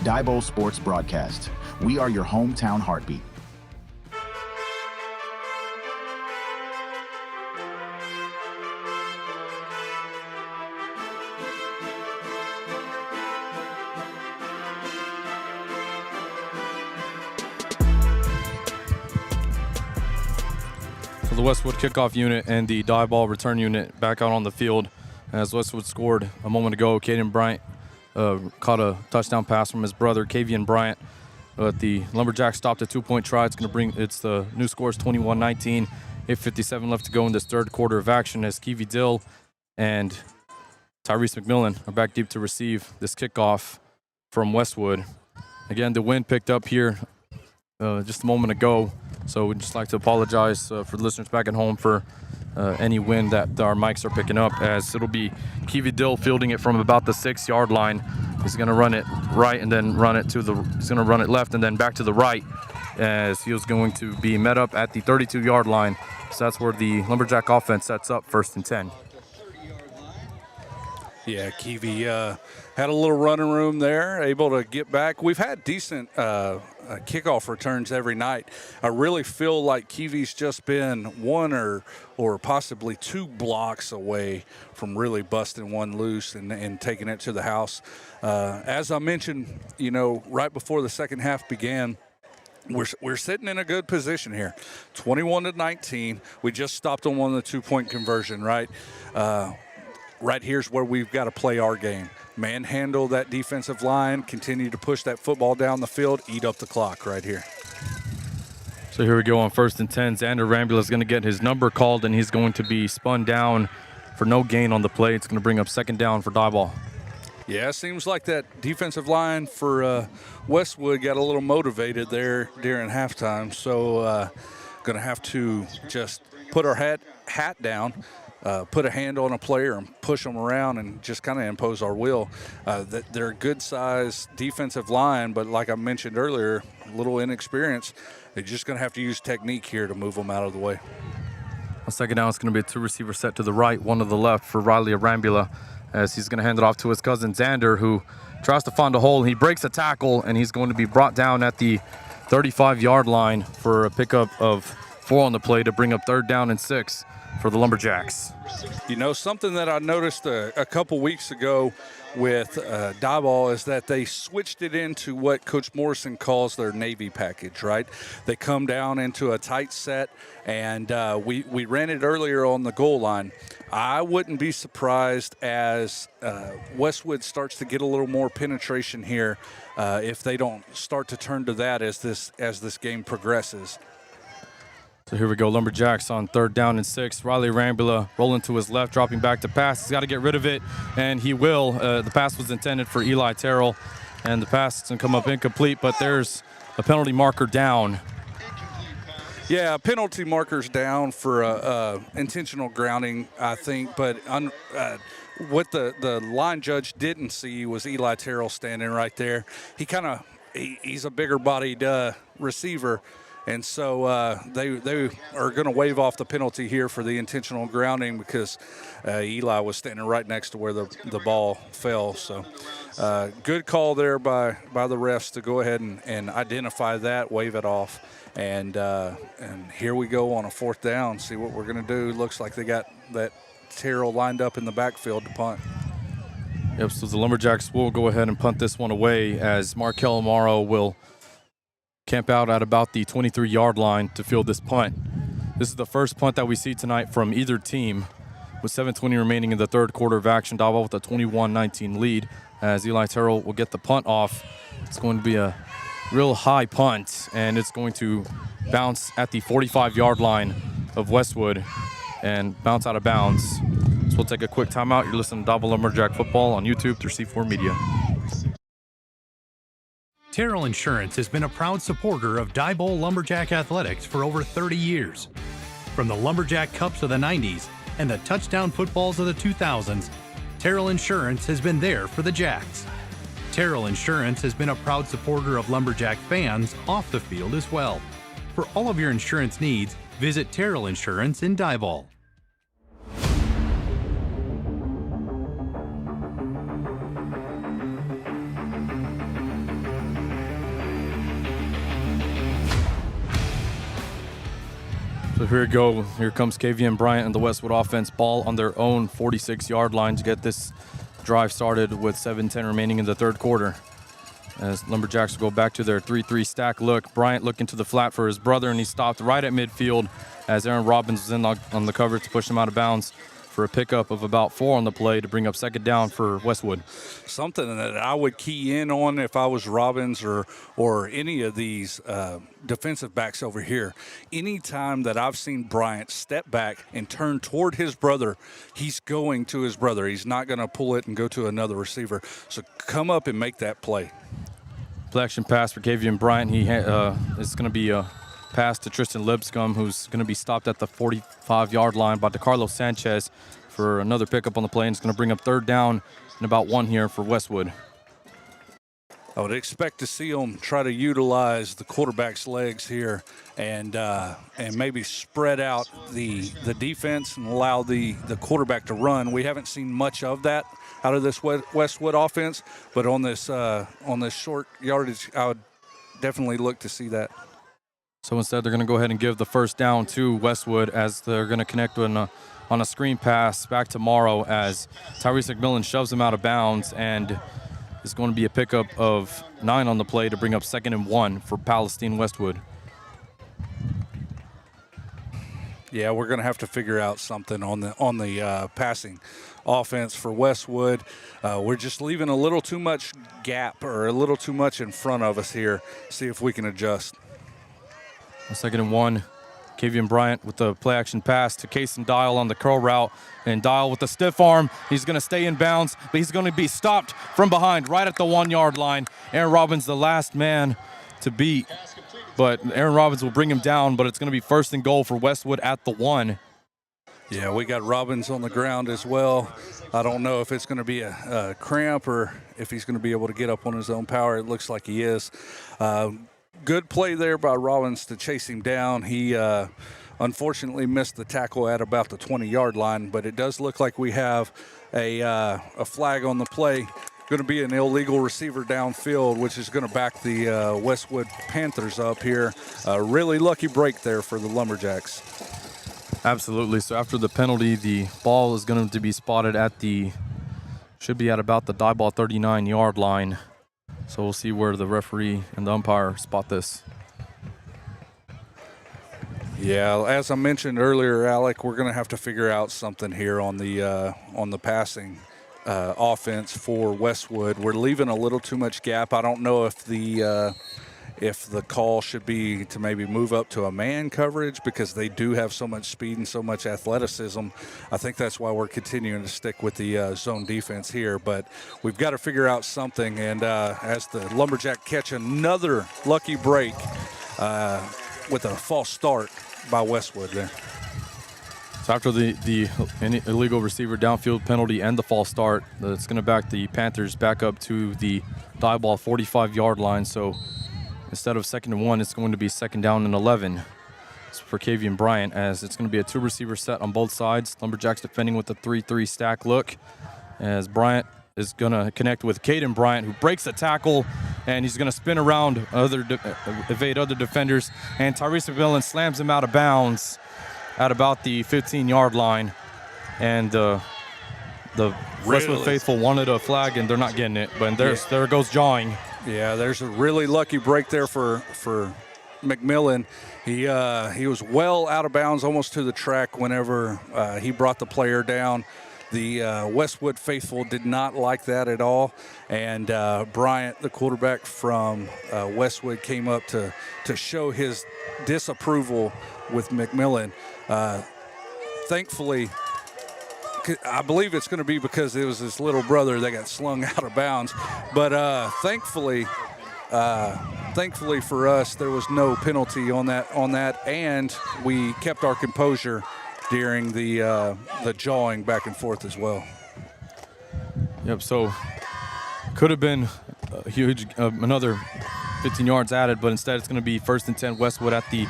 Diboll Sports Broadcast. We are your hometown heartbeat. The Westwood kickoff unit and the Diboll return unit back out on the field as Westwood scored a moment ago. Caden Bryant caught a touchdown pass from his brother, Kavian Bryant. The Lumberjacks stopped a 2-point try. The new score is 21-19. 8:57 left to go in this third quarter of action as Kiwi Dill and Tyrese McMillan are back deep to receive this kickoff from Westwood. Again, the wind picked up here just a moment ago, so we'd just like to apologize for the listeners back at home for any wind that our mics are picking up, as it'll be Kiwi Dill fielding it from about the 6-yard line. He's going to run it right and then he's going to run it left and then back to the right, as he was going to be met up at the 32-yard line. So that's where the Lumberjack offense sets up 1st and 10. Yeah, Kiwi had a little running room there, able to get back. We've had decent kickoff returns every night. I really feel like Kiwi's just been one or possibly 2 blocks away from really busting one loose and taking it to the house. As I mentioned, right before the second half began, we're sitting in a good position here. 21-19. We just stopped on one of the 2-point conversion, right? Right here's where we've got to play our game. Manhandle that defensive line, continue to push that football down the field, eat up the clock right here. So here we go on 1st and 10. Xander Rambula is going to get his number called, and he's going to be spun down for no gain on the play. It's going to bring up 2nd down for Diboll. Yeah, it seems like that defensive line for Westwood got a little motivated there during halftime. So going to have to just put our hat down, put a hand on a player and push them around and just kind of impose our will. They're a good-sized defensive line, but like I mentioned earlier, a little inexperienced. They're just going to have to use technique here to move them out of the way. On 2nd down, it's going to be a 2-receiver set to the right, 1 to the left for Riley Arambula, as he's going to hand it off to his cousin Xander, who tries to find a hole. He breaks a tackle, and he's going to be brought down at the 35-yard line for a pickup of 4 on the play to bring up 3rd down and 6. for the Lumberjacks. You know, something that I noticed a couple weeks ago with Diboll is that they switched it into what Coach Morrison calls their Navy package, right? They come down into a tight set, and we ran it earlier on the goal line. I wouldn't be surprised as Westwood starts to get a little more penetration here if they don't start to turn to that as this game progresses. So here we go, Lumberjacks on 3rd down and 6. Riley Rambula rolling to his left, dropping back to pass. He's got to get rid of it, and he will. The pass was intended for Eli Terrell, and the pass is going to come up incomplete, but there's a penalty marker down. Yeah, penalty markers down for intentional grounding, I think, but what the line judge didn't see was Eli Terrell standing right there. He's a bigger-bodied receiver. And so they are going to waive off the penalty here for the intentional grounding because Eli was standing right next to where the ball fell. So good call there by the refs to go ahead and identify that, waive it off. And here we go on a 4th down. See what we're going to do. Looks like they got that Terrell lined up in the backfield to punt. Yep, so the Lumberjacks will go ahead and punt this one away as Markel Amaro will camp out at about the 23-yard line to field this punt. This is the first punt that we see tonight from either team with 7:20 remaining in the 3rd quarter of action. Diboll with a 21-19 lead as Eli Terrell will get the punt off. It's going to be a real high punt, and it's going to bounce at the 45-yard line of Westwood and bounce out of bounds. So we'll take a quick timeout. You're listening to Diboll Lumberjack Football on YouTube through C4 Media. Terrell Insurance has been a proud supporter of Diboll Lumberjack athletics for over 30 years. From the Lumberjack Cups of the 90s and the touchdown footballs of the 2000s, Terrell Insurance has been there for the Jacks. Terrell Insurance has been a proud supporter of Lumberjack fans off the field as well. For all of your insurance needs, visit Terrell Insurance in Diboll. So here we go. Here comes KVM Bryant and the Westwood offense. Ball on their own 46-yard line to get this drive started with 7:10 remaining in the 3rd quarter. As Lumberjacks will go back to their 3-3 stack look. Bryant looking to the flat for his brother, and he stopped right at midfield as Aaron Robbins was in on the cover to push him out of bounds for a pickup of about 4 on the play to bring up 2nd down for Westwood. Something that I would key in on if I was Robbins or any of these defensive backs over here. Anytime that I've seen Bryant step back and turn toward his brother, he's going to his brother. He's not going to pull it and go to another receiver. So come up and make that play. Play action pass for KVM Bryant. It's going to be a pass to Tristan Lipscomb, who's going to be stopped at the 45-yard line by DeCarlo Sanchez for another pickup on the play, and it's going to bring up 3rd down and about 1 here for Westwood. I would expect to see them try to utilize the quarterback's legs here and maybe spread out the defense and allow the quarterback to run. We haven't seen much of that out of this Westwood offense, but on this short yardage, I would definitely look to see that. So instead, they're going to go ahead and give the 1st down to Westwood as they're going to connect on a screen pass back to Morrow as Tyrese McMillan shoves him out of bounds, and it's going to be a pickup of 9 on the play to bring up 2nd and 1 for Palestine-Westwood. Yeah, we're going to have to figure out something on the passing offense for Westwood. We're just leaving a little too much gap or a little too much in front of us here. See if we can adjust. 2nd and 1. KVM Bryant with the play action pass to Kason Dial on the curl route, and Dial with the stiff arm. He's going to stay in bounds, but he's going to be stopped from behind right at the 1-yard line. Aaron Robbins, the last man to beat, but Aaron Robbins will bring him down, but it's going to be 1st and goal for Westwood at the 1. Yeah, we got Robbins on the ground as well. I don't know if it's going to be a cramp or if he's going to be able to get up on his own power. It looks like he is. Good play there by Robbins to chase him down. He unfortunately missed the tackle at about the 20-yard line, but it does look like we have a flag on the play. Going to be an illegal receiver downfield, which is going to back the Westwood Panthers up here. A really lucky break there for the Lumberjacks. Absolutely. So after the penalty, the ball is going to be spotted at should be at about the Diboll 39-yard line. So we'll see where the referee and the umpire spot this. Yeah, as I mentioned earlier, Alec, we're going to have to figure out something here on the passing offense for Westwood. We're leaving a little too much gap. I don't know if the call should be to maybe move up to a man coverage because they do have so much speed and so much athleticism. I think that's why we're continuing to stick with the zone defense here. But we've got to figure out something. And as the Lumberjack catch another lucky break with a false start by Westwood there. So after the illegal receiver downfield penalty and the false start, it's going to back the Panthers back up to the Diboll 45-yard line. So instead of 2nd and 1, it's going to be 2nd down and 11 for Kavian Bryant, as it's going to be a 2-receiver set on both sides. Lumberjacks defending with a 3-3 stack look, as Bryant is going to connect with Caden Bryant, who breaks the tackle, and he's going to spin around, evade other defenders, and Tyrese McMillan slams him out of bounds at about the 15-yard line. And the Westwood faithful wanted a flag, and they're not getting it. But there goes jawing. Yeah, there's a really lucky break there for McMillan. He was well out of bounds, almost to the track whenever he brought the player down. The Westwood faithful did not like that at all, and Bryant, the quarterback from Westwood, came up to show his disapproval with McMillan. Thankfully, I believe it's going to be because it was his little brother that got slung out of bounds. But thankfully for us, there was no penalty on that, and we kept our composure during the jawing back and forth as well. Yep. So could have been a huge another 15 yards added, but instead it's going to be 1st and 10 Westwood at the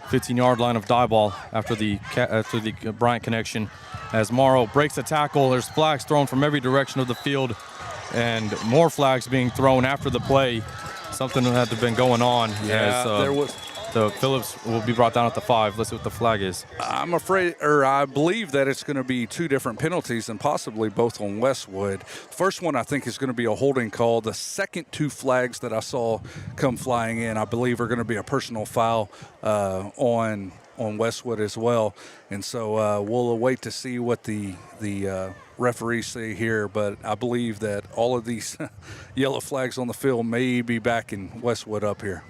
15-yard line of Diboll after the Bryant connection. As Morrow breaks the tackle, there's flags thrown from every direction of the field, and more flags being thrown after the play. Something had to have been going on. Yeah, there was. The Phillips will be brought down at the 5. Let's see what the flag is. I believe that it's going to be 2 different penalties and possibly both on Westwood. First one I think is going to be a holding call. The second 2 flags that I saw come flying in, I believe, are going to be a personal foul on Westwood as well. And so we'll wait to see what the referees say here. But I believe that all of these yellow flags on the field may be backing Westwood up here.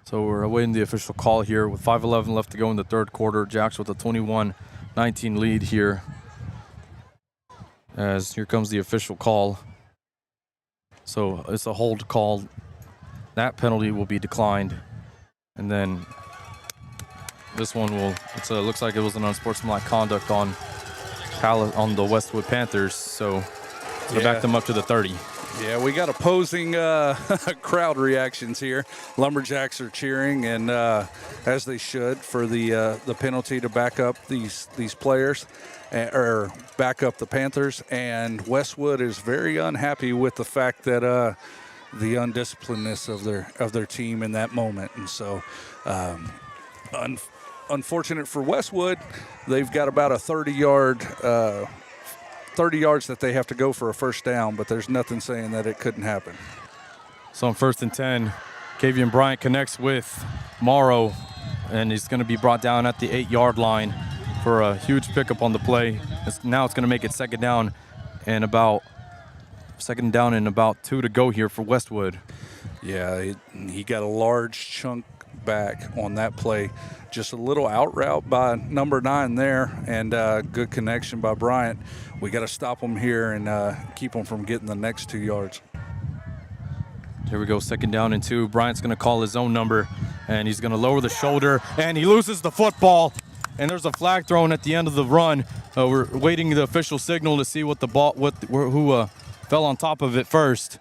So we're awaiting the official call here with 5:11 left to go in the third quarter. Jacks with a 21-19 lead here. As here comes the official call. So it's a hold call. That penalty will be declined. And then this one looks like it was an unsportsmanlike conduct on the Westwood Panthers. So back them up to the 30. Yeah, we got opposing crowd reactions here. Lumberjacks are cheering, and as they should, for the penalty to back up these players, or back up the Panthers. And Westwood is very unhappy with the fact that the undisciplinedness of their team in that moment. And so, unfortunate for Westwood, they've got about a 30 yards that they have to go for a first down, but there's nothing saying that it couldn't happen. So on 1st and 10, Kavian Bryant connects with Morrow, and he's going to be brought down at the 8-yard line for a huge pickup on the play. Now it's going to make it 2nd down and about 2 to go here for Westwood. Yeah, he got a large chunk back on that play. Just a little out route by number 9 there, and good connection by Bryant. We got to stop him here and keep him from getting the next 2 yards. Here we go, 2nd down and 2. Bryant's going to call his own number, and he's going to lower the shoulder, and he loses the football. And there's a flag thrown at the end of the run. We're waiting the official signal to see what the ball, who fell on top of it first.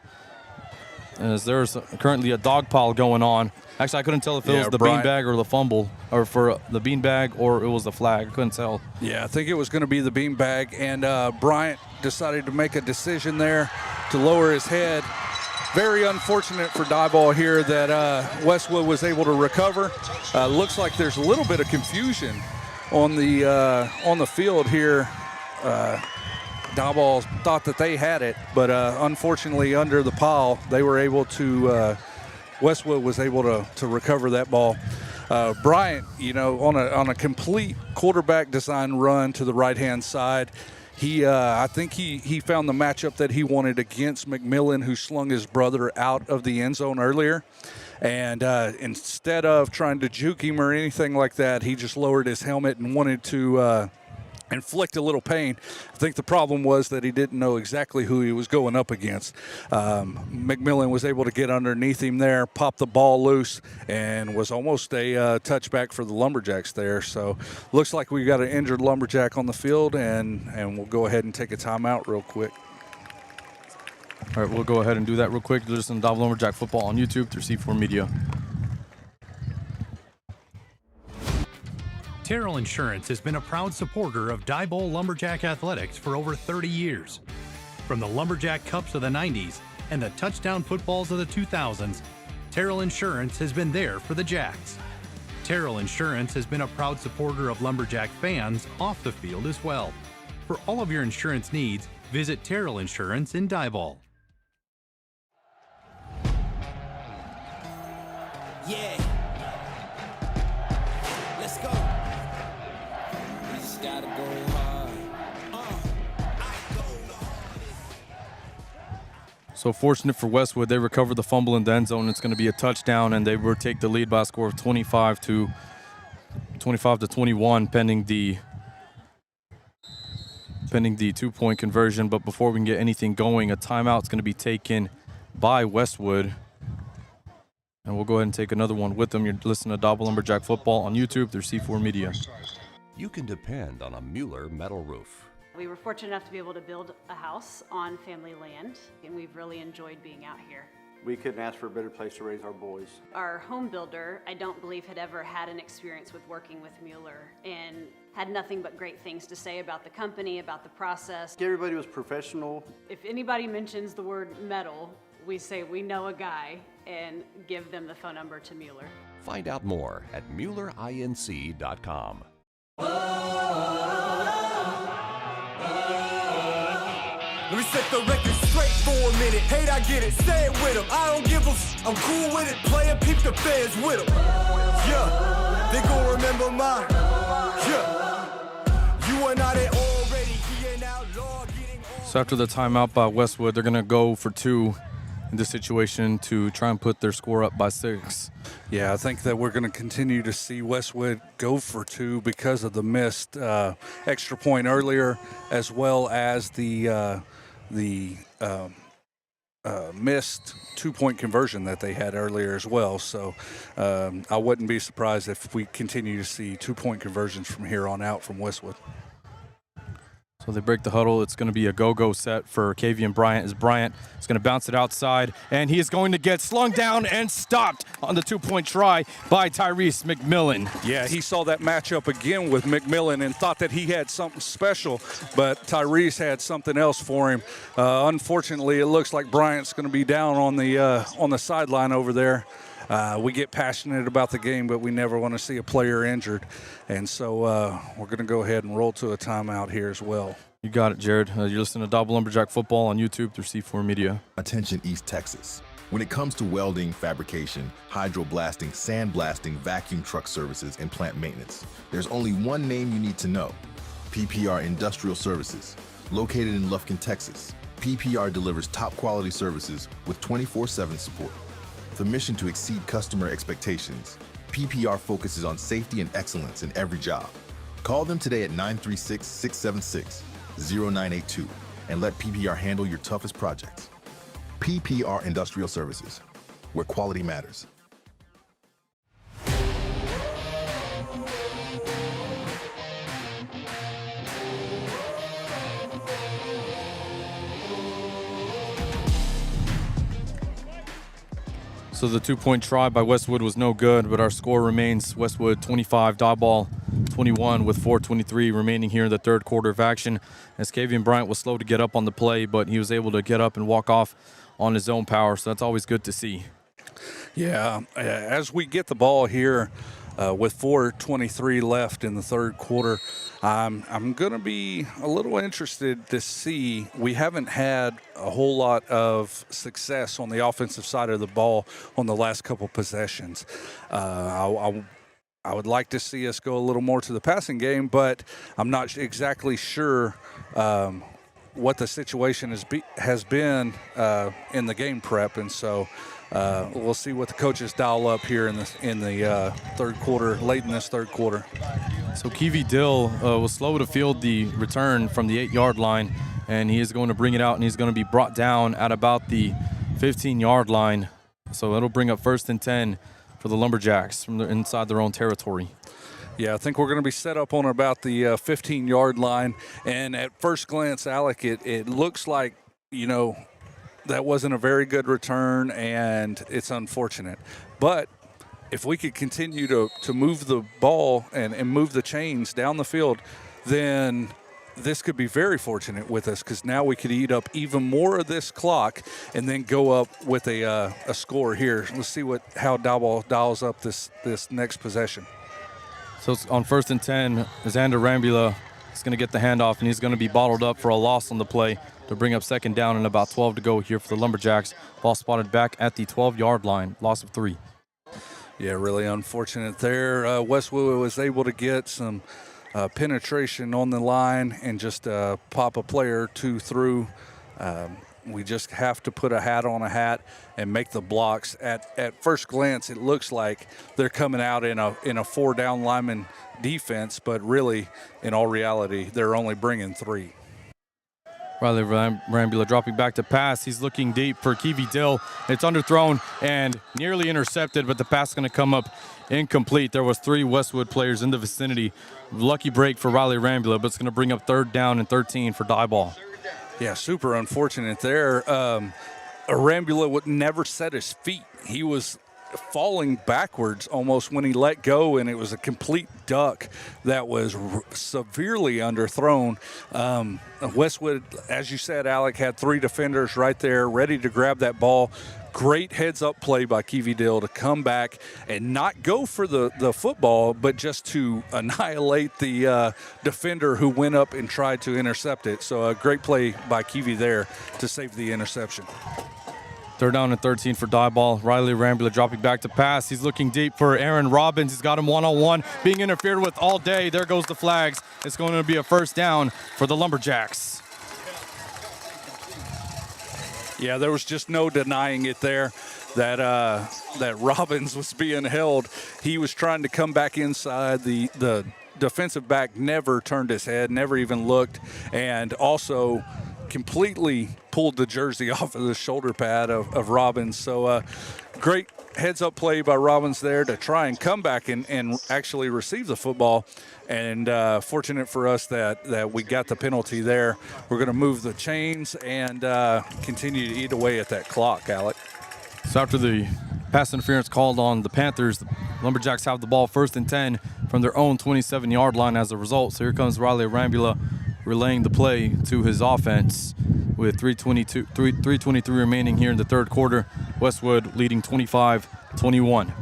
As there's currently a dog pile going on. Actually, I couldn't tell if it was the beanbag or the fumble, or for the beanbag, or it was the flag. I couldn't tell. Yeah, I think it was going to be the beanbag, and Bryant decided to make a decision there to lower his head. Very unfortunate for Diboll here that Westwood was able to recover. Looks like there's a little bit of confusion on the field here. Diboll thought that they had it, but unfortunately under the pile, they were able to, Westwood was able to recover that ball. Bryant, on a complete quarterback design run to the right-hand side, I think he found the matchup that he wanted against McMillan, who slung his brother out of the end zone earlier. And instead of trying to juke him or anything like that, he just lowered his helmet and wanted to inflict a little pain. I think the problem was that he didn't know exactly who he was going up against. McMillan was able to get underneath him there, pop the ball loose, and was almost a touchback for the Lumberjacks there. So looks like we got an injured Lumberjack on the field, and we'll go ahead and take a timeout real quick. All right, we'll go ahead and do that real quick. Listen to Diboll Lumberjack Football on YouTube through C4 Media. Terrell Insurance has been a proud supporter of Diboll Lumberjack athletics for over 30 years. From the Lumberjack Cups of the 90s and the touchdown footballs of the 2000s, Terrell Insurance has been there for the Jacks. Terrell Insurance has been a proud supporter of Lumberjack fans off the field as well. For all of your insurance needs, visit Terrell Insurance in Diboll. Yeah. Let's go. We just gotta go hard. So fortunate for Westwood, they recover the fumble in the end zone. It's going to be a touchdown, and they will take the lead by a score of 25 to 21, pending the 2-point conversion. But before we can get anything going, a timeout is going to be taken by Westwood. And we'll go ahead and take another one with them. You're listening to Diboll Lumberjack Football on YouTube through C4 Media. You can depend on a Mueller metal roof. We were fortunate enough to be able to build a house on family land, and we've really enjoyed being out here. We couldn't ask for a better place to raise our boys. Our home builder, I don't believe, had ever had an experience with working with Mueller and had nothing but great things to say about the company, about the process. Everybody was professional. If anybody mentions the word metal, we say we know a guy and give them the phone number to Mueller. Find out more at MuellerINC.com. Let me set the record straight for a minute. Hate, I get it, say it with them. I don't give a I'm cool with it. Playin', peep the fans with them. Yeah, they gon' remember mine. Yeah, you and I, they already. He ain't outlaw getting on. So after the timeout by Westwood, they're going to go for 2 in this situation to try and put their score up by 6. Yeah, I think that we're going to continue to see Westwood go for 2 because of the missed extra point earlier, as well as the missed 2-point conversion that they had earlier as well. So I wouldn't be surprised if we continue to see 2-point conversions from here on out from Westwood. So they break the huddle. It's going to be a go-go set for Kavian Bryant, as Bryant is going to bounce it outside, and he is going to get slung down and stopped on the 2-point try by Tyrese McMillan. Yeah, he saw that matchup again with McMillan and thought that he had something special, but Tyrese had something else for him. Unfortunately, it looks like Bryant's going to be down on the sideline over there. We get passionate about the game, but we never want to see a player injured. And so we're going to go ahead and roll to a timeout here as well. You got it, Jared. You're listening to Diboll Lumberjack Football on YouTube through C4 Media. Attention East Texas. When it comes to welding, fabrication, hydroblasting, sandblasting, vacuum truck services, and plant maintenance, there's only one name you need to know: PPR Industrial Services. Located in Lufkin, Texas, PPR delivers top quality services with 24/7 support. The mission to exceed customer expectations, PPR focuses on safety and excellence in every job. Call them today at 936-676-0982 and let PPR handle your toughest projects. PPR Industrial Services, where quality matters. So the 2-point try by Westwood was no good, but our score remains Westwood 25, Diboll 21 with 4:23 remaining here in the third quarter of action, as Kavian Bryant was slow to get up on the play, but he was able to get up and walk off on his own power, so that's always good to see. Yeah, as we get the ball here, with 4:23 left in the third quarter. I'm going to be a little interested to see. We haven't had a whole lot of success on the offensive side of the ball on the last couple possessions. I would like to see us go a little more to the passing game, but I'm not exactly sure what the situation has been in the game prep, and so we'll see what the coaches dial up here in the third quarter, late in this third quarter. So Keevy Dill was slow to field the return from the 8-yard line, and he is going to bring it out, and he's going to be brought down at about the 15-yard line. So it'll bring up 1st and 10 for the Lumberjacks from inside their own territory. Yeah, I think we're going to be set up on about the 15-yard line. And at first glance, Alec, it looks like, that wasn't a very good return, and it's unfortunate. But if we could continue to move the ball and move the chains down the field, then this could be very fortunate with us, because now we could eat up even more of this clock and then go up with a score here. Let's see how Diboll dials up this next possession. So it's on 1st and 10, Xander Rambula is going to get the handoff, and he's going to be bottled up for a loss on the play to bring up 2nd down and about 12 to go here for the Lumberjacks. Ball spotted back at the 12-yard line, loss of 3. Yeah, really unfortunate there. Westwood was able to get some penetration on the line and just pop a player or two through. We just have to put a hat on a hat and make the blocks. At first glance, it looks like they're coming out in a 4-down lineman defense, but really, in all reality, they're only bringing 3. Riley Rambula dropping back to pass. He's looking deep for Keevy Dill. It's underthrown and nearly intercepted, but the pass is going to come up incomplete. There was 3 Westwood players in the vicinity. Lucky break for Riley Rambula, but it's going to bring up 3rd down and 13 for Diboll. Yeah, super unfortunate there. Rambula would never set his feet. He was falling backwards almost when he let go, and it was a complete duck that was severely underthrown. Westwood, as you said, Alec, had 3 defenders right there ready to grab that ball. Great heads-up play by Keevy Dill to come back and not go for the football, but just to annihilate the defender who went up and tried to intercept it. So a great play by Keevy there to save the interception. 3rd down and 13 for Diboll. Riley Rambula dropping back to pass. He's looking deep for Aaron Robbins. He's got him one-on-one, being interfered with all day. There goes the flags. It's going to be a 1st down for the Lumberjacks. Yeah, there was just no denying it there that Robbins was being held. He was trying to come back inside. The defensive back never turned his head, never even looked, and also completely pulled the jersey off of the shoulder pad of Robbins. So great heads-up play by Robbins there to try and come back and actually receive the football. And fortunate for us that we got the penalty there. We're going to move the chains and continue to eat away at that clock, Alec. So after the pass interference called on the Panthers, the Lumberjacks have the ball 1st and 10 from their own 27-yard line as a result. So here comes Riley Rambula relaying the play to his offense with 3:23 remaining here in the third quarter. Westwood leading 25-21.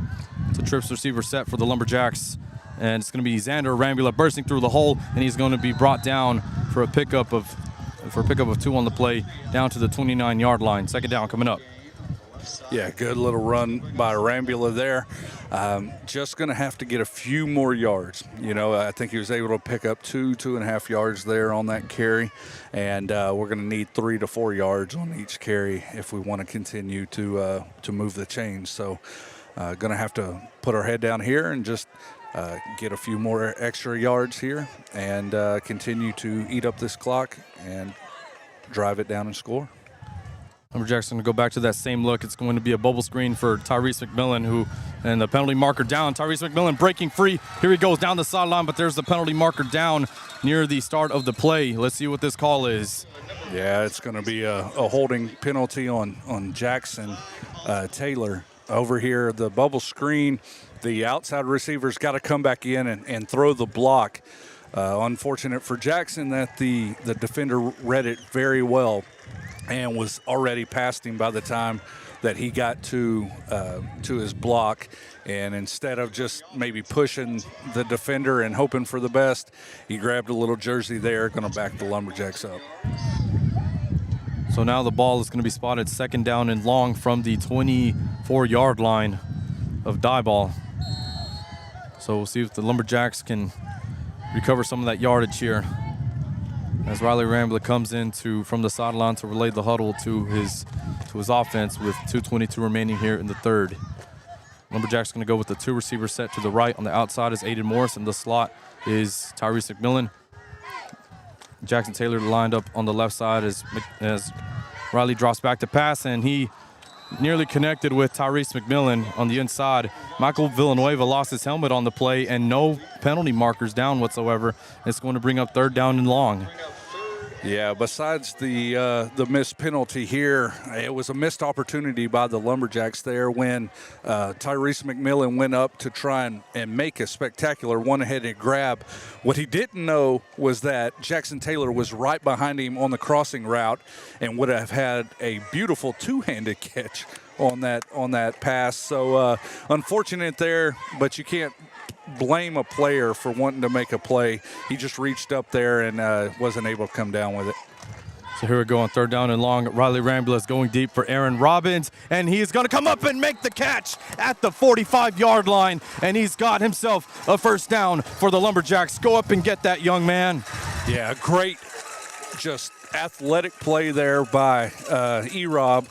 It's a trips receiver set for the Lumberjacks, and it's going to be Xander Rambula bursting through the hole, and he's going to be brought down for a pickup of 2 on the play down to the 29-yard line. 2nd down coming up. Yeah, good little run by Rambula there. Just going to have to get a few more yards. I think he was able to pick up 2.5 yards there on that carry, and we're going to need 3 to 4 yards on each carry if we want to continue to move the chains. So going to have to put our head down here and just get a few more extra yards here and continue to eat up this clock and drive it down and score. Lumberjacks going to go back to that same look. It's going to be a bubble screen for Tyrese McMillan, and the penalty marker down. Tyrese McMillan breaking free. Here he goes down the sideline, but there's the penalty marker down near the start of the play. Let's see what this call is. Yeah, it's going to be a holding penalty on Jackson Taylor. Over here, the bubble screen, the outside receiver's got to come back in and throw the block. Unfortunate for Jackson that the defender read it very well and was already past him by the time that he got to his block, And instead of just maybe pushing the defender and hoping for the best, he grabbed a little jersey there, going to back the Lumberjacks up. So now the ball is going to be spotted second down and long from the 24-yard line of Diboll. So we'll see if the Lumberjacks can recover some of that yardage here as Riley Rambler comes in from the sideline to relay the huddle to his offense with 2:22 remaining here in the third. Lumberjacks going to go with the two receiver set to the right. On the outside is Aiden Morris, and the slot is Tyrese McMillan. Jackson Taylor lined up on the left side as Riley drops back to pass, and he nearly connected with Tyrese McMillan on the inside. Michael Villanueva lost his helmet on the play, and no penalty markers down whatsoever. It's going to bring up third down and long. Yeah, besides the missed penalty here, it was a missed opportunity by the Lumberjacks there when Tyrese McMillan went up to try and make a spectacular one-handed grab. What he didn't know was that Jackson Taylor was right behind him on the crossing route and would have had a beautiful two-handed catch on that pass. So unfortunate there, but you can't blame a player for wanting to make a play. He just reached up there and wasn't able to come down with it. So here we go on third down and long. Riley Rambler is going deep for Aaron Robbins, and he's going to come up and make the catch at the 45-yard line, and he's got himself a first down for the Lumberjacks. Go up and get that young man. Yeah, great, just athletic play there by E-Rob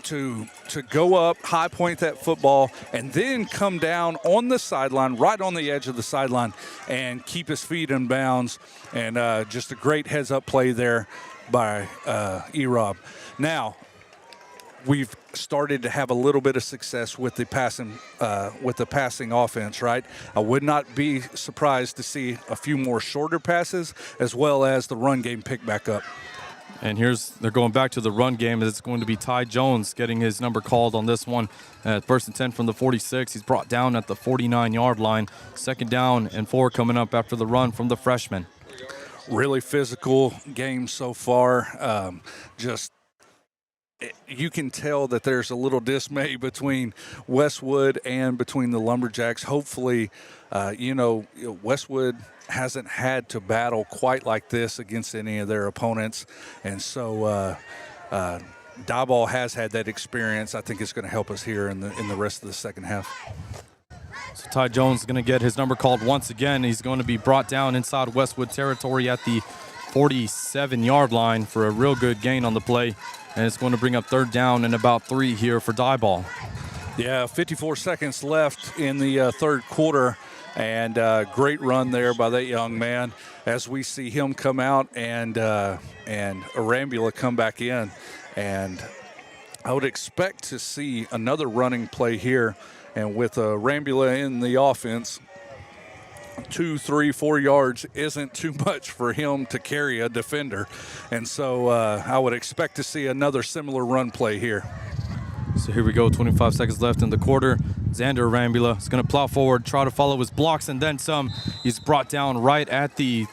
to go up, high point that football, and then come down on the sideline, right on the edge of the sideline, and keep his feet in bounds. And just a great heads-up play there by E-Rob. Now, we've started to have a little bit of success with the passing offense, right? I would not be surprised to see a few more shorter passes as well as the run game pick back up. And they're going back to the run game. It's going to be Ty Jones getting his number called on this one. First and 10 from the 46. He's brought down at the 49-yard line. Second down and 4 coming up after the run from the freshman. Really physical game so far. You can tell that there's a little dismay between Westwood and between the Lumberjacks. Hopefully, Westwood hasn't had to battle quite like this against any of their opponents. And so Diboll has had that experience. I think it's going to help us here in the rest of the second half. So Ty Jones is going to get his number called once again. He's going to be brought down inside Westwood territory at the 47-yard line for a real good gain on the play. And it's going to bring up third down and about 3 here for Diboll. Yeah, 54 seconds left in the third quarter. And great run there by that young man as we see him come out and Arambula come back in. And I would expect to see another running play here. And with Arambula in the offense, 2, 3, 4 yards isn't too much for him to carry a defender. And so I would expect to see another similar run play here. So here we go, 25 seconds left in the quarter. Xander Arambula is going to plow forward, try to follow his blocks, and then some. He's brought down right at the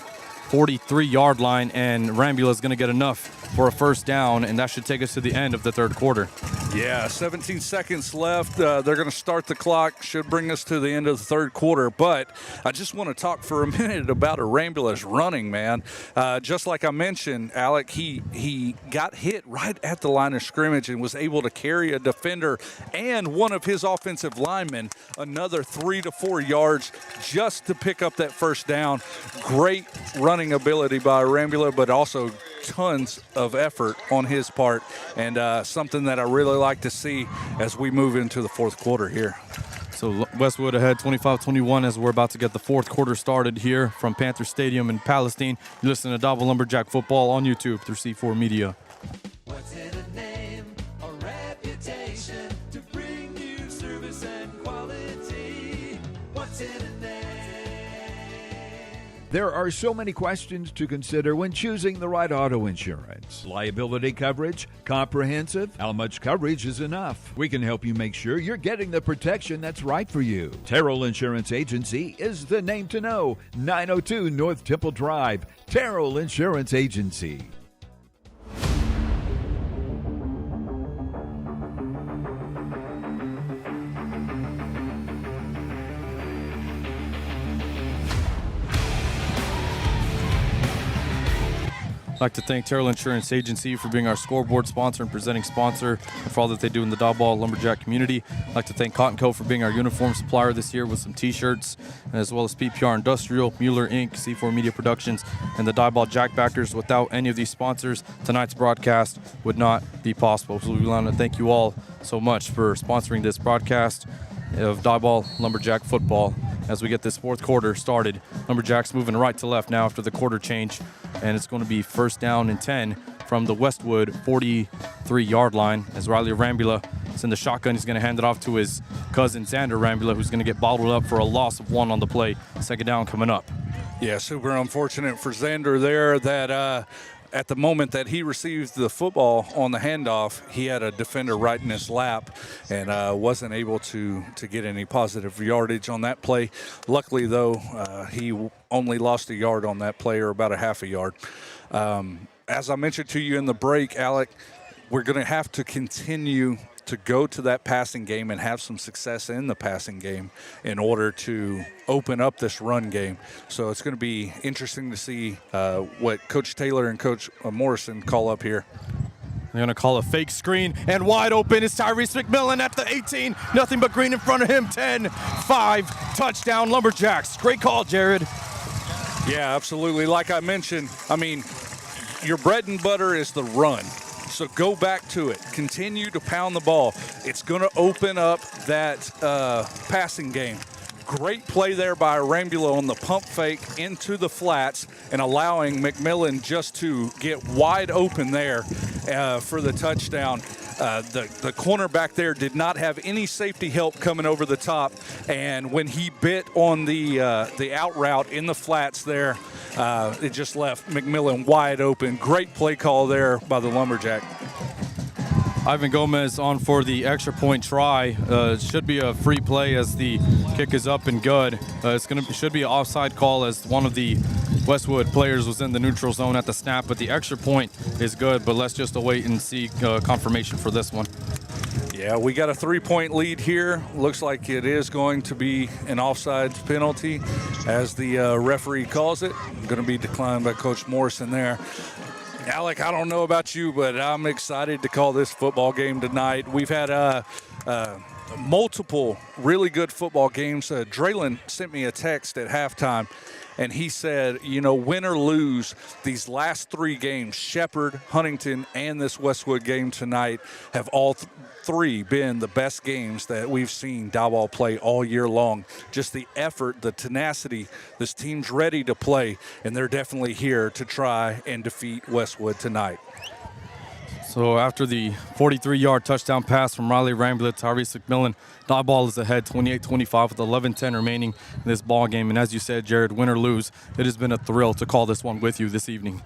43-yard line, and Arambula is going to get enough for a first down, and that should take us to the end of the third quarter. Yeah, 17 seconds left. They're going to start the clock. Should bring us to the end of the third quarter. But I just want to talk for a minute about Arambula's running, man. Just like I mentioned, Alec, he got hit right at the line of scrimmage and was able to carry a defender and one of his offensive linemen another 3 to 4 yards just to pick up that first down. Great running ability by Arambula, but also tons of effort on his part, and something that I really like to see as we move into the fourth quarter here. So Westwood ahead 25-21 as we're about to get the fourth quarter started here from Panther Stadium in Palestine. You listen to Diboll Lumberjack Football on YouTube through C4 Media. What's in a name, a reputation to bring you service and quality? What's in a name? There are so many questions to consider when choosing the right auto insurance. Liability coverage, comprehensive, how much coverage is enough? We can help you make sure you're getting the protection that's right for you. Terrell Insurance Agency is the name to know. 902 North Temple Drive, Terrell Insurance Agency. like to thank Terrell Insurance Agency for being our scoreboard sponsor and presenting sponsor for all that they do in the Diboll Lumberjack community. I'd like to thank Cotton Co. for being our uniform supplier this year with some t-shirts, as well as PPR Industrial, Mueller Inc., C4 Media Productions, and the Diboll Jackbackers. Without any of these sponsors, tonight's broadcast would not be possible. So we want to thank you all so much for sponsoring this broadcast of Diboll Lumberjack football as we get this fourth quarter started. Lumberjacks moving right to left now after the quarter change, and it's going to be 1st down and 10 from the Westwood 43-yard line as Riley Rambula is in the shotgun. He's going to hand it off to his cousin Xander Rambula, who's going to get bottled up for a loss of 1 on the play. 2nd down coming up. Yeah, super unfortunate for Xander there that at the moment that he received the football on the handoff, he had a defender right in his lap and wasn't able to get any positive yardage on that play. Luckily, though, he only lost a yard on that play, or about a half a yard. As I mentioned to you in the break, Alec, we're going to have to continue to go to that passing game and have some success in the passing game in order to open up this run game. So it's going to be interesting to see what Coach Taylor and Coach Morrison call up here. They're going to call a fake screen, and wide open is Tyrese McMillan at the 18. Nothing but green in front of him. 10-5, touchdown Lumberjacks. Great call, Jared. Yeah, absolutely. Like I mentioned, I mean, your bread and butter is the run. So go back to it. Continue to pound the ball. It's going to open up that passing game. Great play there by Rambula on the pump fake into the flats and allowing McMillan just to get wide open there for the touchdown. The cornerback there did not have any safety help coming over the top, and when he bit on the out route in the flats there, it just left McMillan wide open. Great play call there by the Lumberjack. Ivan Gomez on for the extra point try. It should be a free play as the kick is up and good. Should be an offside call as one of the Westwood players was in the neutral zone at the snap, but the extra point is good. But let's just wait and see confirmation for this one. Yeah, we got a 3-point lead here. Looks like it is going to be an offsides penalty as the referee calls it. Going to be declined by Coach Morrison there. Alec, I don't know about you, but I'm excited to call this football game tonight. We've had multiple really good football games. Draylon sent me a text at halftime, and he said, you know, win or lose, these last 3 games, Shepherd, Huntington, and this Westwood game tonight, have all 3 been the best games that we've seen Diboll play all year long. Just the effort, the tenacity, this team's ready to play, and they're definitely here to try and defeat Westwood tonight. So after the 43-yard touchdown pass from Riley Rambler to Tyrese McMillan, Diboll is ahead 28-25 with 11:10 remaining in this ball game. And as you said, Jared, win or lose, it has been a thrill to call this one with you this evening.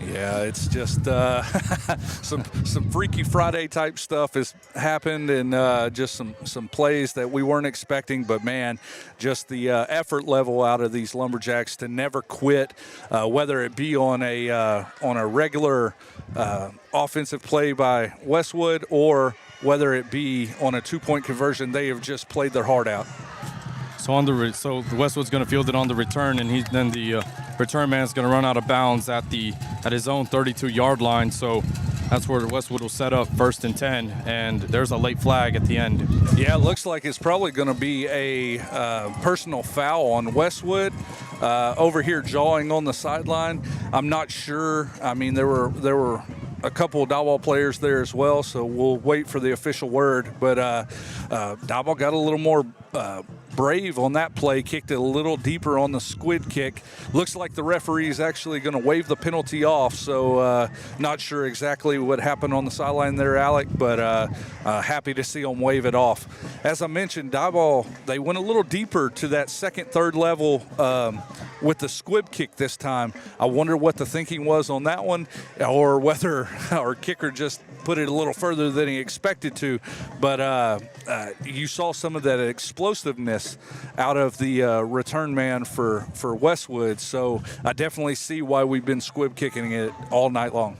Yeah, it's just some Freaky Friday type stuff has happened, and just some plays that we weren't expecting. But man, just the effort level out of these Lumberjacks to never quit, whether it be on a regular offensive play by Westwood or whether it be on a 2-point conversion. They have just played their heart out. So the Westwood's going to field it on the return, and then the return man's going to run out of bounds at his own 32-yard line. So that's where Westwood will set up 1st and 10, and there's a late flag at the end. Yeah, it looks like it's probably going to be a personal foul on Westwood over here jawing on the sideline. I'm not sure. I mean, there were a couple of Diboll players there as well, so we'll wait for the official word. But Diboll got a little more brave on that play, kicked it a little deeper on the squid kick. Looks like the referee is actually going to waive the penalty off, so not sure exactly what happened on the sideline there, Alec, but happy to see them waive it off. As I mentioned, Diboll, they went a little deeper to that 2nd, 3rd level with the squib kick this time. I wonder what the thinking was on that one, or whether our kicker just put it a little further than he expected to. But you saw some of that explosiveness out of the return man for Westwood. So I definitely see why we've been squib kicking it all night long.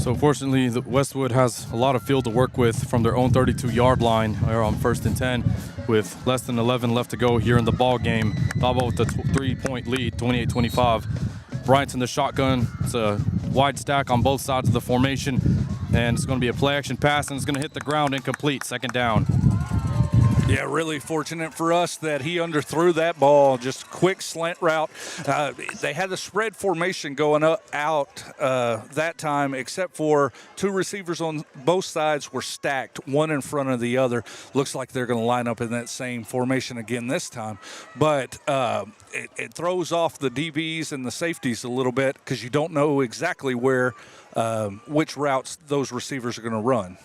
So fortunately, the Westwood has a lot of field to work with from their own 32-yard line. They're on 1st and 10 with less than 11 left to go here in the ball game. Diboll with a 3-point lead, 28-25. Bryant's in the shotgun. It's a wide stack on both sides of the formation, and it's going to be a play action pass, and it's going to hit the ground incomplete. Second down. Yeah, really fortunate for us that he underthrew that ball. Just quick slant route. They had a spread formation going out that time, except for two receivers on both sides were stacked, one in front of the other. Looks like they're going to line up in that same formation again this time. But it throws off the DBs and the safeties a little bit because you don't know exactly where, which routes those receivers are going to run.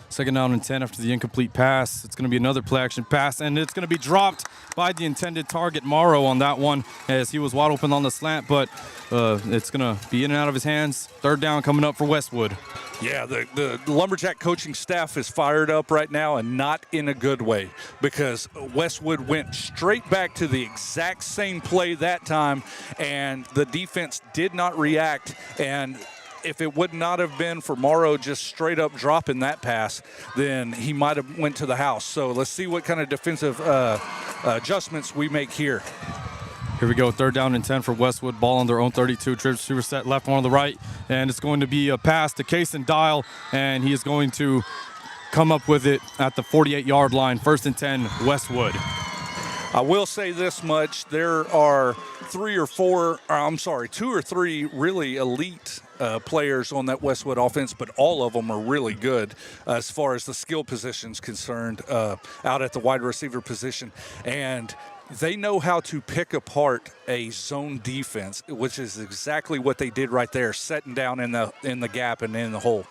Second down and 10 after the incomplete pass. It's going to be another play action pass, and it's going to be dropped by the intended target, Morrow, on that one, as he was wide open on the slant, but it's going to be in and out of his hands. Third down coming up for Westwood. Yeah, the Lumberjack coaching staff is fired up right now, and not in a good way, because Westwood went straight back to the exact same play that time, and the defense did not react. And if it would not have been for Morrow just straight up dropping that pass, then he might have went to the house. So let's see what kind of defensive adjustments we make here. Here we go, third down and 10 for Westwood. Ball on their own 32. Trip receiver set left, one on the right, and it's going to be a pass to Kason Dial, and he is going to come up with it at the 48-yard line. First and 10, Westwood. I will say this much: there are two or three really elite players on that Westwood offense, but all of them are really good as far as the skill positions concerned out at the wide receiver position. And they know how to pick apart a zone defense, which is exactly what they did right there, setting down in the gap and in the hole.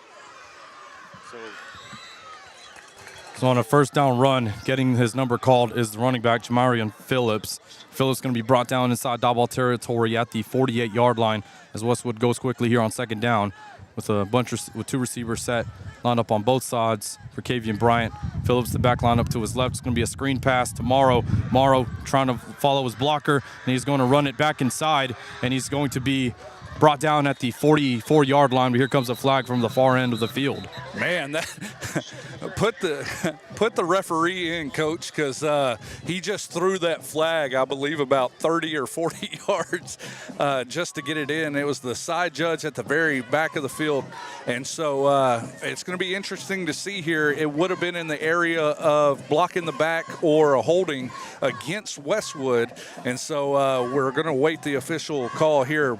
So on a first down run, getting his number called is the running back, Jamarian Phillips. Phillips going to be brought down inside Diboll territory at the 48-yard line as Westwood goes quickly here on second down with with two receivers set, lined up on both sides for Kavian Bryant. Phillips, the back line up to his left. It's going to be a screen pass to Morrow. Morrow trying to follow his blocker, and he's going to run it back inside, and he's going to be brought down at the 44-yard line, but here comes a flag from the far end of the field. Man, that put the referee in, Coach, because he just threw that flag, I believe, about 30 or 40 yards just to get it in. It was the side judge at the very back of the field, and so it's going to be interesting to see here. It would have been in the area of blocking the back or a holding against Westwood, and so we're going to wait the official call here.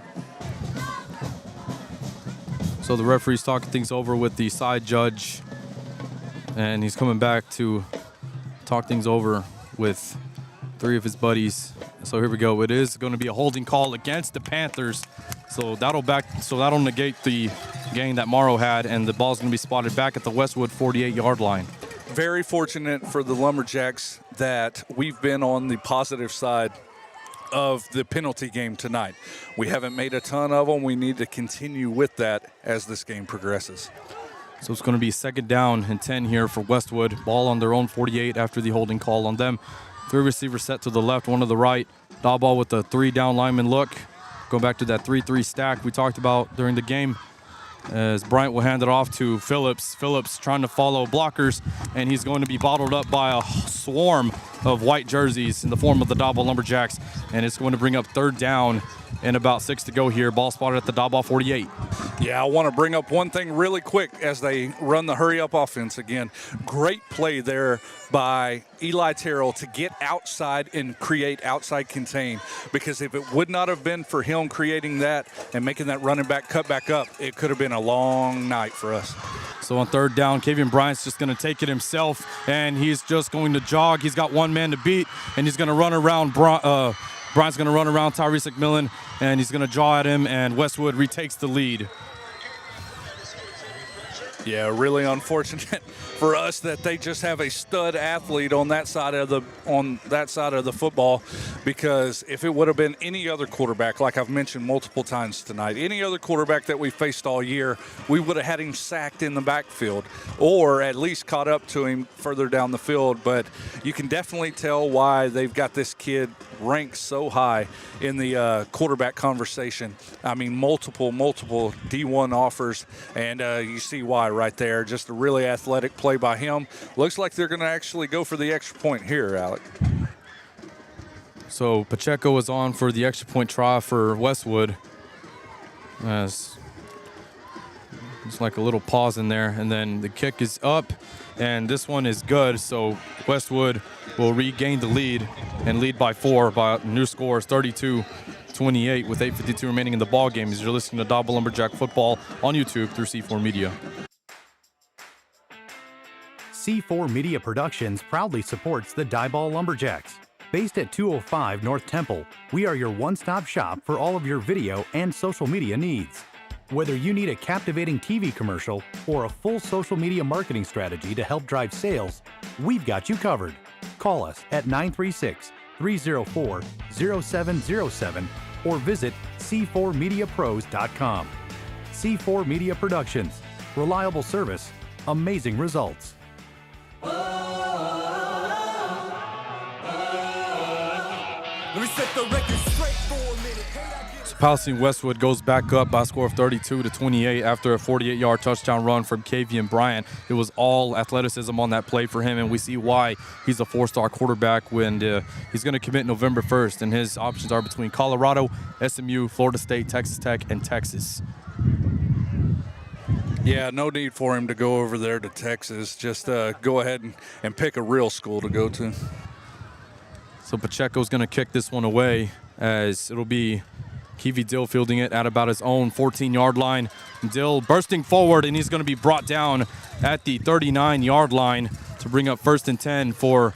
So the referee's talking things over with the side judge, and he's coming back to talk things over with three of his buddies. So here we go. It is going to be a holding call against the Panthers. So that'll negate the gain that Morrow had, and the ball's going to be spotted back at the Westwood 48-yard line. Very fortunate for the Lumberjacks that we've been on the positive side of the penalty game tonight. We haven't made a ton of them. We need to continue with that as this game progresses. So it's going to be second down and 10 here for Westwood. Ball on their own 48 after the holding call on them. Three receivers set to the left, one to the right. Diboll with the three down lineman look. Going back to that 3-3 stack we talked about during the game, as Bryant will hand it off to Phillips. Phillips trying to follow blockers, and he's going to be bottled up by a swarm of white jerseys in the form of the Diboll Lumberjacks, and it's going to bring up third down and about 6 to go here. Ball spotted at the Diboll 48. Yeah, I want to bring up one thing really quick as they run the hurry-up offense again. Great play there by Eli Terrell to get outside and create outside contain, because if it would not have been for him creating that and making that running back cut back up, it could have been a long night for us. So on third down, Kavian Bryant's just going to take it himself, and he's just going to jog. He's got one man to beat, and he's going to run around Bryant's going to run around Tyrese McMillan, and he's going to draw at him, and Westwood retakes the lead. Yeah, really unfortunate for us that they just have a stud athlete on that side of the football, because if it would have been any other quarterback, like I've mentioned multiple times tonight, any other quarterback that we faced all year, we would have had him sacked in the backfield or at least caught up to him further down the field. But you can definitely tell why they've got this kid ranked so high in the quarterback conversation. I mean, multiple D1 offers, and you see why right there. Just a really athletic play by him. Looks like they're going to actually go for the extra point here, Alec. So Pacheco is on for the extra point try for Westwood. As it's like a little pause in there, and then the kick is up, and this one is good. So Westwood will regain the lead and lead by 4. By new score is 32-28 with 8:52 remaining in the ball game. As you're listening to Diboll Lumberjack football on YouTube through C4 Media. C4 Media Productions proudly supports the Diboll Lumberjacks. Based at 205 North Temple, we are your one-stop shop for all of your video and social media needs. Whether you need a captivating TV commercial or a full social media marketing strategy to help drive sales, we've got you covered. Call us at 936-304-0707 or visit c4mediapros.com. C4 Media Productions. Reliable service, amazing results. Let me set the record straight for a minute. So Palestine-Westwood goes back up by a score of 32-28 after a 48-yard touchdown run from Kavian Bryant. It was all athleticism on that play for him, and we see why he's a 4-star quarterback when he's going to commit November 1st, and his options are between Colorado, SMU, Florida State, Texas Tech, and Texas. Yeah, no need for him to go over there to Texas. Just go ahead and pick a real school to go to. So Pacheco's going to kick this one away, as it'll be Keevy Dill fielding it at about his own 14-yard line. Dill bursting forward, and he's going to be brought down at the 39-yard line to bring up 1st and 10 for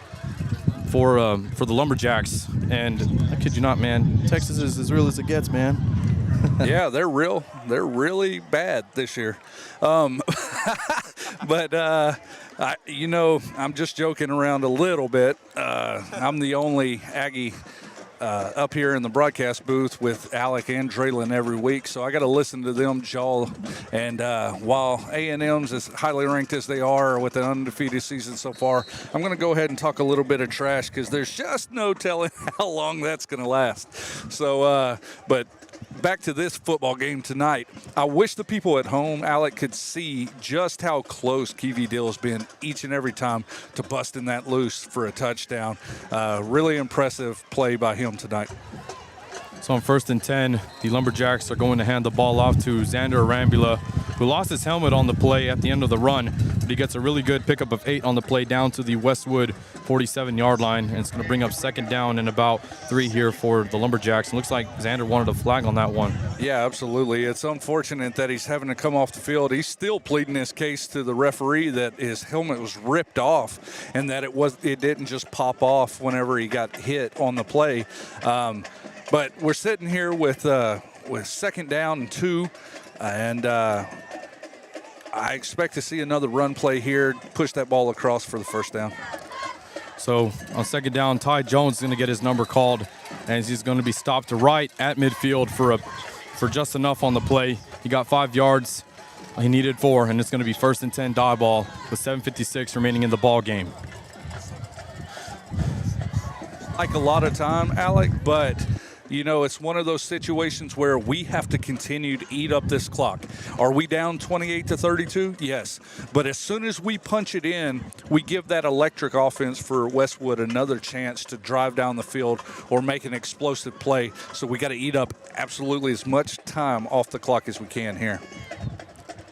the Lumberjacks. And I kid you not, man, Texas is as real as it gets, man. Yeah, they're real. They're really bad this year. But I'm just joking around a little bit. I'm the only Aggie up here in the broadcast booth with Alec and Draylon every week, so I got to listen to them jaw. And while A&M's as highly ranked as they are with an undefeated season so far, I'm going to go ahead and talk a little bit of trash because there's just no telling how long that's going to last. So, but back to this football game tonight. I wish the people at home, Alec, could see just how close Keevy Dill has been each and every time to busting that loose for a touchdown. Really impressive play by him tonight. So on 1st and 10, the Lumberjacks are going to hand the ball off to Xander Arambula, who lost his helmet on the play at the end of the run, but he gets a really good pickup of 8 on the play down to the Westwood 47-yard line, and it's going to bring up 2nd down and about 3 here for the Lumberjacks. It looks like Xander wanted a flag on that one. Yeah, absolutely. It's unfortunate that he's having to come off the field. He's still pleading his case to the referee that his helmet was ripped off and that it didn't just pop off whenever he got hit on the play. But we're sitting here with 2nd down and 2, and I expect to see another run play here, push that ball across for the 1st down. So on 2nd down, Ty Jones is going to get his number called, and he's going to be stopped right at midfield for just enough on the play. He got 5 yards. He needed 4, and it's going to be 1st and 10 Diboll with 7:56 remaining in the ball game. Like a lot of time, Alec, but it's one of those situations where we have to continue to eat up this clock. Are we down 28-32? Yes. But as soon as we punch it in, we give that electric offense for Westwood another chance to drive down the field or make an explosive play. So we got to eat up absolutely as much time off the clock as we can here.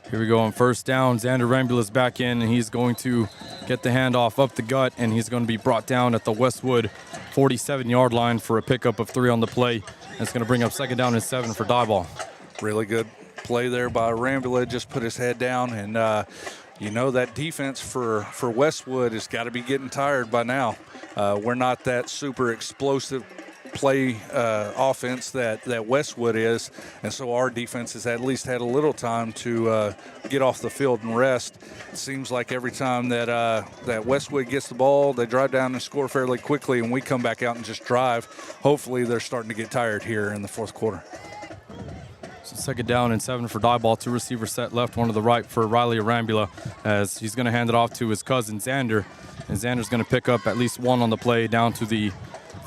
Here we go on 1st down. Xander Rambula's back in, and he's going to get the handoff up the gut, and he's going to be brought down at the Westwood 47-yard line for a pickup of 3 on the play. That's going to bring up 2nd down and 7 for Diboll. Really good play there by Rambula. Just put his head down, and that defense for Westwood has got to be getting tired by now. We're not that super explosive play offense that Westwood is, and so our defense has at least had a little time to get off the field and rest. It seems like every time that Westwood gets the ball, they drive down and score fairly quickly, and we come back out and just drive. Hopefully they're starting to get tired here in the 4th quarter. So 2nd down and 7 for Diboll. 2 receivers set left, 1 to the right for Riley Arambula, as he's going to hand it off to his cousin Xander, and Xander's going to pick up at least 1 on the play down to the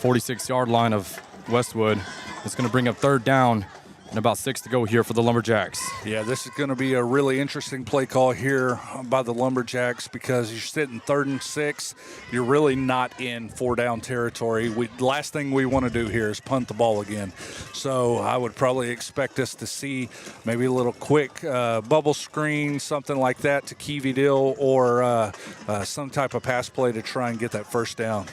46-yard line of Westwood. It's going to bring up 3rd down And about 6 to go here for the Lumberjacks. Yeah, this is going to be a really interesting play call here by the Lumberjacks because you're sitting 3rd and 6. You're really not in 4-down territory. Last thing we want to do here is punt the ball again. So I would probably expect us to see maybe a little quick bubble screen, something like that to Keevy Dill, or some type of pass play to try and get that first down.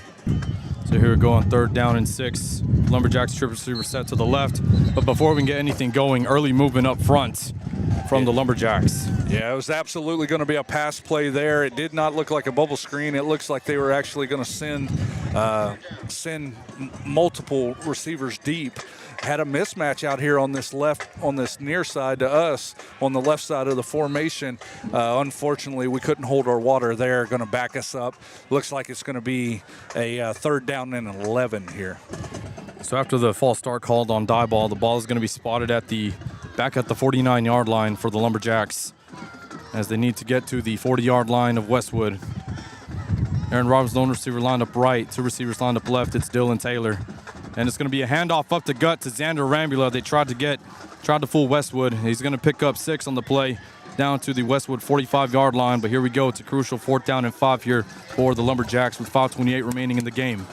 So here we go on 3rd down and 6. Lumberjacks trip receiver set to the left. But before we can get anything going, early movement up front from the Lumberjacks. Yeah, it was absolutely going to be a pass play there. It did not look like a bubble screen. It looks like they were actually going to send multiple receivers deep. Had a mismatch out here on this near side to us on the left side of the formation. Unfortunately, we couldn't hold our water there. Going to back us up. Looks like it's going to be a 3rd down and 11 here. So after the false start called on Diboll, the ball is going to be spotted back at the 49-yard line for the Lumberjacks as they need to get to the 40-yard line of Westwood. Aaron Robbins, lone receiver, lined up right. 2 receivers lined up left. It's Dylan Taylor. And it's going to be a handoff up the gut to Xander Rambula. They tried to fool Westwood. He's going to pick up 6 on the play down to the Westwood 45-yard line. But here we go. It's a crucial 4th down and 5 here for the Lumberjacks with 5:28 remaining in the game.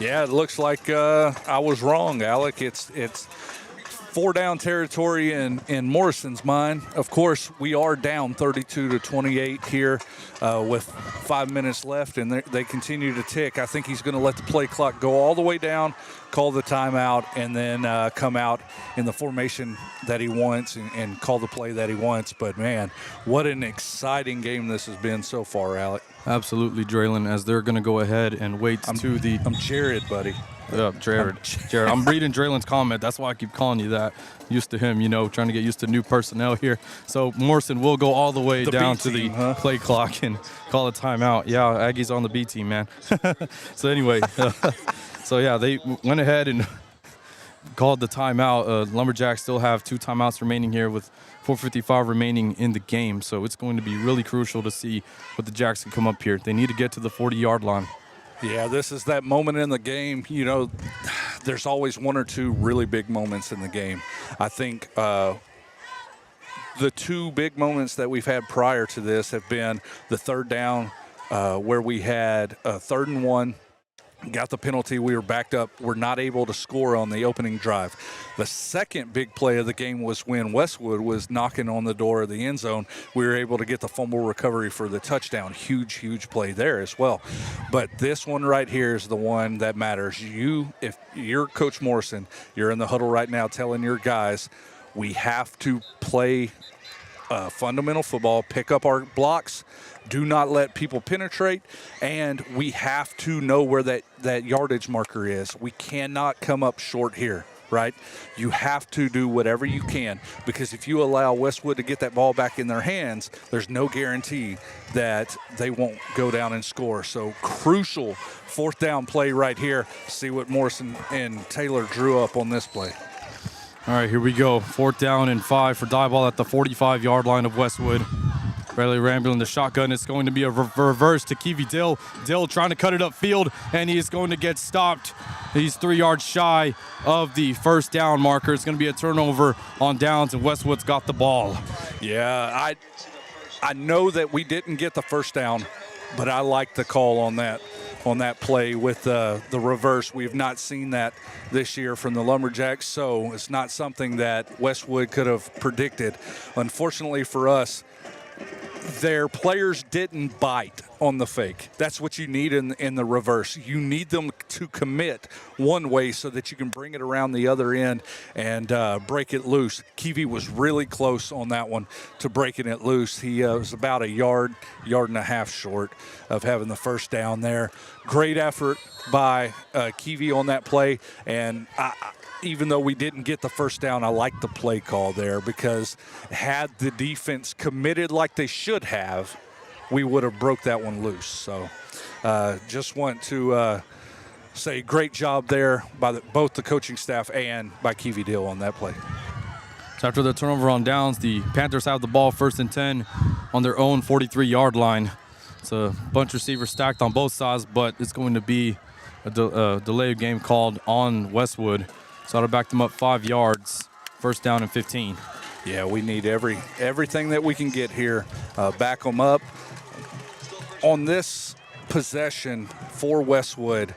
Yeah, it looks like I was wrong, Alec. It's 4-down territory in Morrison's mind. Of course, we are down 32-28 here with 5 minutes left, and they continue to tick. I think he's going to let the play clock go all the way down, call the timeout, and then come out in the formation that he wants and call the play that he wants. But, man, what an exciting game this has been so far, Alec. Absolutely, Draylon, as they're going to go ahead and wait I'm Jared, buddy. Jared. I'm reading Draylon's comment. That's why I keep calling you that. Used to him, trying to get used to new personnel here. So Morrison will go all the way down to the play clock and call a timeout. Yeah, Aggie's on the B team, man. So anyway, they went ahead and called the timeout. Lumberjacks still have 2 timeouts remaining here with 4:55 remaining in the game. So it's going to be really crucial to see what the Jacks can come up here. They need to get to the 40-yard line. Yeah, this is that moment in the game. There's always 1 or 2 really big moments in the game. I think the 2 big moments that we've had prior to this have been the 3rd down where we had 3rd and 1. Got the penalty. We were backed up. We're not able to score on the opening drive. The second big play of the game was when Westwood was knocking on the door of the end zone. We were able to get the fumble recovery for the touchdown. Huge play there as well. But this one right here is the one that matters. If you're Coach Morrison, you're in the huddle right now telling your guys, we have to play fundamental football, pick up our blocks, do not let people penetrate, and we have to know where that yardage marker is. We cannot come up short here, right? You have to do whatever you can, because if you allow Westwood to get that ball back in their hands, there's no guarantee that they won't go down and score. So crucial 4th down play right here. See what Morrison and Taylor drew up on this play. All right, here we go. 4th down and 5 for Diboll at the 45-yard line of Westwood. Riley Rambling the shotgun. It's going to be a reverse to Keevy Dill. Dill trying to cut it upfield, and he is going to get stopped. He's 3 yards shy of the 1st down marker. It's going to be a turnover on downs, and Westwood's got the ball. Yeah, I know that we didn't get the 1st down, but I like the call on that play with the reverse. We've not seen that this year from the Lumberjacks, so it's not something that Westwood could have predicted. Unfortunately for us, their players didn't bite on the fake. That's what you need in the reverse. You need them to commit one way so that you can bring it around the other end and break it loose. Keevy was really close on that one to breaking it loose. He was about a yard and a half short of having the 1st down there. Great effort by Keevy on that play, and even though we didn't get the 1st down, I like the play call there, because had the defense committed like they should have, we would have broke that one loose. So just want to say great job there by both the coaching staff and by Keevy Dill on that play. So after the turnover on downs, the Panthers have the ball 1st and 10 on their own 43-yard line. It's a bunch of receivers stacked on both sides, but it's going to be a delay of game called on Westwood. So that'll back them up 5 yards. First down and 15. Yeah, we need everything that we can get here. Back them up. On this possession for Westwood,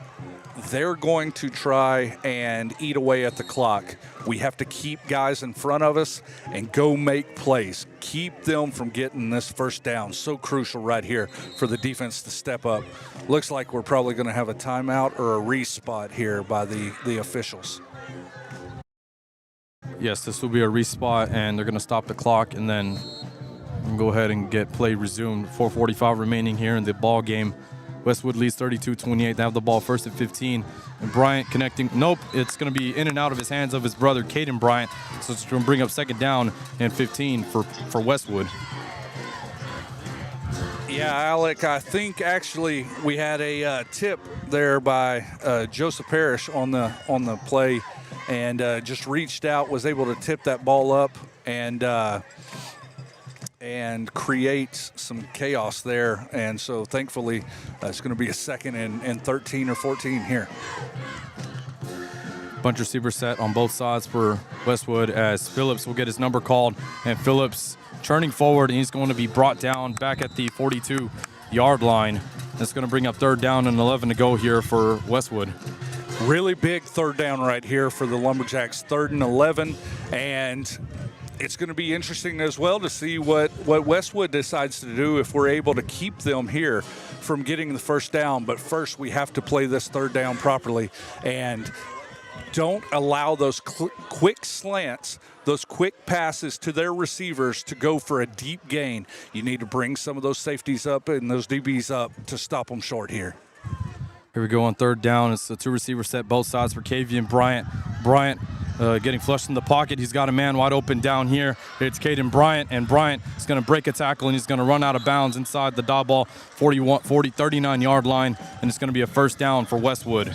they're going to try and eat away at the clock. We have to keep guys in front of us and go make plays. Keep them from getting this first down. So crucial right here for the defense to step up. Looks like we're probably going to have a timeout or a respot here by the officials. Yes, this will be a respot, and they're going to stop the clock and then go ahead and get play resumed. 4:45 remaining here in the ball game. Westwood leads 32-28. They have the ball first and 15. And Bryant connecting. Nope, it's going to be in and out of his hands of his brother, Caden Bryant. So it's going to bring up second down and 15 for Westwood. Yeah, Alec, I think actually we had a tip there by Joseph Parrish on the play, and just reached out, was able to tip that ball up and create some chaos there. And so thankfully it's going to be a second and 13 or 14 here. Bunch receiver set on both sides for Westwood as Phillips will get his number called, and Phillips turning forward, and he's going to be brought down back at the 42-yard line. That's going to bring up third down and 11 to go here for Westwood. Really big third down right here for the Lumberjacks, 3rd and 11, and it's going to be interesting as well to see what Westwood decides to do if we're able to keep them here from getting the first down. But first, we have to play this third down properly and don't allow those quick slants, those quick passes to their receivers to go for a deep gain. You need to bring some of those safeties up and those DBs up to stop them short here. Here we go on third down. It's a two receiver set both sides for Kavian Bryant. Bryant getting flushed in the pocket. He's got a man wide open down here. It's Caden Bryant, and Bryant is going to break a tackle, and he's going to run out of bounds inside the Diboll 39-yard line, and it's going to be a first down for Westwood.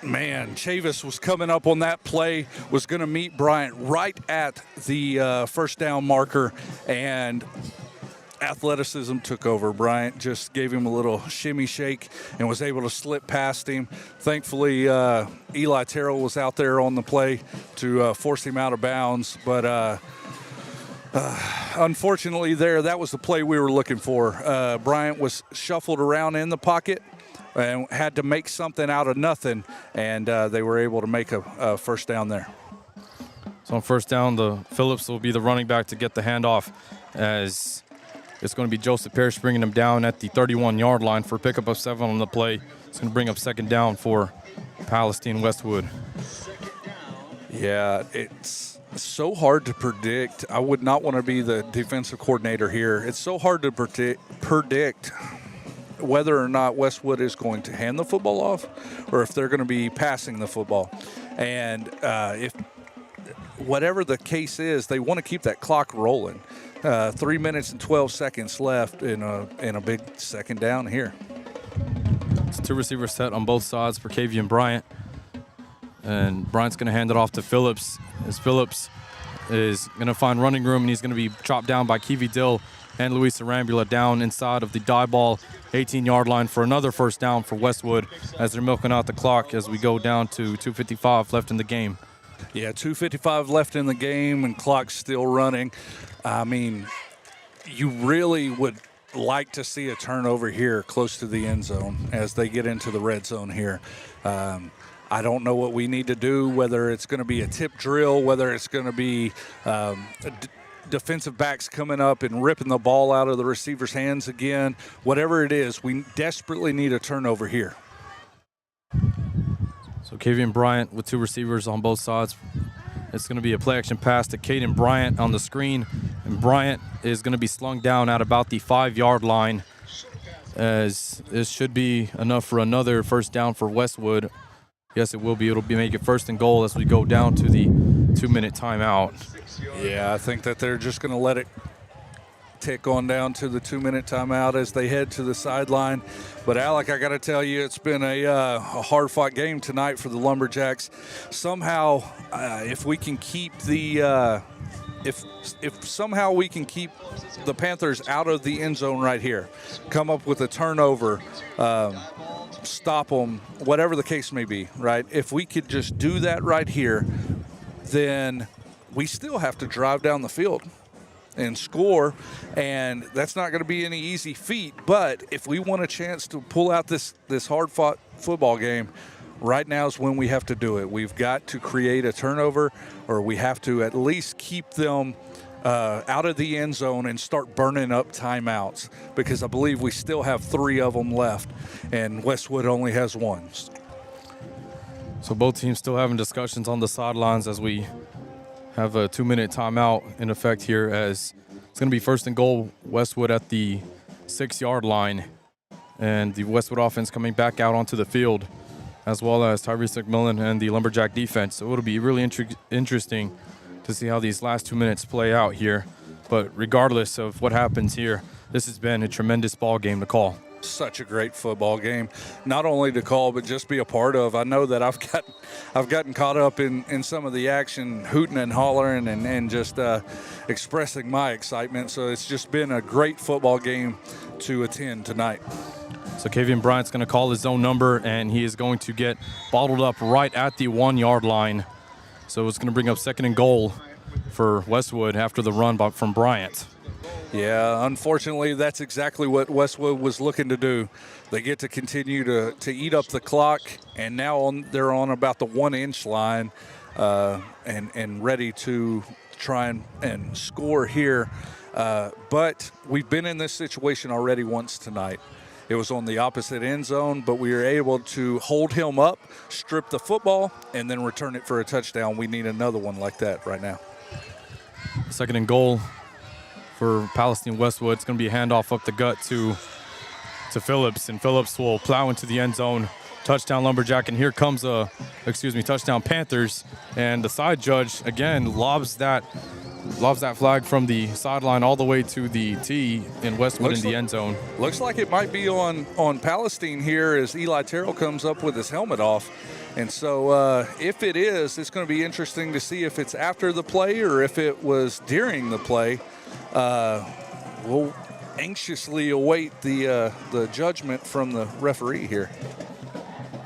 Man, Chavis was coming up on that play, was going to meet Bryant right at the first down marker, and athleticism took over. Bryant just gave him a little shimmy shake and was able to slip past him. Thankfully, Eli Terrell was out there on the play to force him out of bounds, but unfortunately that was the play we were looking for. Bryant was shuffled around in the pocket and had to make something out of nothing, and they were able to make a first down there. So on first down, the Phillips will be the running back to get the handoff, as it's going to be Joseph Parrish bringing him down at the 31-yard line for a pickup of 7 on the play. It's going to bring up second down for Palestine-Westwood. Yeah, it's so hard to predict. I would not want to be the defensive coordinator here. It's so hard to predict whether or not Westwood is going to hand the football off or if they're going to be passing the football. And if whatever the case is, they want to keep that clock rolling. 3 minutes and 12 seconds left in a big second down here. It's a two receiver set on both sides for Kavian Bryant. And Bryant's going to hand it off to Phillips, as Phillips is going to find running room, and he's going to be chopped down by Kiwi Dill and Luis Arambula down inside of the Diboll 18-yard line for another first down for Westwood as they're milking out the clock as we go down to 2:55 left in the game. Yeah, 2:55 left in the game and clock's still running. I mean, you really would like to see a turnover here close to the end zone as they get into the red zone here. I don't know what we need to do, whether it's going to be a tip drill, whether it's going to be defensive backs coming up and ripping the ball out of the receiver's hands again. Whatever it is, we desperately need a turnover here. So Kavian Bryant with two receivers on both sides. It's going to be a play action pass to Caden Bryant on the screen, and Bryant is going to be slung down at about the 5-yard line, as this should be enough for another first down for Westwood. Yes, it will be. It'll be make it first and goal as we go down to the 2-minute timeout. Yeah, I think that they're just going to let it tick on down to the 2-minute timeout as they head to the sideline. But Alec, I got to tell you, it's been a hard-fought game tonight for the Lumberjacks. Somehow, if we can keep the if somehow we can keep the Panthers out of the end zone right here, come up with a turnover, stop them, whatever the case may be, right? If we could just do that right here, then we still have to drive down the field and score, and that's not going to be any easy feat. But if we want a chance to pull out this hard-fought football game, right now is when we have to do it. We've got to create a turnover, or we have to at least keep them out of the end zone and start burning up timeouts, because I believe we still have 3 of them left, and Westwood only has 1. So both teams still having discussions on the sidelines as we have a 2-minute timeout in effect here, as it's going to be 1st and goal, Westwood at the 6-yard line, and the Westwood offense coming back out onto the field, as well as Tyrese McMillan and the Lumberjack defense. So it'll be really interesting to see how these last 2 minutes play out here. But regardless of what happens here, this has been a tremendous ball game to call. Such a great football game, not only to call but just be a part of. I know that I've gotten caught up in some of the action, hooting and hollering and just expressing my excitement. So it's just been a great football game to attend tonight. So Kavian Bryant's going to call his own number, and he is going to get bottled up right at the 1-yard line. So it's going to bring up 2nd and goal for Westwood after the run from Bryant. Yeah, unfortunately, that's exactly what Westwood was looking to do. They get to continue to eat up the clock, and now they're on about the 1-inch line and ready to try and score here. But we've been in this situation already once tonight. It was on the opposite end zone, but we were able to hold him up, strip the football, and then return it for a touchdown. We need another one like that right now. 2nd and goal for Palestine-Westwood. It's going to be a handoff up the gut to Phillips, and Phillips will plow into the end zone. Touchdown Lumberjack, and here comes touchdown Panthers, and the side judge again lobs that flag from the sideline all the way to the tee in Westwood in the end zone. Looks like it might be on Palestine here as Eli Terrell comes up with his helmet off. And so if it is, it's going to be interesting to see if it's after the play or if it was during the play. We'll anxiously await the judgment from the referee here.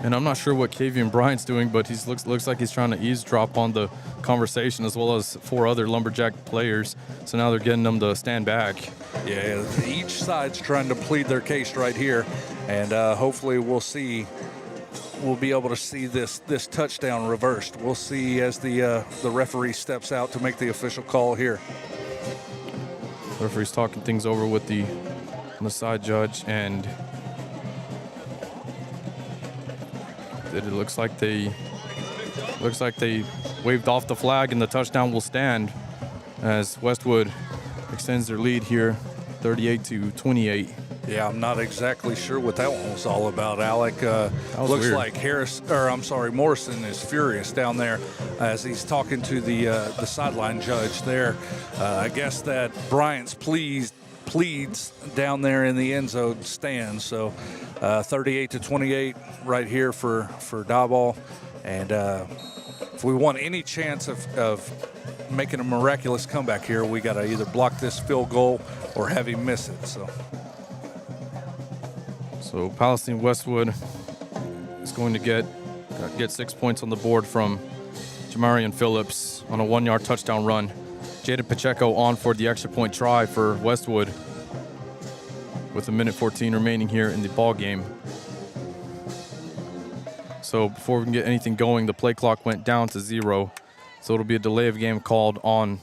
And I'm not sure what Kavian Bryant's doing, but he looks like he's trying to eavesdrop on the conversation, as well as 4 other Lumberjack players. So now they're getting them to stand back. Yeah, each side's trying to plead their case right here, and hopefully we'll be able to see this touchdown reversed. We'll see as the referee steps out to make the official call here. The referee's talking things over with the side judge, and it looks like they waved off the flag, and the touchdown will stand as Westwood extends their lead here, 38-28. Yeah, I'm not exactly sure what that one was all about, Alec. Looks weird. Like Morrison is furious down there as he's talking to the sideline judge there. I guess that Bryant's pleads down there in the end zone stand. So 38-28 right here for Diboll. And if we want any chance of making a miraculous comeback here, we got to either block this field goal or have him miss it. So Palestine-Westwood is going to get 6 points on the board from Jamarian Phillips on a 1-yard touchdown run. Jaden Pacheco on for the extra point try for Westwood with 1:14 remaining here in the ball game. So before we can get anything going, the play clock went down to 0. So it'll be a delay of game called on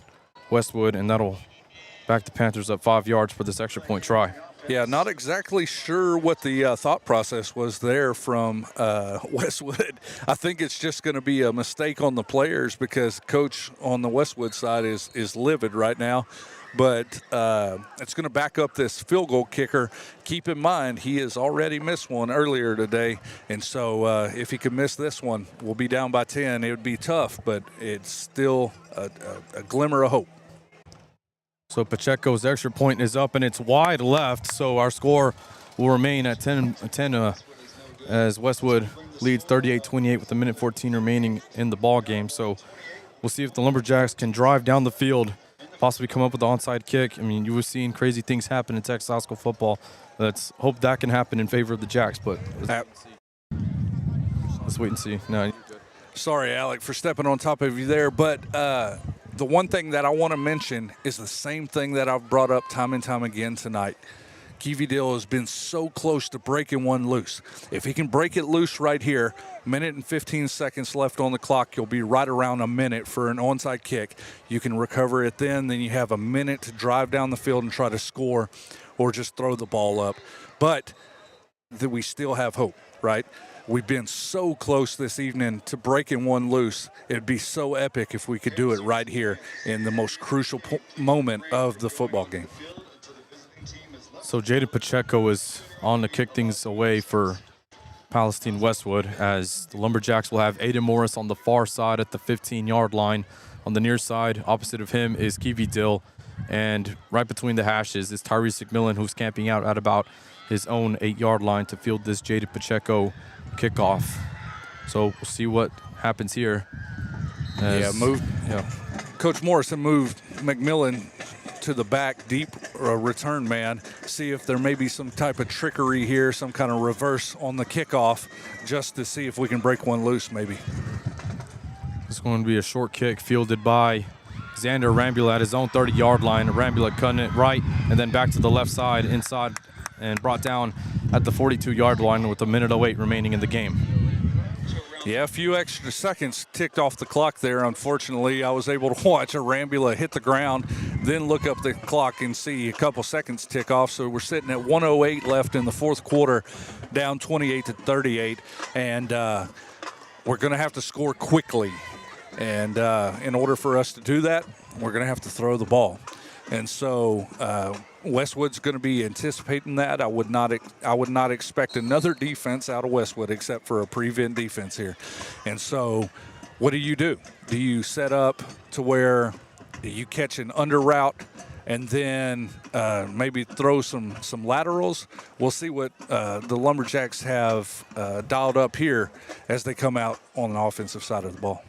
Westwood, and that'll back the Panthers up 5 yards for this extra point try. Yeah, not exactly sure what the thought process was there from Westwood. I think it's just going to be a mistake on the players because Coach on the Westwood side is livid right now. But it's going to back up this field goal kicker. Keep in mind, he has already missed one earlier today. And so if he could miss this one, we'll be down by 10. It would be tough, but it's still a glimmer of hope. So Pacheco's extra point is up, and it's wide left. So our score will remain at 10 as Westwood leads 38-28 with 1:14 remaining in the ball game. So we'll see if the Lumberjacks can drive down the field, possibly come up with the onside kick. I mean, you were seeing crazy things happen in Texas high school football. Let's hope that can happen in favor of the Jacks, but let's wait and see. No, sorry, Alec, for stepping on top of you there, but the one thing that I want to mention is the same thing that I've brought up time and time again tonight. Diboll has been so close to breaking one loose. If he can break it loose right here, minute and 15 seconds left on the clock, you'll be right around a minute for an onside kick. You can recover it then you have a minute to drive down the field and try to score or just throw the ball up. But we still have hope, right? We've been so close this evening to breaking one loose. It'd be so epic if we could do it right here in the most crucial moment of the football game. So Jaden Pacheco is on to kick things away for Palestine-Westwood, as the Lumberjacks will have Aiden Morris on the far side at the 15-yard line. On the near side, opposite of him, is Diboll, and right between the hashes is Tyrese McMillan, who's camping out at about his own 8-yard line to field this Jaden Pacheco kickoff. So we'll see what happens here. Coach Morrison moved McMillan to the back, deep return man. See if there may be some type of trickery here, some kind of reverse on the kickoff, just to see if we can break one loose maybe. It's going to be a short kick fielded by Xander Rambula at his own 30-yard line. Rambula cutting it right and then back to the left side, inside, and brought down at the 42-yard line with a minute 08 remaining in the game. Yeah, a few extra seconds ticked off the clock there. Unfortunately, I was able to watch a Rambula hit the ground, then look up the clock and see a couple seconds tick off. So we're sitting at 1:08 left in the fourth quarter, down 28-38, and we're going to have to score quickly. And in order for us to do that, we're going to have to throw the ball. And so Westwood's going to be anticipating that. I would not expect another defense out of Westwood except for a prevent defense here. And so what do? Do you set up to where you catch an under route and then maybe throw some laterals? We'll see what the Lumberjacks have dialed up here as they come out on the offensive side of the ball.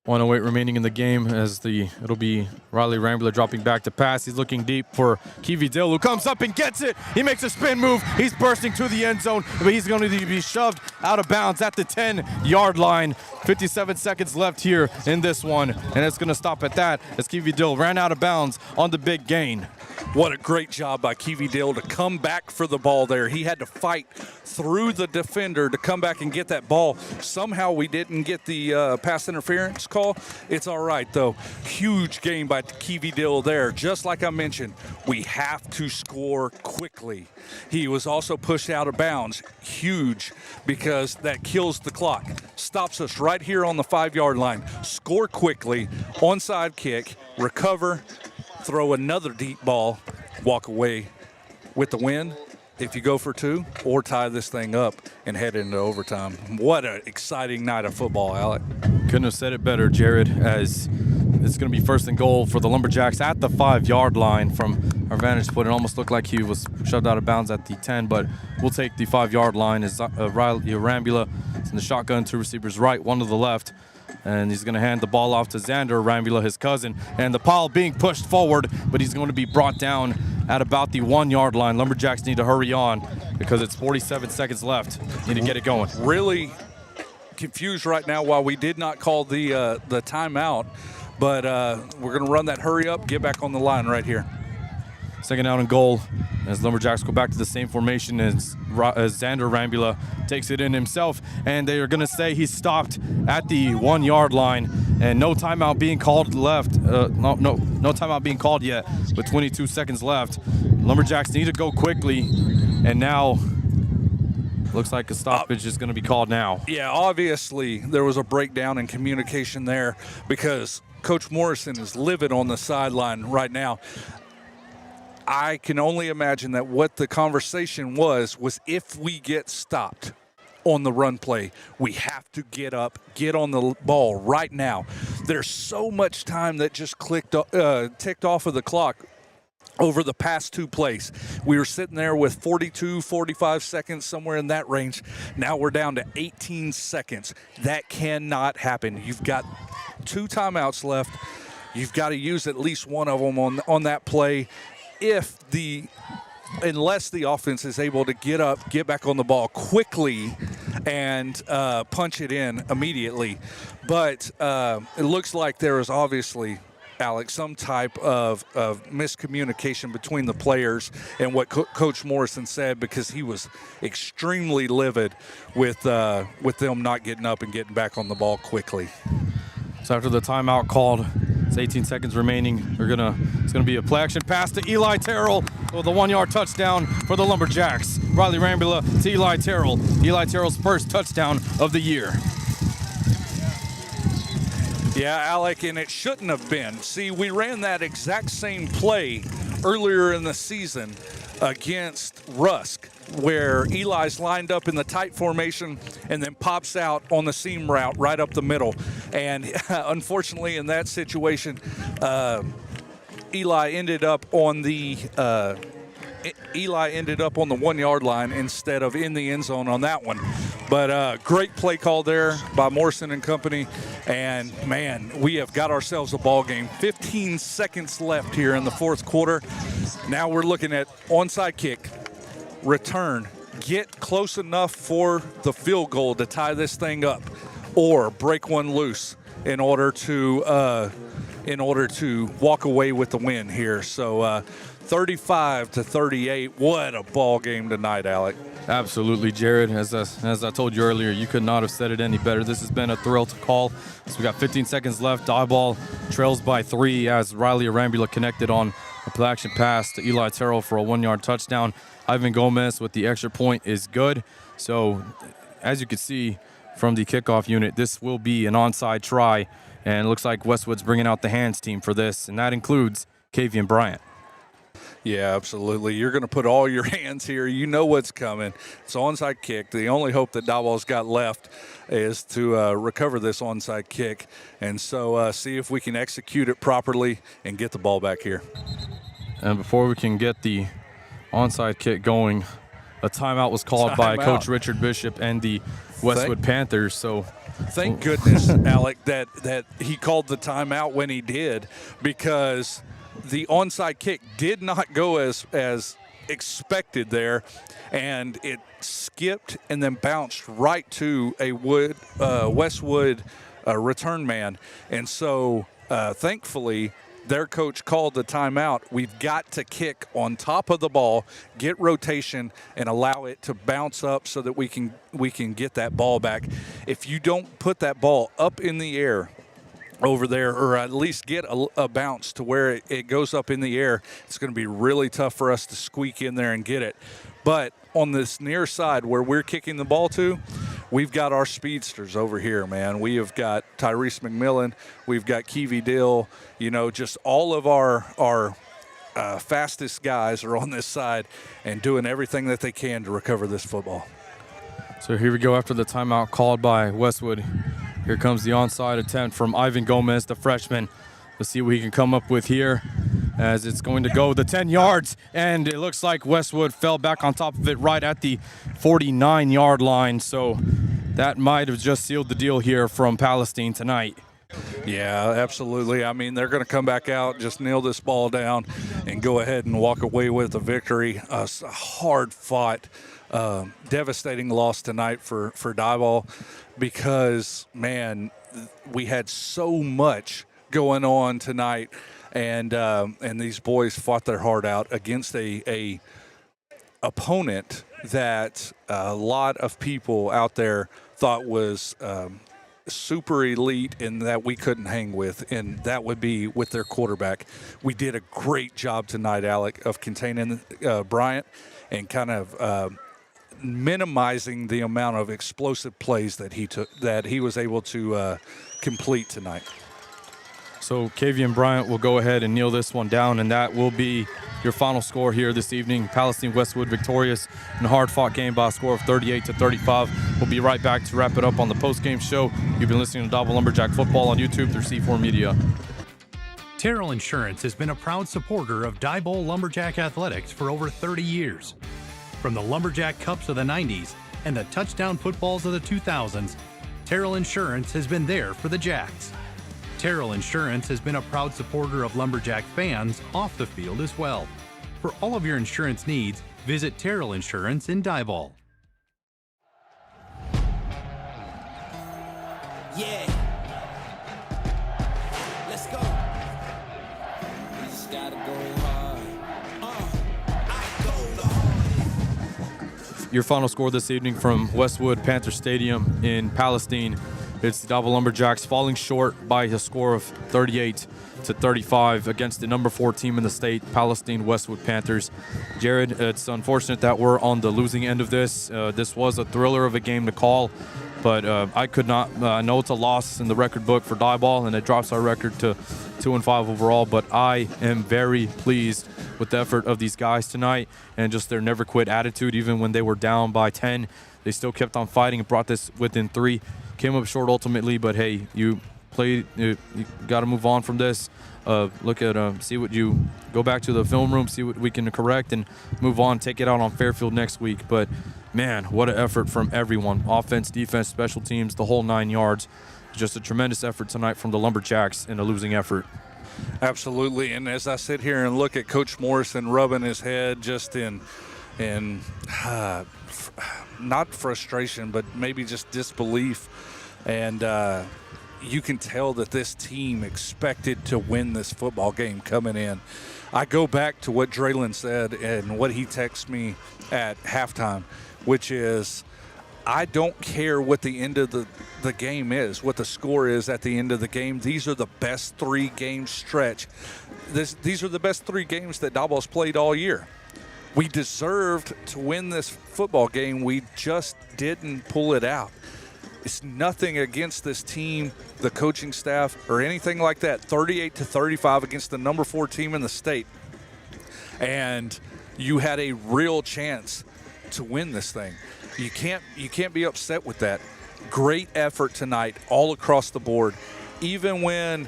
1:08 remaining in the game, as it'll be Riley Rambler dropping back to pass. He's looking deep for Diboll, who comes up and gets it. He makes a spin move. He's bursting to the end zone, but he's going to be shoved out of bounds at the 10-yard line. 57 seconds left here in this one, and it's going to stop at that as Diboll ran out of bounds on the big gain. What a great job by Diboll to come back for the ball there. He had to fight through the defender to come back and get that ball. Somehow we didn't get the pass interference call. It's all right, though. Huge game by Diboll there. Just like I mentioned, we have to score quickly. He was also pushed out of bounds. Huge, because that kills the clock. Stops us right here on the 5-yard line. Score quickly, onside kick, recover, throw another deep ball, walk away with the win if you go for 2, or tie this thing up and head into overtime. What an exciting night of football, Alec. Couldn't have said it better, Jared, as it's going to be 1st and goal for the Lumberjacks at the 5-yard line. From our vantage point, it almost looked like he was shoved out of bounds at the 10, but we'll take the 5-yard line as Riley Rambula is in the shotgun, 2 receivers right, 1 to the left. And he's going to hand the ball off to Xander Rambula, his cousin. And the pile being pushed forward, but he's going to be brought down at about the 1-yard line. Lumberjacks need to hurry on because it's 47 seconds left. Need to get it going. Really confused right now why we did not call the timeout. But we're going to run that hurry up, get back on the line right here. 2nd down and goal as Lumberjacks go back to the same formation as Xander Rambula takes it in himself, and they are going to say he's stopped at the 1-yard line, and no timeout being called left. No timeout being called yet with 22 seconds left. Lumberjacks need to go quickly, and now looks like a stoppage is going to be called now. Yeah, obviously there was a breakdown in communication there because Coach Morrison is livid on the sideline right now. I can only imagine that what the conversation was if we get stopped on the run play, we have to get up, get on the ball right now. There's so much time that just ticked off of the clock over the past 2 plays. We were sitting there with 42, 45 seconds, somewhere in that range. Now we're down to 18 seconds. That cannot happen. You've got 2 timeouts left. You've got to use at least one of them on that play. Unless the offense is able to get up, get back on the ball quickly, and punch it in immediately. But it looks like there is obviously Alex, some type of miscommunication between the players and what Coach Morrison said, because he was extremely livid with them not getting up and getting back on the ball quickly. So after the timeout called, it's 18 seconds remaining. It's gonna be a play action pass to Eli Terrell with a 1-yard touchdown for the Lumberjacks. Riley Rambula to Eli Terrell. Eli Terrell's first touchdown of the year. Yeah, Alec, and it shouldn't have been. See, we ran that exact same play earlier in the season against Rusk, where Eli's lined up in the tight formation and then pops out on the seam route right up the middle. And unfortunately, in that situation, Eli ended up on the 1-yard line instead of in the end zone on that one. But great play call there by Morrison and company. And, man, we have got ourselves a ball game. 15 seconds left here in the fourth quarter. Now we're looking at onside kick, return, get close enough for the field goal to tie this thing up, or break one loose in order to walk away with the win here. So 35-38. What a ball game tonight, Alec. Absolutely, Jared. As I told you earlier, you could not have said it any better. This has been a thrill to call. So we got 15 seconds left. Diboll trails by 3 as Riley Arambula connected on a play action pass to Eli Terrell for a 1-yard touchdown. Ivan Gomez with the extra point is good. So as you can see from the kickoff unit, this will be an onside try. And it looks like Westwood's bringing out the hands team for this, and that includes Kavian Bryant. Yeah, absolutely. You're going to put all your hands here. You know what's coming. It's onside kick. The only hope that Diboll's got left is to recover this onside kick. And so see if we can execute it properly and get the ball back here. And before we can get the onside kick going, a timeout was called by Coach Richard Bishop and the Westwood Panthers. So thank goodness, Alec, that he called the timeout when he did, because the onside kick did not go as expected there, and it skipped and then bounced right to a Westwood return man. And so thankfully their coach called the timeout. We've got to kick on top of the ball, get rotation, and allow it to bounce up so that we can get that ball back. If you don't put that ball up in the air over there, or at least get a bounce to where it goes up in the air, it's going to be really tough for us to squeak in there and get it. But on this near side where we're kicking the ball to, we've got our speedsters over here, man. We have got Tyrese McMillan. We've got Keevy Dill. You know, just all of our fastest guys are on this side and doing everything that they can to recover this football. So here we go after the timeout called by Westwood. Here comes the onside attempt from Ivan Gomez, the freshman. Let's see what he can come up with here, as it's going to go the 10 yards, and it looks like Westwood fell back on top of it right at the 49-yard line. So that might have just sealed the deal here from Palestine tonight. Yeah, absolutely. I mean, they're going to come back out, just nail this ball down, and go ahead and walk away with a victory. A hard-fought, devastating loss tonight for Diboll, because, man, we had so much going on tonight, and these boys fought their heart out against a opponent that a lot of people out there thought was super elite and that we couldn't hang with, and that would be with their quarterback. We did a great job tonight, Alec, of containing Bryant and kind of minimizing the amount of explosive plays that he was able to complete tonight. So Kavian Bryant will go ahead and kneel this one down, and that will be your final score here this evening. Palestine-Westwood victorious in a hard-fought game by a score of 38-35. We'll be right back to wrap it up on the post-game show. You've been listening to Diboll Lumberjack Football on YouTube through C4 Media. Terrell Insurance has been a proud supporter of Diboll Lumberjack athletics for over 30 years. From the Lumberjack Cups of the 90s and the touchdown footballs of the 2000s, Terrell Insurance has been there for the Jacks. Terrell Insurance has been a proud supporter of Lumberjack fans off the field as well. For all of your insurance needs, visit Terrell Insurance in Diboll. Yeah. Let's go. your final score this evening from Westwood Panthers Stadium in Palestine. It's the Diboll Lumberjacks falling short by a score of 38-35 against the number 4 team in the state, Palestine-Westwood Panthers. Jared, it's unfortunate that we're on the losing end of this. This was a thriller of a game to call, but I could not. I know it's a loss in the record book for Diboll, and it drops our record to 2-5 overall. But I am very pleased with the effort of these guys tonight and just their never quit attitude. Even when they were down by 10, they still kept on fighting and brought this within 3. Came up short ultimately, but hey, you played. You got to move on from this. Look at see what you go back to the film room, see what we can correct, and move on. Take it out on Fairfield next week. But man, what an effort from everyone: offense, defense, special teams, the whole 9 yards. Just a tremendous effort tonight from the Lumberjacks in a losing effort. Absolutely, and as I sit here and look at Coach Morrison rubbing his head just in not frustration, but maybe just disbelief. And you can tell that this team expected to win this football game coming in. I go back to what Draylon said and what he texted me at halftime, which is, I don't care what the end of the game is, what the score is at the end of the game. These are the best 3-game stretch. These are the best 3 games that Diboll's played all year. We deserved to win this football game. We just didn't pull it out. It's nothing against this team, the coaching staff, or anything like that. 38-35 against the number 4 team in the state. And you had a real chance to win this thing. You can't be upset with that. Great effort tonight all across the board. Even when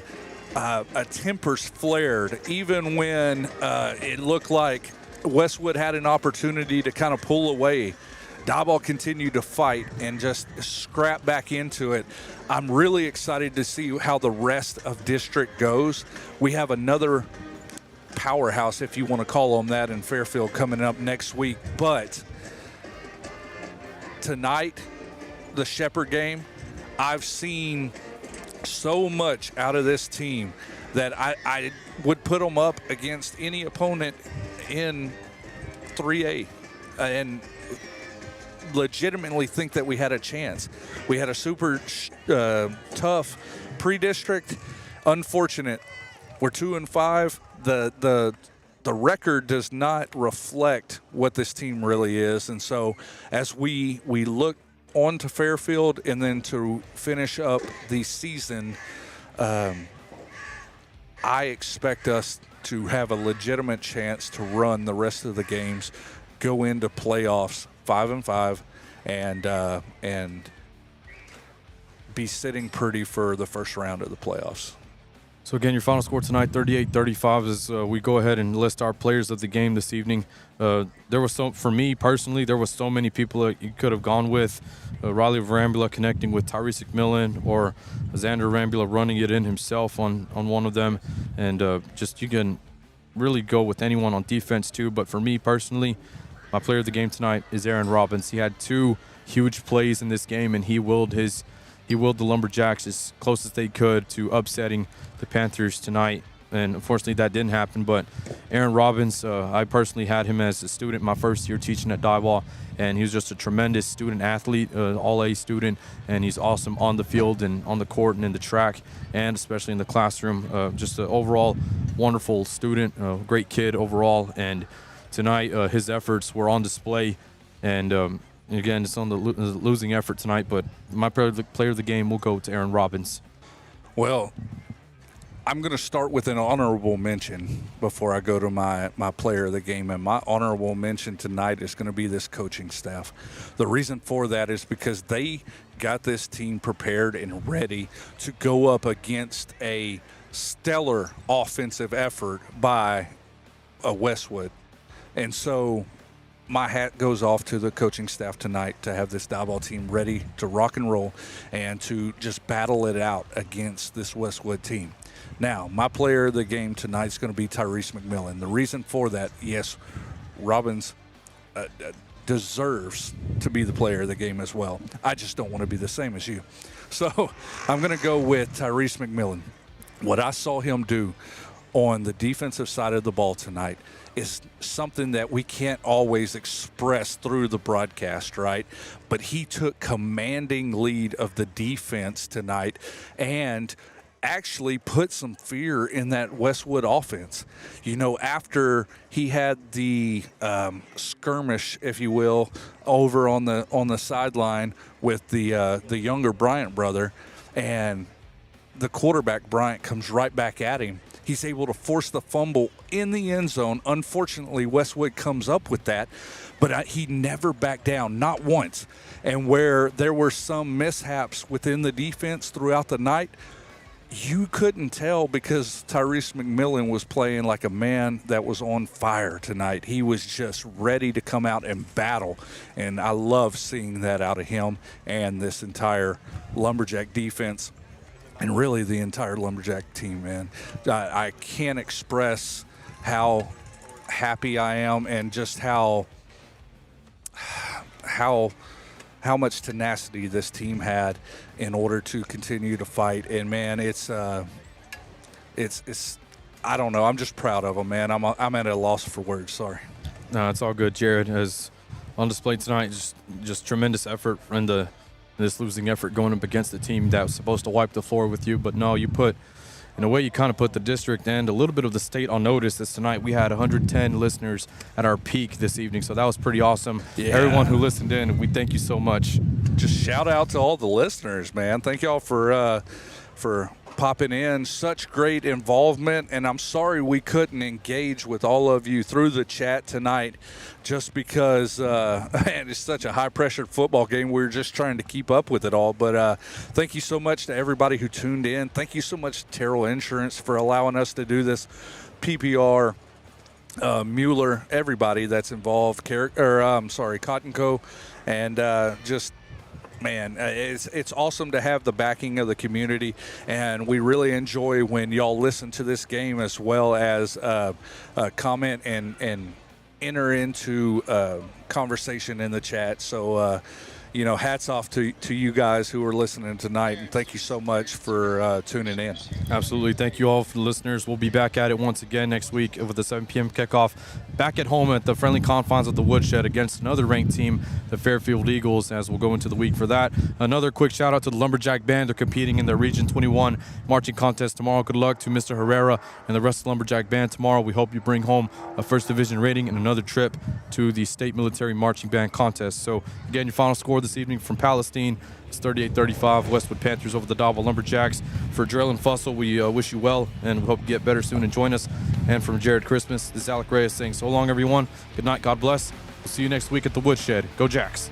a tempers flared, even when it looked like Westwood had an opportunity to kind of pull away, Diboll continued to fight and just scrap back into it. I'm really excited to see how the rest of district goes. We have another powerhouse, if you want to call them that, in Fairfield coming up next week. But tonight, the Shepherd game, I've seen so much out of this team that I would put them up against any opponent in 3A and legitimately think that we had a chance. We had a super tough pre-district. Unfortunate, we're 2-5. The record does not reflect what this team really is, and so as we look on to Fairfield and then to finish up the season, I expect us to have a legitimate chance to run the rest of the games, go into playoffs 5-5, and be sitting pretty for the first round of the playoffs. So again, your final score tonight, 38-35, as we go ahead and list our players of the game this evening. There was for me personally, there was so many people that you could have gone with. Riley Rambula connecting with Tyrese McMillan, or Xander Rambula running it in himself on one of them. And just you can really go with anyone on defense too. But for me personally, my player of the game tonight is Aaron Robbins. He had 2 huge plays in this game, and he willed the Lumberjacks as close as they could to upsetting the Panthers tonight. And unfortunately, that didn't happen. But Aaron Robbins, I personally had him as a student my first year teaching at Diboll, and he was just a tremendous student athlete, all-A student, and he's awesome on the field and on the court and in the track, and especially in the classroom. Just an overall wonderful student, great kid overall. And tonight, his efforts were on display. And again, it's on the losing effort tonight, but my player of the game will go to Aaron Robbins. Well, I'm going to start with an honorable mention before I go to my player of the game. And my honorable mention tonight is going to be this coaching staff. The reason for that is because they got this team prepared and ready to go up against a stellar offensive effort by Westwood. And so my hat goes off to the coaching staff tonight to have this Diboll team ready to rock and roll and to just battle it out against this Westwood team. Now, my player of the game tonight is going to be Tyrese McMillan. The reason for that, yes, Robbins deserves to be the player of the game as well. I just don't want to be the same as you. So I'm going to go with Tyrese McMillan. What I saw him do on the defensive side of the ball tonight is something that we can't always express through the broadcast, right? But he took commanding lead of the defense tonight and actually put some fear in that Westwood offense. You know, after he had the skirmish, if you will, over on the sideline with the younger Bryant brother, and the quarterback Bryant comes right back at him. He's able to force the fumble in the end zone. Unfortunately, Westwood comes up with that, but he never backed down, not once. And where there were some mishaps within the defense throughout the night, you couldn't tell because Tyrese McMillan was playing like a man that was on fire tonight. He was just ready to come out and battle, and I love seeing that out of him and this entire Lumberjack defense. And really the entire Lumberjack team, man. I can't express how happy I am and just how much tenacity this team had in order to continue to fight. And man, it's I don't know. I'm just proud of them, man. I'm at a loss for words. Sorry. No, it's all good. Jared has on display tonight just tremendous effort in this losing effort going up against the team that was supposed to wipe the floor with you. But no, you put, in a way, you kind of put the district and a little bit of the state on notice. This tonight we had 110 listeners at our peak this evening, so that was pretty awesome. Yeah. Everyone who listened in, we thank you so much. Just shout out to all the listeners, man. Thank y'all for popping in. Such great involvement, and I'm sorry we couldn't engage with all of you through the chat tonight just because man, it's such a high-pressured football game. We're just trying to keep up with it all. But thank you so much to everybody who tuned in. Thank you so much to Terrell Insurance for allowing us to do this. PPR, Mueller, everybody that's involved, Cotton Co., and just man, it's awesome to have the backing of the community, and we really enjoy when y'all listen to this game as well as comment and enter into conversation in the chat. So, hats off to you guys who are listening tonight, and thank you so much for tuning in. Absolutely. Thank you all for the listeners. We'll be back at it once again next week with the 7 p.m. kickoff. Back at home at the friendly confines of the Woodshed against another ranked team, the Fairfield Eagles, as we'll go into the week for that. Another quick shout out to the Lumberjack Band. They're competing in the Region 21 marching contest tomorrow. Good luck to Mr. Herrera and the rest of the Lumberjack Band tomorrow. We hope you bring home a first division rating and another trip to the state military marching band contest. So again, your final score this evening from Palestine, it's 38-35 Westwood Panthers over the Diboll Lumberjacks. For Jarrell and Fussell, we wish you well, and we hope you get better soon and join us. And from Jared Christmas, this is Alec Reyes saying so long, everyone. Good night, God bless. We'll see you next week at the Woodshed. Go Jacks.